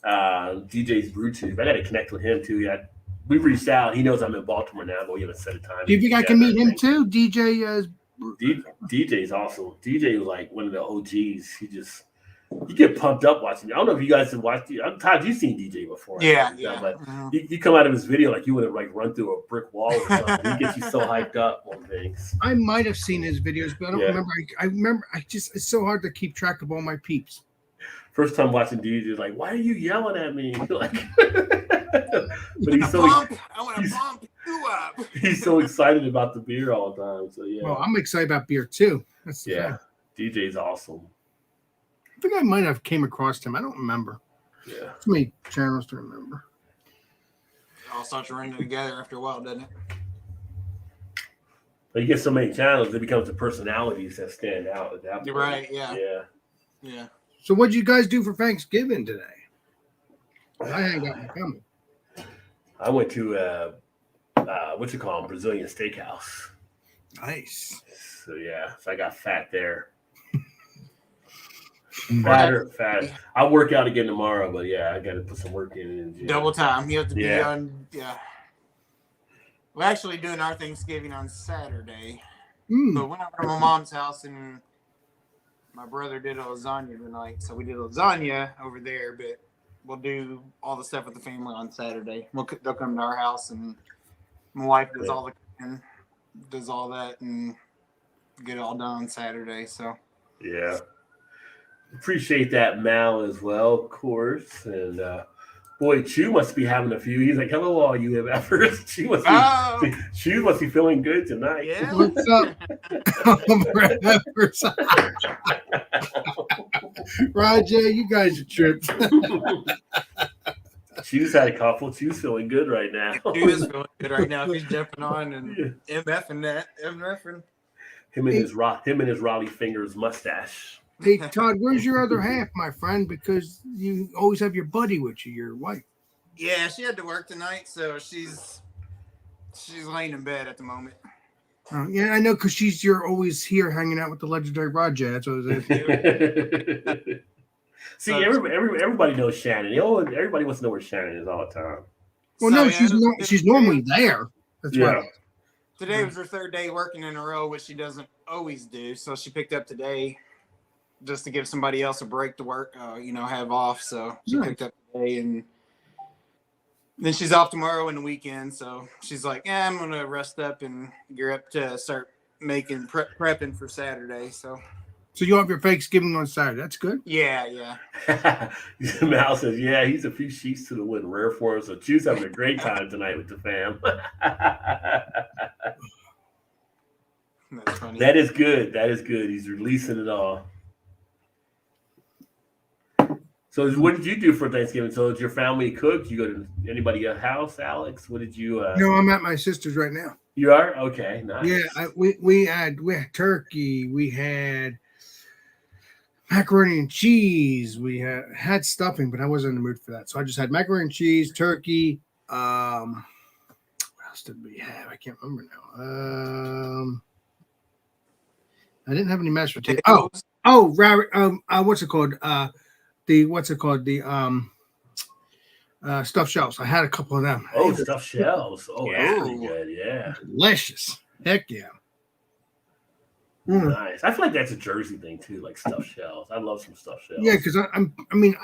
[SPEAKER 1] DJ's Brew Tube. I got to connect with him too. Yeah, we reached out. He knows I'm in Baltimore now, but we haven't set a time.
[SPEAKER 4] Do you think I can meet him too? DJ
[SPEAKER 1] DJ's awesome. DJ was like one of the OGs. You get pumped up watching. I don't know if you guys have watched. Todd, you've seen DJ before.
[SPEAKER 2] Yeah.
[SPEAKER 1] But you come out of his video like you would have like run through a brick wall or something. He gets you so hyped up on things.
[SPEAKER 4] I might have seen his videos, but I don't remember. I remember. it's so hard to keep track of all my peeps.
[SPEAKER 1] First time watching DJ, like, why are you yelling at me? Like, but he's so
[SPEAKER 2] I want to pump you up.
[SPEAKER 1] he's so excited about the beer all the time. So yeah.
[SPEAKER 4] Well, I'm excited about beer too. That's the
[SPEAKER 1] Yeah,
[SPEAKER 4] thing.
[SPEAKER 1] DJ's awesome.
[SPEAKER 4] I think I might have came across him. I don't remember.
[SPEAKER 1] Yeah.
[SPEAKER 4] Too many channels to remember.
[SPEAKER 2] It all starts running together after a while, doesn't it?
[SPEAKER 1] But you get so many channels, it becomes the personalities that stand out at that point.
[SPEAKER 2] You're right. Yeah.
[SPEAKER 1] Yeah.
[SPEAKER 4] So, what did you guys do for Thanksgiving today? I ain't got my coming.
[SPEAKER 1] I went to what you call them, Brazilian steakhouse.
[SPEAKER 4] Nice.
[SPEAKER 1] So yeah, so I got fat there. Fatter. I'll work out again tomorrow, but yeah, I got to put some work in.
[SPEAKER 2] Double time. You have to be
[SPEAKER 1] Yeah.
[SPEAKER 2] on. Yeah. We're actually doing our Thanksgiving on Saturday.
[SPEAKER 4] Mm.
[SPEAKER 2] But went over to my mom's house and my brother did a lasagna tonight. So we did lasagna over there, but we'll do all the stuff with the family on Saturday. They'll come to our house and my wife does all the cooking, does all that, and get it all done on Saturday. So
[SPEAKER 1] Yeah. Appreciate that, Mal, as well, of course. And boy, Chew must be having a few. He's like, hello, all you MFers. Chew must be feeling good tonight.
[SPEAKER 2] yeah.
[SPEAKER 4] What's up? Roger, you guys are trips.
[SPEAKER 1] Chew's had a couple. Chew's feeling good right now.
[SPEAKER 2] He is feeling good right now. He's jumping on and MFing that. MFing.
[SPEAKER 1] Him and his Raleigh Fingers mustache.
[SPEAKER 4] Hey, Todd, where's your other half, my friend? Because you always have your buddy with you, your wife.
[SPEAKER 2] Yeah, she had to work tonight, so she's laying in bed at the moment.
[SPEAKER 4] Yeah, I know, because you're always here hanging out with the legendary Roger. That's what it is.
[SPEAKER 1] See, everybody knows Shannon. Everybody wants to know where Shannon is all the time.
[SPEAKER 4] Well, no, she's normally there. That's right.
[SPEAKER 2] Today was her 3rd day working in a row, which she doesn't always do. So she picked up today just to give somebody else a break to work, have off. So she picked up today, and then she's off tomorrow and the weekend. So she's like, yeah, I'm going to rest up and gear up to start making prepping for Saturday. So
[SPEAKER 4] you have your Thanksgiving on Saturday. That's good.
[SPEAKER 2] Yeah.
[SPEAKER 1] Mal says, yeah, he's a few sheets to the wind, rare for him. So Chew's having a great time tonight with the fam.
[SPEAKER 2] That's funny.
[SPEAKER 1] That is good. He's releasing it all. So what did you do for Thanksgiving? So did your family cook? You go to anybody else's house, Alex? What did you?
[SPEAKER 4] No, I'm at my sister's right now.
[SPEAKER 1] You are? Okay, nice.
[SPEAKER 4] Yeah, we had turkey. We had macaroni and cheese. We had stuffing, but I wasn't in the mood for that. So I just had macaroni and cheese, turkey. What else did we have? I can't remember now. I didn't have any mashed potatoes. What's it called? The stuffed shells. I had a couple of them.
[SPEAKER 1] Oh, stuffed shells. Oh, that's pretty good. Yeah.
[SPEAKER 4] Delicious. Heck yeah.
[SPEAKER 1] Nice. I feel like that's a Jersey thing too, like stuffed shells. I love some stuffed shells.
[SPEAKER 4] Yeah, because I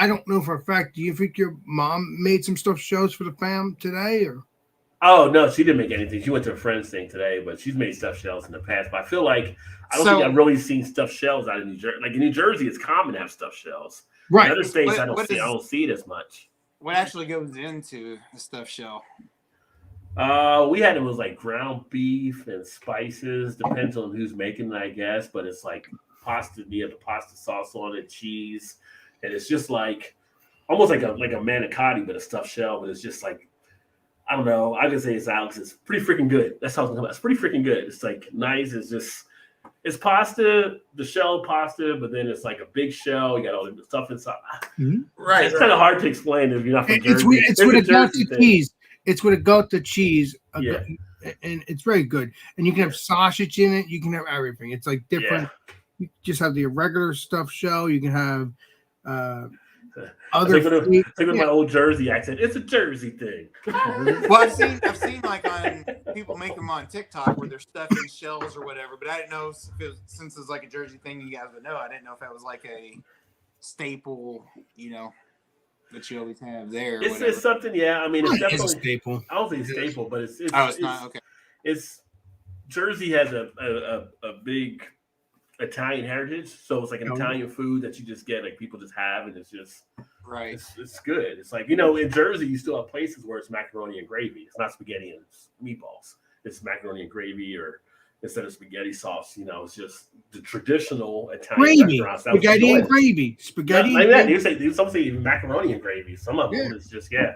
[SPEAKER 4] don't know for a fact. Do you think your mom made some stuffed shells for the fam today, or?
[SPEAKER 1] Oh no, she didn't make anything. She went to a friend's thing today, but she's made stuffed shells in the past. But I feel like I don't think I've really seen stuffed shells out in New Jersey. Like in New Jersey, it's common to have stuffed shells. Right. In other states, I don't see it as much.
[SPEAKER 2] What actually goes into a stuffed shell?
[SPEAKER 1] We had it was like ground beef and spices. Depends on who's making it, I guess. But it's like pasta. You have the pasta sauce on it, cheese, and it's just like almost like a manicotti, but a stuffed shell. But it's just like I don't know. I can say it's Alex. It's pretty freaking good. That's how it's come out. It's pretty freaking good. It's like nice. It's pasta, the shell pasta, but then it's like a big shell. You got all the stuff inside.
[SPEAKER 2] Right.
[SPEAKER 1] It's kind of hard to explain if you're not from Jersey.
[SPEAKER 4] It's with a Jersey cheese. It's with a gouda cheese.
[SPEAKER 1] Yeah.
[SPEAKER 4] And it's very good. And you can have sausage in it. You can have everything. It's like different.
[SPEAKER 1] Yeah.
[SPEAKER 4] You just have the regular stuffed shell. You can have
[SPEAKER 1] other. Think with my old Jersey accent. It's a Jersey thing.
[SPEAKER 2] Well, I've seen like on people make them on TikTok where they're stuffing shells or whatever. But I didn't know since it's like a Jersey thing, you guys would know. I didn't know if that was like a staple, that you always have there.
[SPEAKER 1] It's something, yeah. I mean, it's definitely
[SPEAKER 4] a staple.
[SPEAKER 1] I don't think it's staple, but it's
[SPEAKER 2] not okay.
[SPEAKER 1] It's Jersey has a big Italian heritage, so it's like an Italian food that you just get, like people just have, and it's just
[SPEAKER 2] right.
[SPEAKER 1] It's good. It's like in Jersey, you still have places where it's macaroni and gravy. It's not spaghetti and meatballs. It's macaroni and gravy, or instead of spaghetti sauce, it's just the traditional Italian restaurants.
[SPEAKER 4] Spaghetti and gravy. Spaghetti.
[SPEAKER 1] Like that. Some say even macaroni and gravy. Some of them is just yeah.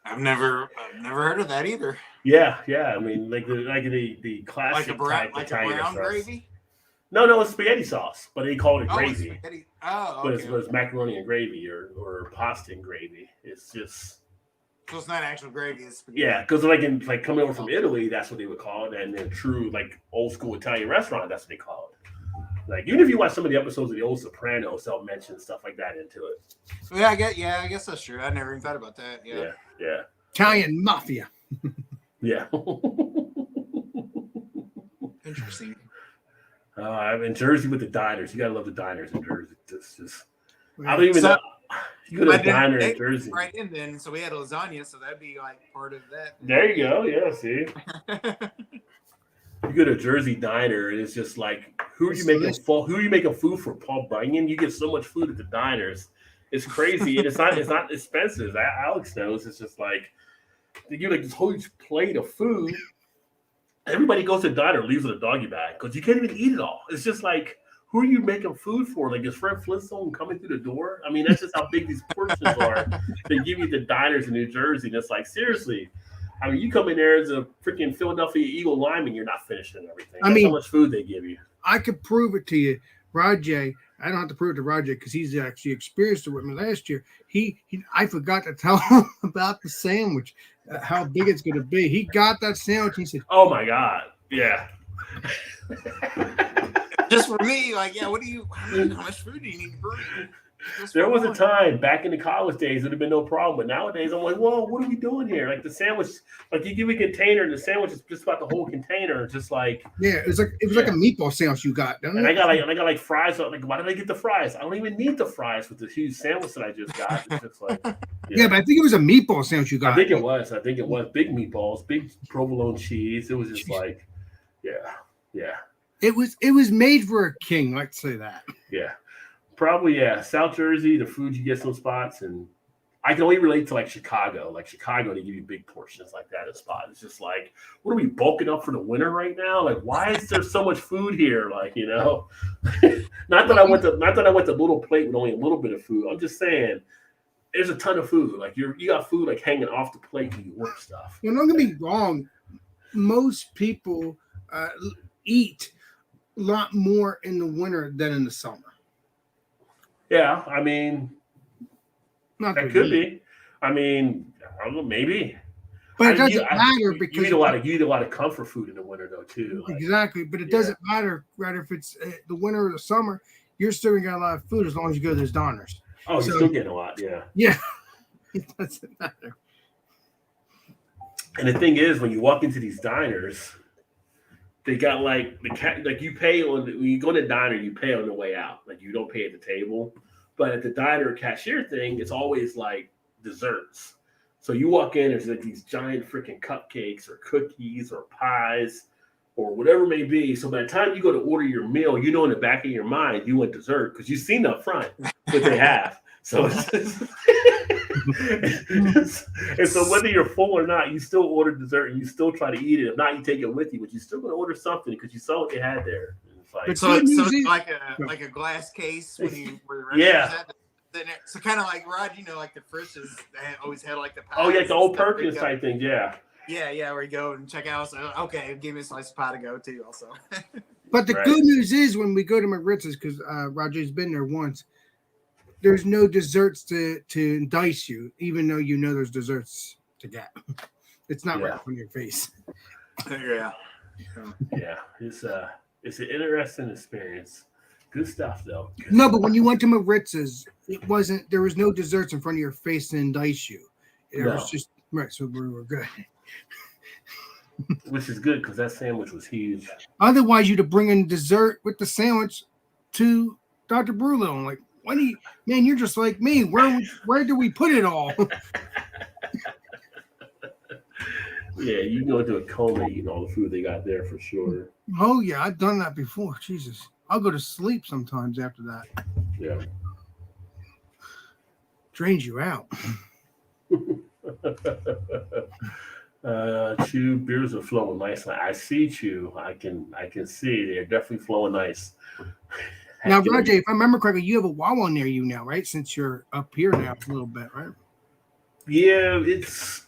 [SPEAKER 2] I've never heard of that either.
[SPEAKER 1] Yeah. I mean, like the classic
[SPEAKER 2] like a brown
[SPEAKER 1] Italian
[SPEAKER 2] gravy.
[SPEAKER 1] No, it's spaghetti sauce, but they call it gravy.
[SPEAKER 2] Spaghetti.
[SPEAKER 1] But it's macaroni and gravy or pasta and gravy. It's just.
[SPEAKER 2] So it's not actual gravy. It's spaghetti.
[SPEAKER 1] Yeah, because like coming over from Italy, that's what they would call it, and then true like old school Italian restaurant, that's what they call it. Like even if you watch some of the episodes of the old Sopranos, they'll mention stuff like that into it.
[SPEAKER 2] Yeah, I guess that's true. I never even thought about that. Yeah.
[SPEAKER 4] Italian mafia.
[SPEAKER 1] Yeah.
[SPEAKER 2] Interesting.
[SPEAKER 1] I'm in Jersey with the diners. You gotta love the diners in Jersey. It's just I don't even know. You go to a diner in Jersey.
[SPEAKER 2] Right in then, so we had lasagna, so that'd be like part of that.
[SPEAKER 1] There you go. Yeah, see. You go to a Jersey diner, and it's just like, who are you making food for? Paul Bunyan? You get so much food at the diners. It's crazy, and it's not expensive. Alex knows. It's just like they give like this huge plate of food. Everybody goes to the diner and leaves with a doggy bag because you can't even eat it all. It's just like, who are you making food for? Like, is Fred Flintstone coming through the door? I mean, that's just how big these portions are. They give you the diners in New Jersey, and it's like, seriously. I mean, you come in there as a freaking Philadelphia Eagle lineman, you're not finishing everything. That's how much food they give you.
[SPEAKER 4] I could prove it to you. Rajay, I don't have to prove it to Rajay because he's actually experienced it with me last year. I forgot to tell him about the sandwich, how big it's going to be. He got that sandwich. He said,
[SPEAKER 1] "Oh my God, yeah."
[SPEAKER 2] Just for me, like, yeah. How much food do you need to bring?
[SPEAKER 1] There was a time back in the college days it would have been no problem, but nowadays I'm like, whoa, what are we doing here? Like the sandwich, like you give me a container, and the sandwich is just about the whole container, just like
[SPEAKER 4] it was like a meatball sandwich you got.
[SPEAKER 1] And I got like fries. Like, why did I get the fries? I don't even need the fries with the huge sandwich that I just got. It's just like
[SPEAKER 4] yeah, but I think it was a meatball sandwich you got.
[SPEAKER 1] I think it was big meatballs, big provolone cheese. It was just like, yeah.
[SPEAKER 4] It was made for a king. Let's say that.
[SPEAKER 1] Yeah. Probably, yeah. South Jersey, the food you get some spots, and I can only relate to like Chicago. Like Chicago, they give you big portions like that at spot. It's just like, what are we bulking up for the winter right now? Like, why is there so much food here? Like, not that I went to little plate with only a little bit of food. I'm just saying, there's a ton of food. Like you got food like hanging off the plate when you order stuff.
[SPEAKER 4] Well, don't get me wrong. Most people eat a lot more in the winter than in the summer.
[SPEAKER 1] Yeah, I mean, that could be. I mean, I don't know, maybe.
[SPEAKER 4] But it doesn't matter because
[SPEAKER 1] you eat a lot of comfort food in the winter, though, too.
[SPEAKER 4] Exactly, but it doesn't matter. Right, if it's the winter or the summer, you're still gonna get a lot of food as long as you go to those diners.
[SPEAKER 1] Oh, you're still getting a lot, yeah.
[SPEAKER 4] Yeah, it doesn't matter.
[SPEAKER 1] And the thing is, when you walk into these diners, they got like you pay when you go to the diner, you pay on the way out. Like you don't pay at the table. But at the diner cashier thing, it's always like desserts. So you walk in, there's like these giant freaking cupcakes or cookies or pies or whatever it may be. So by the time you go to order your meal, in the back of your mind, you want dessert because you've seen up front what they have. So and so whether you're full or not, you still order dessert and you still try to eat it. If not, you take it with you, but you're still going to order something because you saw what they had there. Like,
[SPEAKER 2] So
[SPEAKER 4] good
[SPEAKER 2] it's
[SPEAKER 4] news is-
[SPEAKER 2] like a glass case when you where the
[SPEAKER 1] Yeah.
[SPEAKER 2] register's at. So kind of like Rod, like the Frisch's always had like the pies.
[SPEAKER 1] oh yeah, the old
[SPEAKER 2] and stuff.
[SPEAKER 1] Perkins type thing. Yeah.
[SPEAKER 2] Yeah, where you go and check out. So okay, give me a slice of pie to go too. Also,
[SPEAKER 4] But the
[SPEAKER 1] Right.
[SPEAKER 4] good news is when we go to McRitz's, because Roger's been there once, there's no desserts to entice you, even though you know there's desserts to get. It's not right on your face.
[SPEAKER 2] yeah.
[SPEAKER 1] Yeah. It's an interesting experience. Good stuff though. Good
[SPEAKER 4] No,
[SPEAKER 1] stuff.
[SPEAKER 4] but when you went to Maritz's, there was no desserts in front of your face to entice you. It was just right, so we were good.
[SPEAKER 1] Which is good because that sandwich was huge.
[SPEAKER 4] Otherwise, you'd have bring in dessert with the sandwich to Dr. Brulo. I'm like, what do you, man? You're just like me. Where do we put it all?
[SPEAKER 1] Yeah, you can go into a coma eating all the food they got there for sure.
[SPEAKER 4] Oh yeah, I've done that before. Jesus, I'll go to sleep sometimes after that.
[SPEAKER 1] Yeah.
[SPEAKER 4] Drains you out.
[SPEAKER 1] Chew, beers are flowing nice. I see Chew. I can see they're definitely flowing nice.
[SPEAKER 4] Now, Roger, if I remember correctly, you have a Wawa near you now, right? Since you're up here now a little bit, right?
[SPEAKER 1] Yeah, it's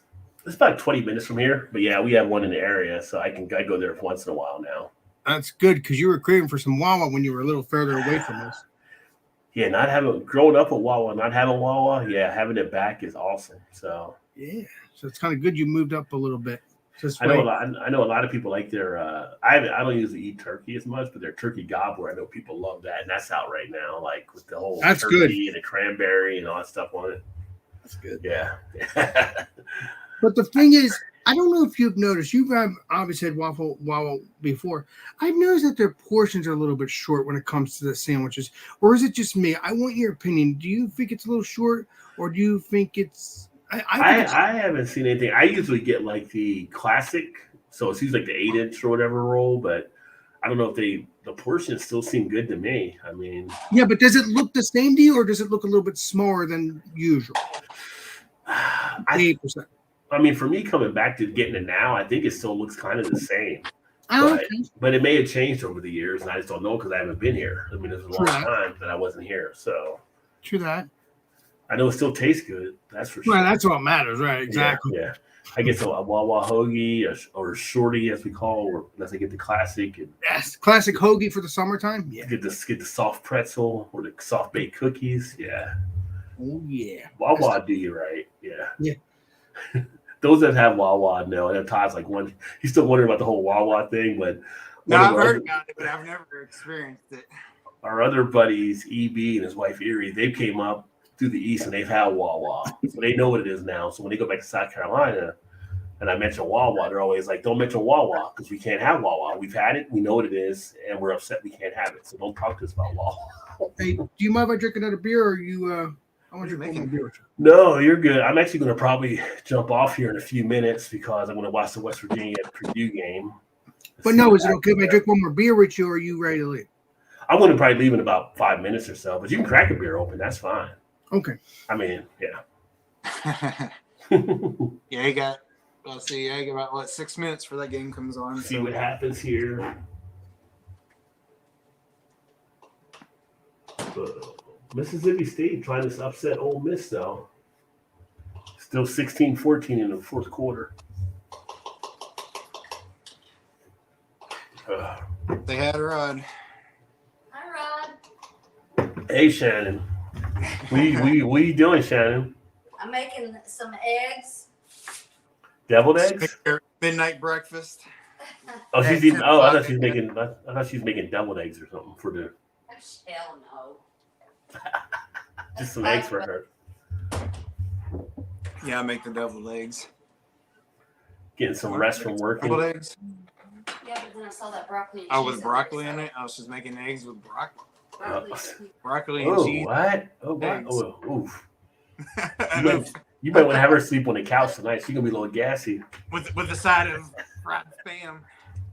[SPEAKER 1] about 20 minutes from here, but yeah, we have one in the area, so I go there once in a while now.
[SPEAKER 4] That's good because you were craving for some Wawa when you were a little further away from us.
[SPEAKER 1] Yeah, growing up with Wawa, not having Wawa, yeah, having it back is awesome. So
[SPEAKER 4] yeah, so it's kind of good you moved up a little bit.
[SPEAKER 1] I know a lot of people like their. I don't usually eat turkey as much, but their turkey gobbler, I know people love that, and that's out right now, like with the whole
[SPEAKER 4] That's
[SPEAKER 1] turkey
[SPEAKER 4] good.
[SPEAKER 1] and the cranberry and all that stuff on it.
[SPEAKER 4] That's good.
[SPEAKER 1] Yeah.
[SPEAKER 4] But the thing is, I don't know if you've noticed. You've obviously had Wawa before. I've noticed that their portions are a little bit short when it comes to the sandwiches, or is it just me? I want your opinion. Do you think it's a little short, or do you think it's?
[SPEAKER 1] I haven't seen anything. I usually get like the classic, so it seems like the 8-inch or whatever roll, but I don't know if the portions still seem good to me. I mean,
[SPEAKER 4] yeah, but does it look the same to you, or does it look a little bit smaller than usual? 8%.
[SPEAKER 1] I mean, for me coming back to getting it now, I think it still looks kind of the same.
[SPEAKER 4] Oh,
[SPEAKER 1] But it may have changed over the years, and I just don't know because I haven't been here. I mean, it's a long time that I wasn't here, so
[SPEAKER 4] true that.
[SPEAKER 1] I know it still tastes good. That's for sure.
[SPEAKER 4] Well, that's what matters, right? Exactly.
[SPEAKER 1] Yeah. I get a Wawa hoagie or shorty, as we call, or unless I get the classic. And
[SPEAKER 4] yes, classic hoagie for the summertime. Yeah.
[SPEAKER 1] Get the soft pretzel or the soft baked cookies. Yeah.
[SPEAKER 4] Oh yeah.
[SPEAKER 1] Wawa do you right. Yeah.
[SPEAKER 4] Yeah.
[SPEAKER 1] Those that have Wawa know. And Todd's like he's still wondering about the whole Wawa thing, but
[SPEAKER 2] no, I've heard about it, but I've never experienced it.
[SPEAKER 1] Our other buddies, EB and his wife Erie, they came up through the east and they've had Wawa, so they know what it is now. So when they go back to South Carolina, and I mention Wawa, they're always like, "Don't mention Wawa because we can't have Wawa. We've had it, we know what it is, and we're upset we can't have it. So don't talk to us about Wawa."
[SPEAKER 4] Hey, do you mind if I drink another beer, or you? I want you to make a beer.
[SPEAKER 1] No, you're good. I'm actually going to probably jump off here in a few minutes because I'm going to watch the West Virginia Purdue game.
[SPEAKER 4] But no, is it okay if I drink one more beer with you, or are you ready to leave?
[SPEAKER 1] I'm going to probably leave in about 5 minutes or so, but you can crack a beer open. That's fine.
[SPEAKER 4] Okay.
[SPEAKER 1] I mean, yeah.
[SPEAKER 2] Yeah, you got. Let's see. I got about 6 minutes for that game comes on.
[SPEAKER 1] See what happens here. Mississippi State trying to upset Ole Miss, though. Still 16-14 in the fourth quarter.
[SPEAKER 2] They had Rod.
[SPEAKER 5] Hi, Rod.
[SPEAKER 1] Hey, Shannon. What you doing, Shannon?
[SPEAKER 5] I'm making some eggs.
[SPEAKER 1] Deviled eggs?
[SPEAKER 2] Midnight breakfast.
[SPEAKER 1] Oh, she's eating. Oh, I thought she's making. I thought she's making deviled eggs or something for the.
[SPEAKER 5] Hell no.
[SPEAKER 1] Just some eggs for her.
[SPEAKER 2] Yeah, I make the deviled eggs.
[SPEAKER 1] Getting some rest from working.
[SPEAKER 2] Deviled eggs?
[SPEAKER 5] Yeah, but then I saw that broccoli and
[SPEAKER 2] Oh,
[SPEAKER 5] cheese
[SPEAKER 2] with broccoli in it? I was just making eggs with broccoli. Broccoli and
[SPEAKER 1] Oh,
[SPEAKER 2] cheese.
[SPEAKER 1] what? Oh, what?
[SPEAKER 2] Eggs.
[SPEAKER 1] Oh, oof. You might want to have her sleep on the couch tonight. She's gonna be a little gassy.
[SPEAKER 2] with the side of fried spam.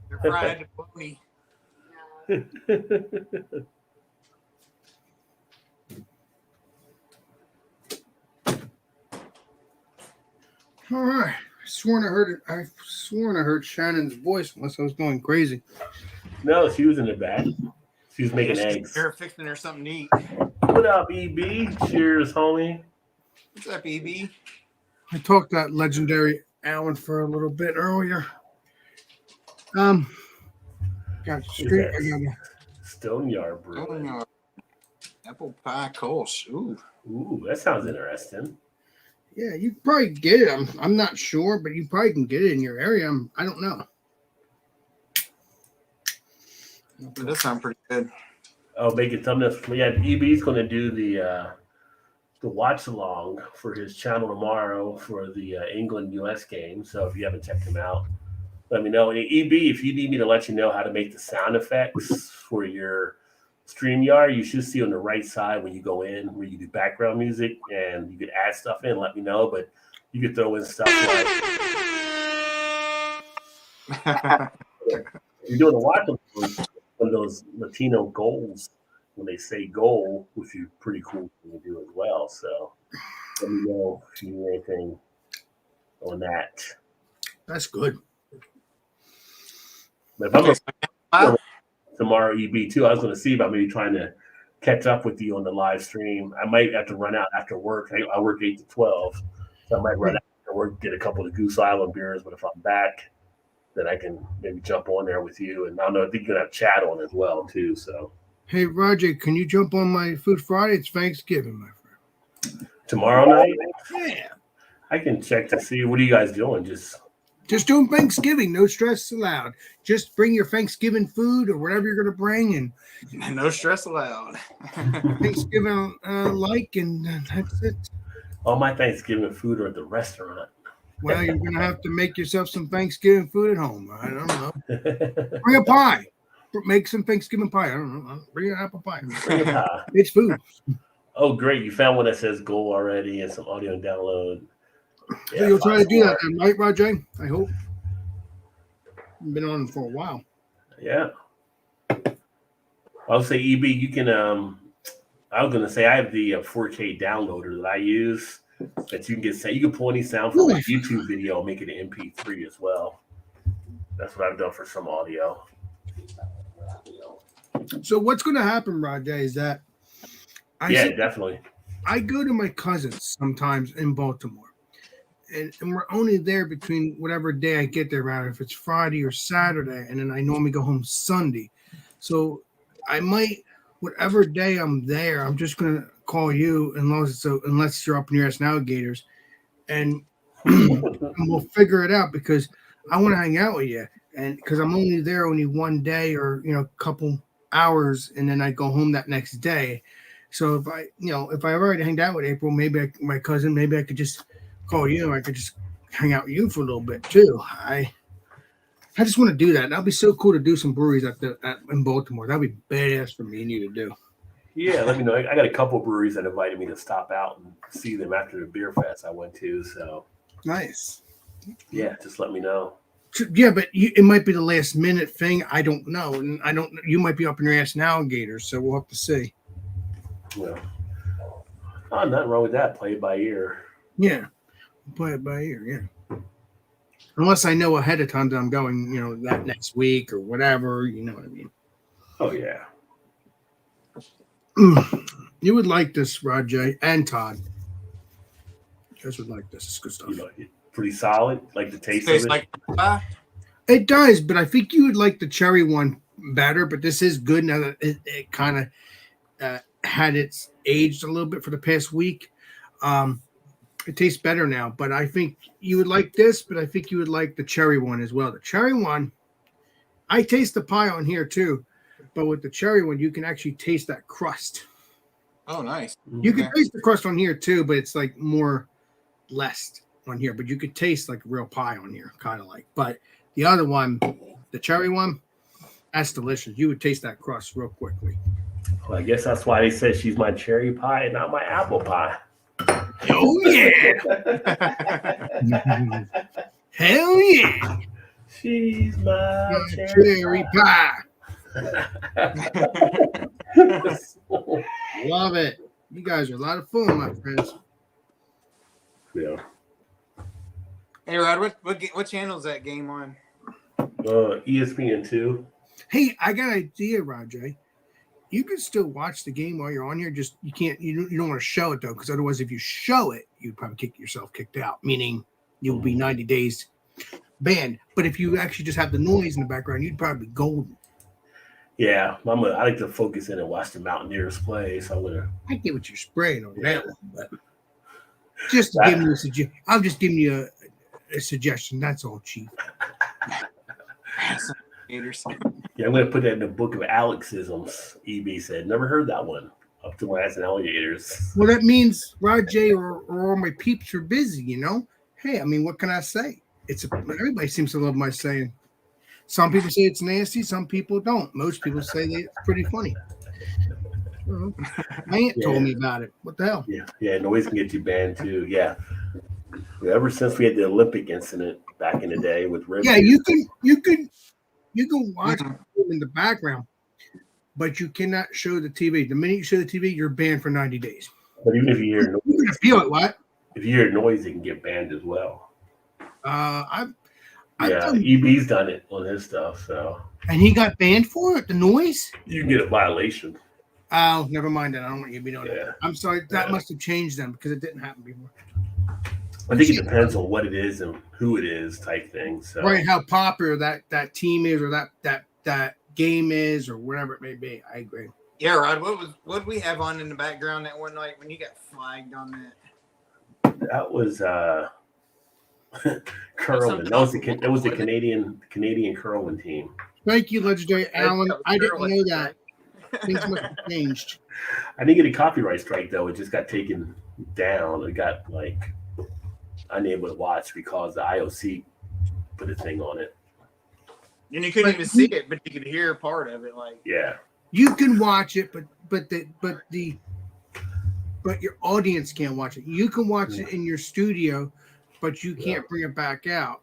[SPEAKER 2] They're fried bologna.
[SPEAKER 5] No.
[SPEAKER 4] All right. I sworn I heard Shannon's voice unless I was going crazy.
[SPEAKER 1] No, she was in the back. She's making eggs.
[SPEAKER 2] They're fixing her something to eat.
[SPEAKER 1] What up, EB? Cheers, homie.
[SPEAKER 2] What's up, EB?
[SPEAKER 4] I talked to that legendary Alan for a little bit earlier. Got street.
[SPEAKER 1] Stone Yard Brew.
[SPEAKER 2] Oh, no. Apple pie Kolsch.
[SPEAKER 1] Ooh, that sounds interesting.
[SPEAKER 4] Yeah, you probably get it. I'm not sure, but you probably can get it in your area. I don't know.
[SPEAKER 2] That sounds pretty good.
[SPEAKER 1] Oh, making thumbnails. Yeah, EB's going to do the watch along for his channel tomorrow for the England US game. So if you haven't checked him out, let me know. And EB, if you need me to let you know how to make the sound effects for your StreamYard, you should see on the right side when you go in where you do background music and you could add stuff in. Let me know, but you could throw in stuff like you're doing a watch on those Latino goals when they say goal, which is pretty cool to do as well. So let me know if you need anything on that.
[SPEAKER 4] That's good.
[SPEAKER 1] But if I'm tomorrow, EB too, I was going to see about maybe trying to catch up with you on the live stream. I might have to run out after work. I work 8 to 12, so I might run out after work, get a couple of Goose Island beers. But if I'm back, then I can maybe jump on there with you. And I don't know, I think you're going to have chat on as well too. So.
[SPEAKER 4] Hey, Roger, can you jump on my Food Friday? It's Thanksgiving, my friend.
[SPEAKER 1] Tomorrow night?
[SPEAKER 4] Yeah.
[SPEAKER 1] I can check to see. What are you guys doing?
[SPEAKER 4] Just doing Thanksgiving. No stress allowed. Just bring your Thanksgiving food or whatever you're going to bring. And
[SPEAKER 2] no stress allowed.
[SPEAKER 4] Thanksgiving and that's it.
[SPEAKER 1] All my Thanksgiving food are at the restaurant.
[SPEAKER 4] Well, you're going to have to make yourself some Thanksgiving food at home. I don't know. Bring a pie. Make some Thanksgiving pie. I don't know. Bring an apple pie.
[SPEAKER 1] Bring a pie.
[SPEAKER 4] It's food.
[SPEAKER 1] Oh, great. You found one that says goal already and some audio download.
[SPEAKER 4] Yeah, so you'll try to do that then, right, Rajay? I hope. You've been on for a while.
[SPEAKER 1] Yeah. I'll say, EB, you can, I was going to say I have the 4K downloader that I use that you can get, you can pull any sound from a YouTube video and make it an MP3 as well. That's what I've done for some audio.
[SPEAKER 4] So what's going to happen, Rajay, is that
[SPEAKER 1] definitely.
[SPEAKER 4] I go to my cousins sometimes in Baltimore. And we're only there between whatever day I get there, around if it's Friday or Saturday, and then I normally go home Sunday. So I might, whatever day I'm there, I'm just gonna call you unless you're up in your ass Navigators, and we'll figure it out because I want to hang out with you, and because I'm only there one day or a couple hours, and then I go home that next day. So if I've already hanged out with April, maybe my cousin, maybe I could just call you. I could just hang out with you for a little bit too. I just want to do that. That'd be so cool to do some breweries in Baltimore. That'd be badass for me and you to do.
[SPEAKER 1] Yeah, let me know. I got a couple of breweries that invited me to stop out and see them after the beer fest I went to. So
[SPEAKER 4] nice.
[SPEAKER 1] Yeah, just let me know.
[SPEAKER 4] Yeah, but it might be the last minute thing. I don't know, and you might be up in your ass now, Gators. So we'll have to see.
[SPEAKER 1] Well, nothing wrong with that. Play it by ear.
[SPEAKER 4] Yeah. Play it by ear, yeah. Unless I know ahead of time that I'm going, that next week or whatever, you know what I mean.
[SPEAKER 1] Oh, yeah.
[SPEAKER 4] You would like this, Rajay and Todd. You guys would like this. It's good stuff.
[SPEAKER 1] You like it? Pretty solid? Like the taste of it?
[SPEAKER 2] Like
[SPEAKER 4] it does, but I think you would like the cherry one better, but this is good now that it kind of had its aged a little bit for the past week. It tastes better now, but I think you would like this, but I think you would like the cherry one as well. The cherry one, I taste the pie on here too, but with the cherry one, you can actually taste that crust.
[SPEAKER 2] Oh, nice.
[SPEAKER 4] You can taste the crust on here too, but it's like less on here, but you could taste like real pie on here, kind of like. But the other one, the cherry one, that's delicious. You would taste that crust real quickly.
[SPEAKER 1] Well, I guess that's why they said she's my cherry pie and not my apple pie.
[SPEAKER 4] Oh yeah! Hell yeah!
[SPEAKER 1] She's my
[SPEAKER 4] cherry pie. Love it. You guys are a lot of fun, my friends.
[SPEAKER 1] Yeah.
[SPEAKER 2] Hey Rod, what channel is that game on?
[SPEAKER 1] ESPN2.
[SPEAKER 4] Hey, I got an idea, Rajay. you can still watch the game while you're on here. Just you can't. You don't want to show it though, because otherwise, if you show it, you'd probably kick yourself kicked out. Meaning you'll be 90 days banned. But if you actually just have the noise in the background, you'd probably be golden.
[SPEAKER 1] Yeah, I like to focus in and watch the Mountaineers play. So I'm gonna.
[SPEAKER 4] I get what you're spraying on that one, but just to give me a suggestion. I'm just giving you a suggestion. That's all, Chief.
[SPEAKER 1] Yeah, I'm gonna put that in the book of Alexisms. EB said, never heard that one. Up to my ass and alligators.
[SPEAKER 4] Well, that means Rajay or all my peeps are busy. You know. Hey, I mean, what can I say? Everybody seems to love my saying. Some people say it's nasty. Some people don't. Most people say it's pretty funny. My aunt told me about it. What the hell?
[SPEAKER 1] Yeah, noise can get you banned too. Yeah. Ever since we had the Olympic incident back in the day with Rip.
[SPEAKER 4] Yeah, you can watch them in the background, but you cannot show the TV. The minute you show the TV, you're banned for 90 days.
[SPEAKER 1] But even if you hear noise,
[SPEAKER 4] you're gonna feel it. What?
[SPEAKER 1] If you hear noise, it can get banned as well. EB's done it on his stuff, so.
[SPEAKER 4] And he got banned for it. The noise.
[SPEAKER 1] You can get a violation.
[SPEAKER 4] Oh, never mind that. I don't want you to be doing that. I'm sorry. That must have changed them because it didn't happen before.
[SPEAKER 1] I think it depends on what it is and who it is, type thing. So.
[SPEAKER 4] Right, how popular that team is, or that game is, or whatever it may be. I agree.
[SPEAKER 2] Yeah, Rod. What did we have on in the background that one night when you got flagged on that?
[SPEAKER 1] That was curling. That was the Canadian curling team.
[SPEAKER 4] Thank you, Legendary Alan. I didn't know that. Things must have changed.
[SPEAKER 1] I didn't get a copyright strike though. It just got taken down. It got unable to watch because the IOC put a thing on it.
[SPEAKER 2] And you couldn't even see it, but you could hear part of it.
[SPEAKER 4] You can watch it, but your audience can't watch it. You can watch it in your studio, but you can't bring it back out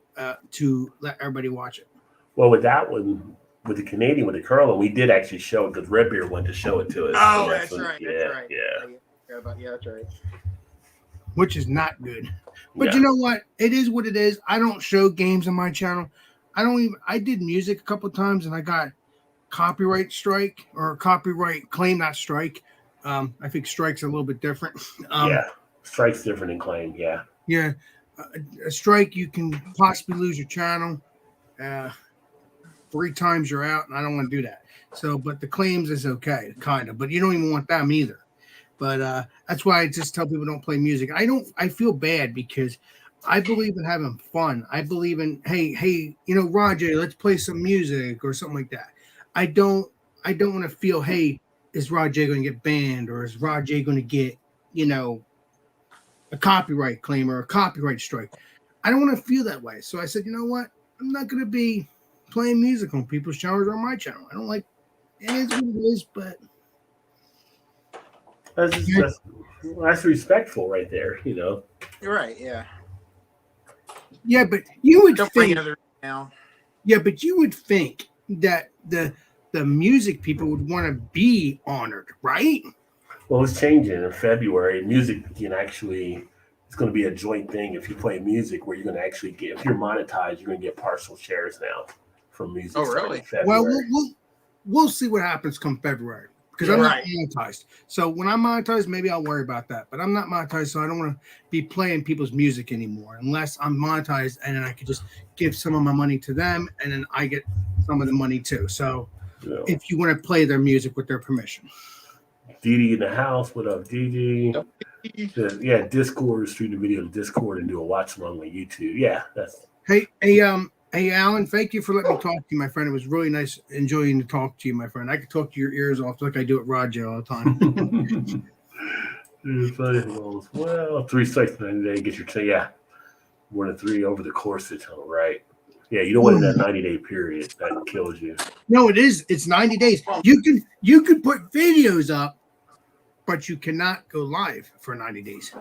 [SPEAKER 4] to let everybody watch it.
[SPEAKER 1] Well, with that one, with the Canadian, with the curling, we did actually show it because Redbeard wanted to show it to us.
[SPEAKER 2] Oh, that's right.
[SPEAKER 1] Yeah.
[SPEAKER 2] Yeah, that's right.
[SPEAKER 4] Which is not good. But you know what? It is what it is. I don't show games on my channel. I did music a couple of times and I got copyright strike or copyright claim, not strike. I think strike's a little bit different.
[SPEAKER 1] Strike's different than claim. Yeah.
[SPEAKER 4] Yeah. A strike, you can possibly lose your channel. 3 times you're out, and I don't want to do that. So, but the claims is okay, kind of. But you don't even want them either. But that's why I just tell people don't play music. I feel bad because I believe in having fun. I believe in hey, Roger, let's play some music or something like that. I don't want to feel, hey, is Roger going to get banned or is Roger going to get, a copyright claim or a copyright strike? I don't want to feel that way. So I said, you know what? I'm not going to be playing music on people's channels or on my channel. I don't like it. Is what it is, but
[SPEAKER 1] that's respectful right there,
[SPEAKER 2] You're right, yeah.
[SPEAKER 4] Yeah, but you would think
[SPEAKER 2] now.
[SPEAKER 4] Yeah, but you would think that the music people would want to be honored, right?
[SPEAKER 1] Well, it's changing in February. Music can actually, it's going to be a joint thing. If you play music, where you're going to actually get, if you're monetized, you're going to get partial shares now from music.
[SPEAKER 2] Oh, really?
[SPEAKER 4] Well, we'll see what happens come February because I'm not monetized. So when I'm monetized, maybe I'll worry about that. But I'm not monetized, so I don't want to be playing people's music anymore unless I'm monetized, and then I could just give some of my money to them, and then I get some of the money too. So if you want to play their music with their permission.
[SPEAKER 1] Didi in the house. What up, Didi? Yeah, Discord, stream the video to Discord and do a watch along on YouTube. Yeah, that's.
[SPEAKER 4] Hey, Alan, thank you for letting me talk to you, my friend. It was really nice enjoying to talk to you, my friend. I could talk to your ears off like I do at Roger all the time.
[SPEAKER 1] Well, 3 strikes in a day, get your yeah. 1 to 3 over the course of time, right? Yeah, you don't want that 90-day period. That kills you.
[SPEAKER 4] No, it is. It's 90 days. You can put videos up, but you cannot go live for 90 days.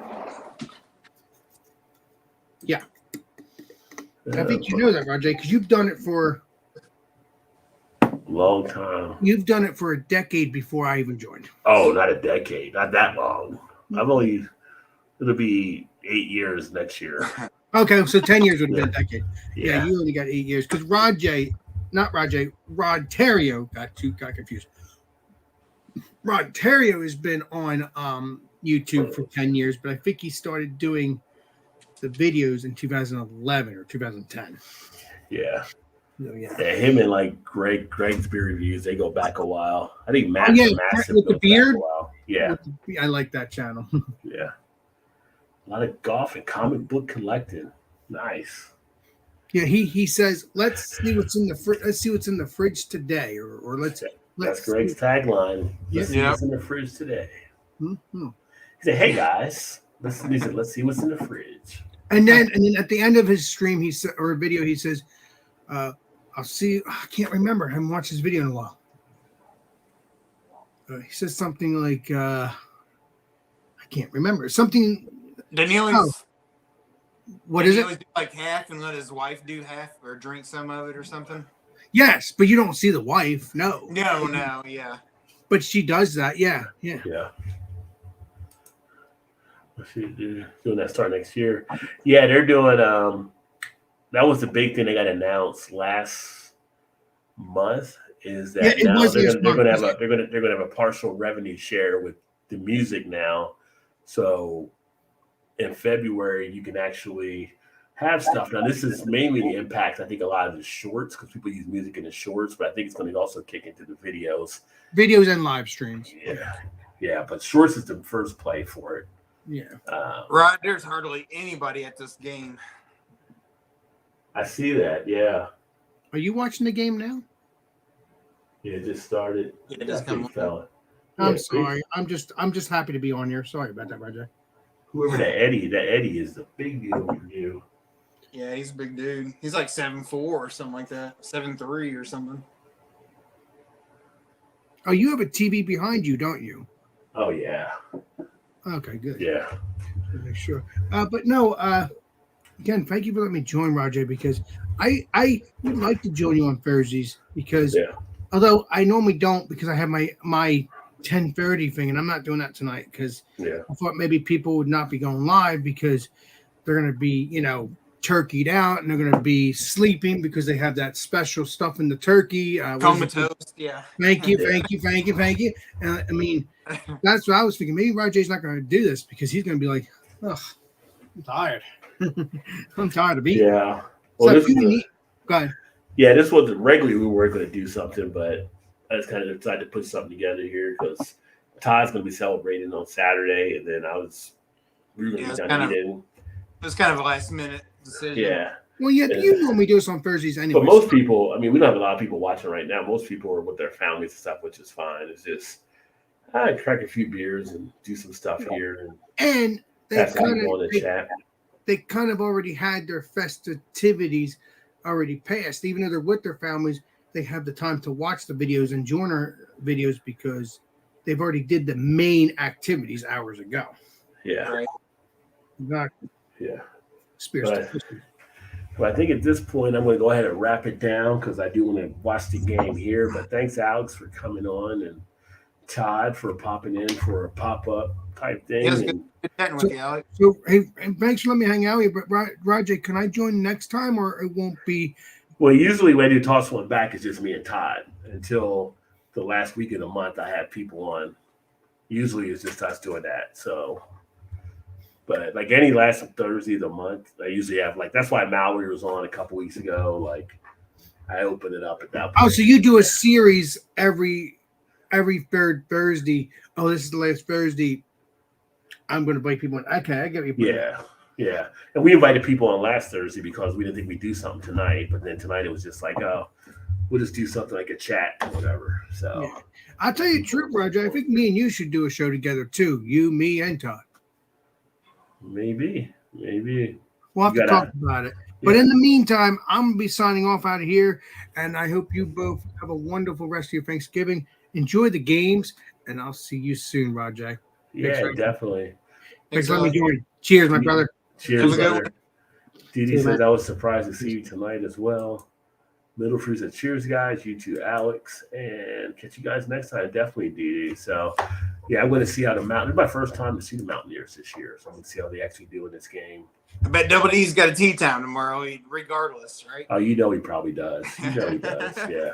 [SPEAKER 4] Yeah. I think you know that, Rajay, because you've done it for
[SPEAKER 1] a long time.
[SPEAKER 4] You've done it for a decade before I even joined.
[SPEAKER 1] Oh, not a decade. Not that long. It'll be 8 years next year.
[SPEAKER 4] Okay, so 10 years would have been a decade.
[SPEAKER 1] Yeah,
[SPEAKER 4] you only got 8 years because Rod Terrio got confused. Rod Terrio has been on YouTube for 10 years, but I think he started doing the videos in 2011 or 2010.
[SPEAKER 1] Yeah.
[SPEAKER 4] So, yeah.
[SPEAKER 1] Yeah, him and like Greg's beer reviews, they go back a while. I think
[SPEAKER 4] Oh, yeah,
[SPEAKER 1] Massive
[SPEAKER 4] with the
[SPEAKER 1] goes
[SPEAKER 4] beard?
[SPEAKER 1] back a while. Yeah,
[SPEAKER 4] I like that channel.
[SPEAKER 1] yeah. A lot of golf and comic book collecting. Nice.
[SPEAKER 4] Yeah, he says, let's see what's in the let's see what's in the fridge today, or let's
[SPEAKER 1] That's Greg's tagline. Let's see
[SPEAKER 2] Yep.
[SPEAKER 1] what's in the fridge today.
[SPEAKER 4] Mm-hmm.
[SPEAKER 1] He said, "Hey guys, he said, let's see what's in the fridge."
[SPEAKER 4] And then at the end of his stream, he said, or video, he says, "I'll see." I can't remember. I haven't watched his video in a while. He says something like, "I can't remember something."
[SPEAKER 2] Didn't he always,
[SPEAKER 4] What
[SPEAKER 2] didn't
[SPEAKER 4] is
[SPEAKER 2] he
[SPEAKER 4] it?
[SPEAKER 2] always do like half and let his wife do half or drink some of it or something?
[SPEAKER 4] Yes, but you don't see the wife. No,
[SPEAKER 2] No, yeah.
[SPEAKER 4] but she does that. Yeah.
[SPEAKER 1] Yeah. Let's see, they're doing that start next year. Yeah, they're doing. That was the big thing they got announced last month. Is that
[SPEAKER 4] Yeah, it
[SPEAKER 1] now
[SPEAKER 4] was
[SPEAKER 1] they're
[SPEAKER 4] last
[SPEAKER 1] gonna
[SPEAKER 4] month.
[SPEAKER 1] have a partial revenue share with the music now. So in February you can actually have stuff. Now this is mainly the impact. I think a lot of the shorts because people use music in the shorts, but I think it's going to also kick into the videos.
[SPEAKER 4] Videos and live streams.
[SPEAKER 1] Yeah. But shorts is the first play for it.
[SPEAKER 4] Yeah.
[SPEAKER 2] Right, there's hardly anybody at this game.
[SPEAKER 1] I see that. Yeah.
[SPEAKER 4] Are you watching the game now?
[SPEAKER 1] Yeah, it just started.
[SPEAKER 2] Yeah, it just come on.
[SPEAKER 1] fella.
[SPEAKER 4] I'm
[SPEAKER 1] Yeah,
[SPEAKER 4] sorry. I'm just happy to be on here. Sorry about that, Roger.
[SPEAKER 1] Whoever that Eddie is the big deal for you.
[SPEAKER 2] Yeah, he's a big dude. He's like 7'4" or something like that. 7'3" or something.
[SPEAKER 4] Oh, you have a TV behind you, don't you?
[SPEAKER 1] Oh yeah.
[SPEAKER 4] Okay, good.
[SPEAKER 1] Yeah.
[SPEAKER 4] Make sure. But no, again, thank you for letting me join, Roger, because I would like to join you on Thursdays because although I normally don't because I have my 10:30 thing and I'm not doing that tonight because I thought maybe people would not be going live because they're going to be, turkeyed out and they're going to be sleeping because they have that special stuff in the turkey.
[SPEAKER 2] Comatose, yeah.
[SPEAKER 4] Thank you. I mean, that's what I was thinking. Maybe Roger's not going to do this because he's going to be like, "Ugh, I'm tired. I'm tired of being."
[SPEAKER 1] Yeah. Well,
[SPEAKER 4] Go ahead.
[SPEAKER 1] Yeah, this was regularly we were going to do something, but I just kind of decided to put something together here because Todd's going to be celebrating on Saturday, and then we were going to be done eating.
[SPEAKER 2] It was kind of a last minute decision.
[SPEAKER 1] Yeah.
[SPEAKER 4] Well, yeah, you normally do this on Thursdays anyway.
[SPEAKER 1] But most people, I mean, we don't have a lot of people watching right now. Most people are with their families and stuff, which is fine. It's just I crack a few beers and do some stuff here,
[SPEAKER 4] and
[SPEAKER 1] they
[SPEAKER 4] kind of already had their festivities already passed. Even though they're with their families, they have the time to watch the videos and join our videos because they've already did the main activities hours ago.
[SPEAKER 1] Yeah.
[SPEAKER 2] Right.
[SPEAKER 4] Exactly.
[SPEAKER 1] Yeah.
[SPEAKER 4] But
[SPEAKER 1] I think at this point, I'm going to go ahead and wrap it down because I do want to watch the game here. But thanks, Alex, for coming on, and Todd for popping in for a pop-up type thing.
[SPEAKER 2] Yeah, good chatting with you, Alex.
[SPEAKER 4] So, hey, thanks for letting me hang out here. But, Roger, can I join next time or it won't be?
[SPEAKER 1] Well, usually when I do Toss One Back, it's just me and Todd. Until the last week of the month, I have people on. Usually it's just us doing that. So... But like any last Thursday of the month, I usually have that's why Mallory was on a couple weeks ago. Like I open it up at that point.
[SPEAKER 4] Oh, so you do a series every third Thursday. Oh, this is the last Thursday. I'm going to invite people in. Okay, I get you.
[SPEAKER 1] Yeah. And we invited people on last Thursday because we didn't think we'd do something tonight. But then tonight it was just like, oh, we'll just do something like a chat or whatever. So
[SPEAKER 4] I'll tell you the truth, Roger. I think me and you should do a show together too. You, me, and Todd.
[SPEAKER 1] Maybe.
[SPEAKER 4] We'll have to talk about it. But in the meantime, I'm going to be signing off out of here. And I hope you both have a wonderful rest of your Thanksgiving. Enjoy the games. And I'll see you soon, Roger.
[SPEAKER 1] Yeah, definitely.
[SPEAKER 4] Thanks for letting me join. Cheers, my brother.
[SPEAKER 1] Cheers, brother. Didi says, I was surprised to see you tonight as well. Middle Fruit said, cheers, guys. You too, Alex. And catch you guys next time. Definitely, Didi. So, yeah, I'm going to see how the Mountain. It's my first time to see the Mountaineers this year. So I'm going to see how they actually do in this game.
[SPEAKER 2] I bet Double D's got a tea time tomorrow, regardless, right?
[SPEAKER 1] Oh, you know he probably does. Yeah.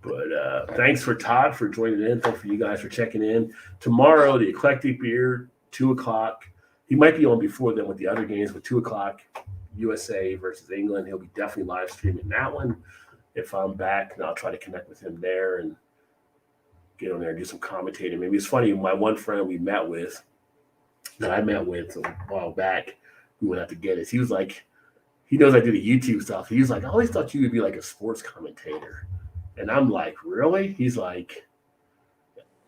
[SPEAKER 1] But thanks for Todd for joining in. Thanks for you guys for checking in. Tomorrow, the Eclectic Beer, 2:00. He might be on before then with the other games, but 2:00, USA versus England. He'll be definitely live streaming that one. If I'm back, and I'll try to connect with him there and get on there and do some commentating. Maybe it's funny. My one friend that I met with a while back, we went out to get us. He was like, he knows I do the YouTube stuff. He was like, I always thought you would be like a sports commentator. And I'm like, really? He's like,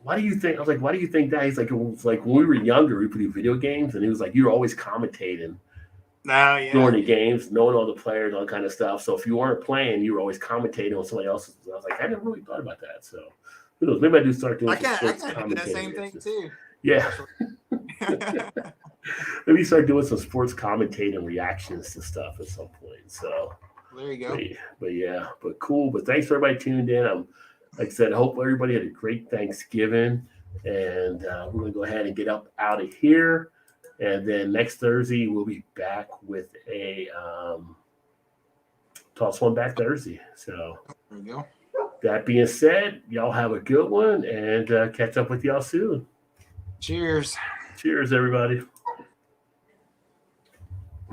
[SPEAKER 1] why do you think? I was like, why do you think that? He's like, it was like when we were younger, we played video games, and he was like, you were always commentating during the games, knowing all the players, all kind of stuff. So if you weren't playing, you were always commentating on somebody else's. I was like, I never really thought about that. So who knows? Maybe I do start doing some sports commentating. I do that same thing too. Yeah. Maybe start doing some sports commentating reactions to stuff at some point. So
[SPEAKER 2] there you go.
[SPEAKER 1] But cool. But thanks for everybody tuned in. Like I said, I hope everybody had a great Thanksgiving. And we're going to go ahead and get up out of here. And then next Thursday, we'll be back with a Toss One Back Thursday. So
[SPEAKER 2] there you go.
[SPEAKER 1] That being said, y'all have a good one and catch up with y'all soon.
[SPEAKER 2] Cheers.
[SPEAKER 1] Cheers, everybody.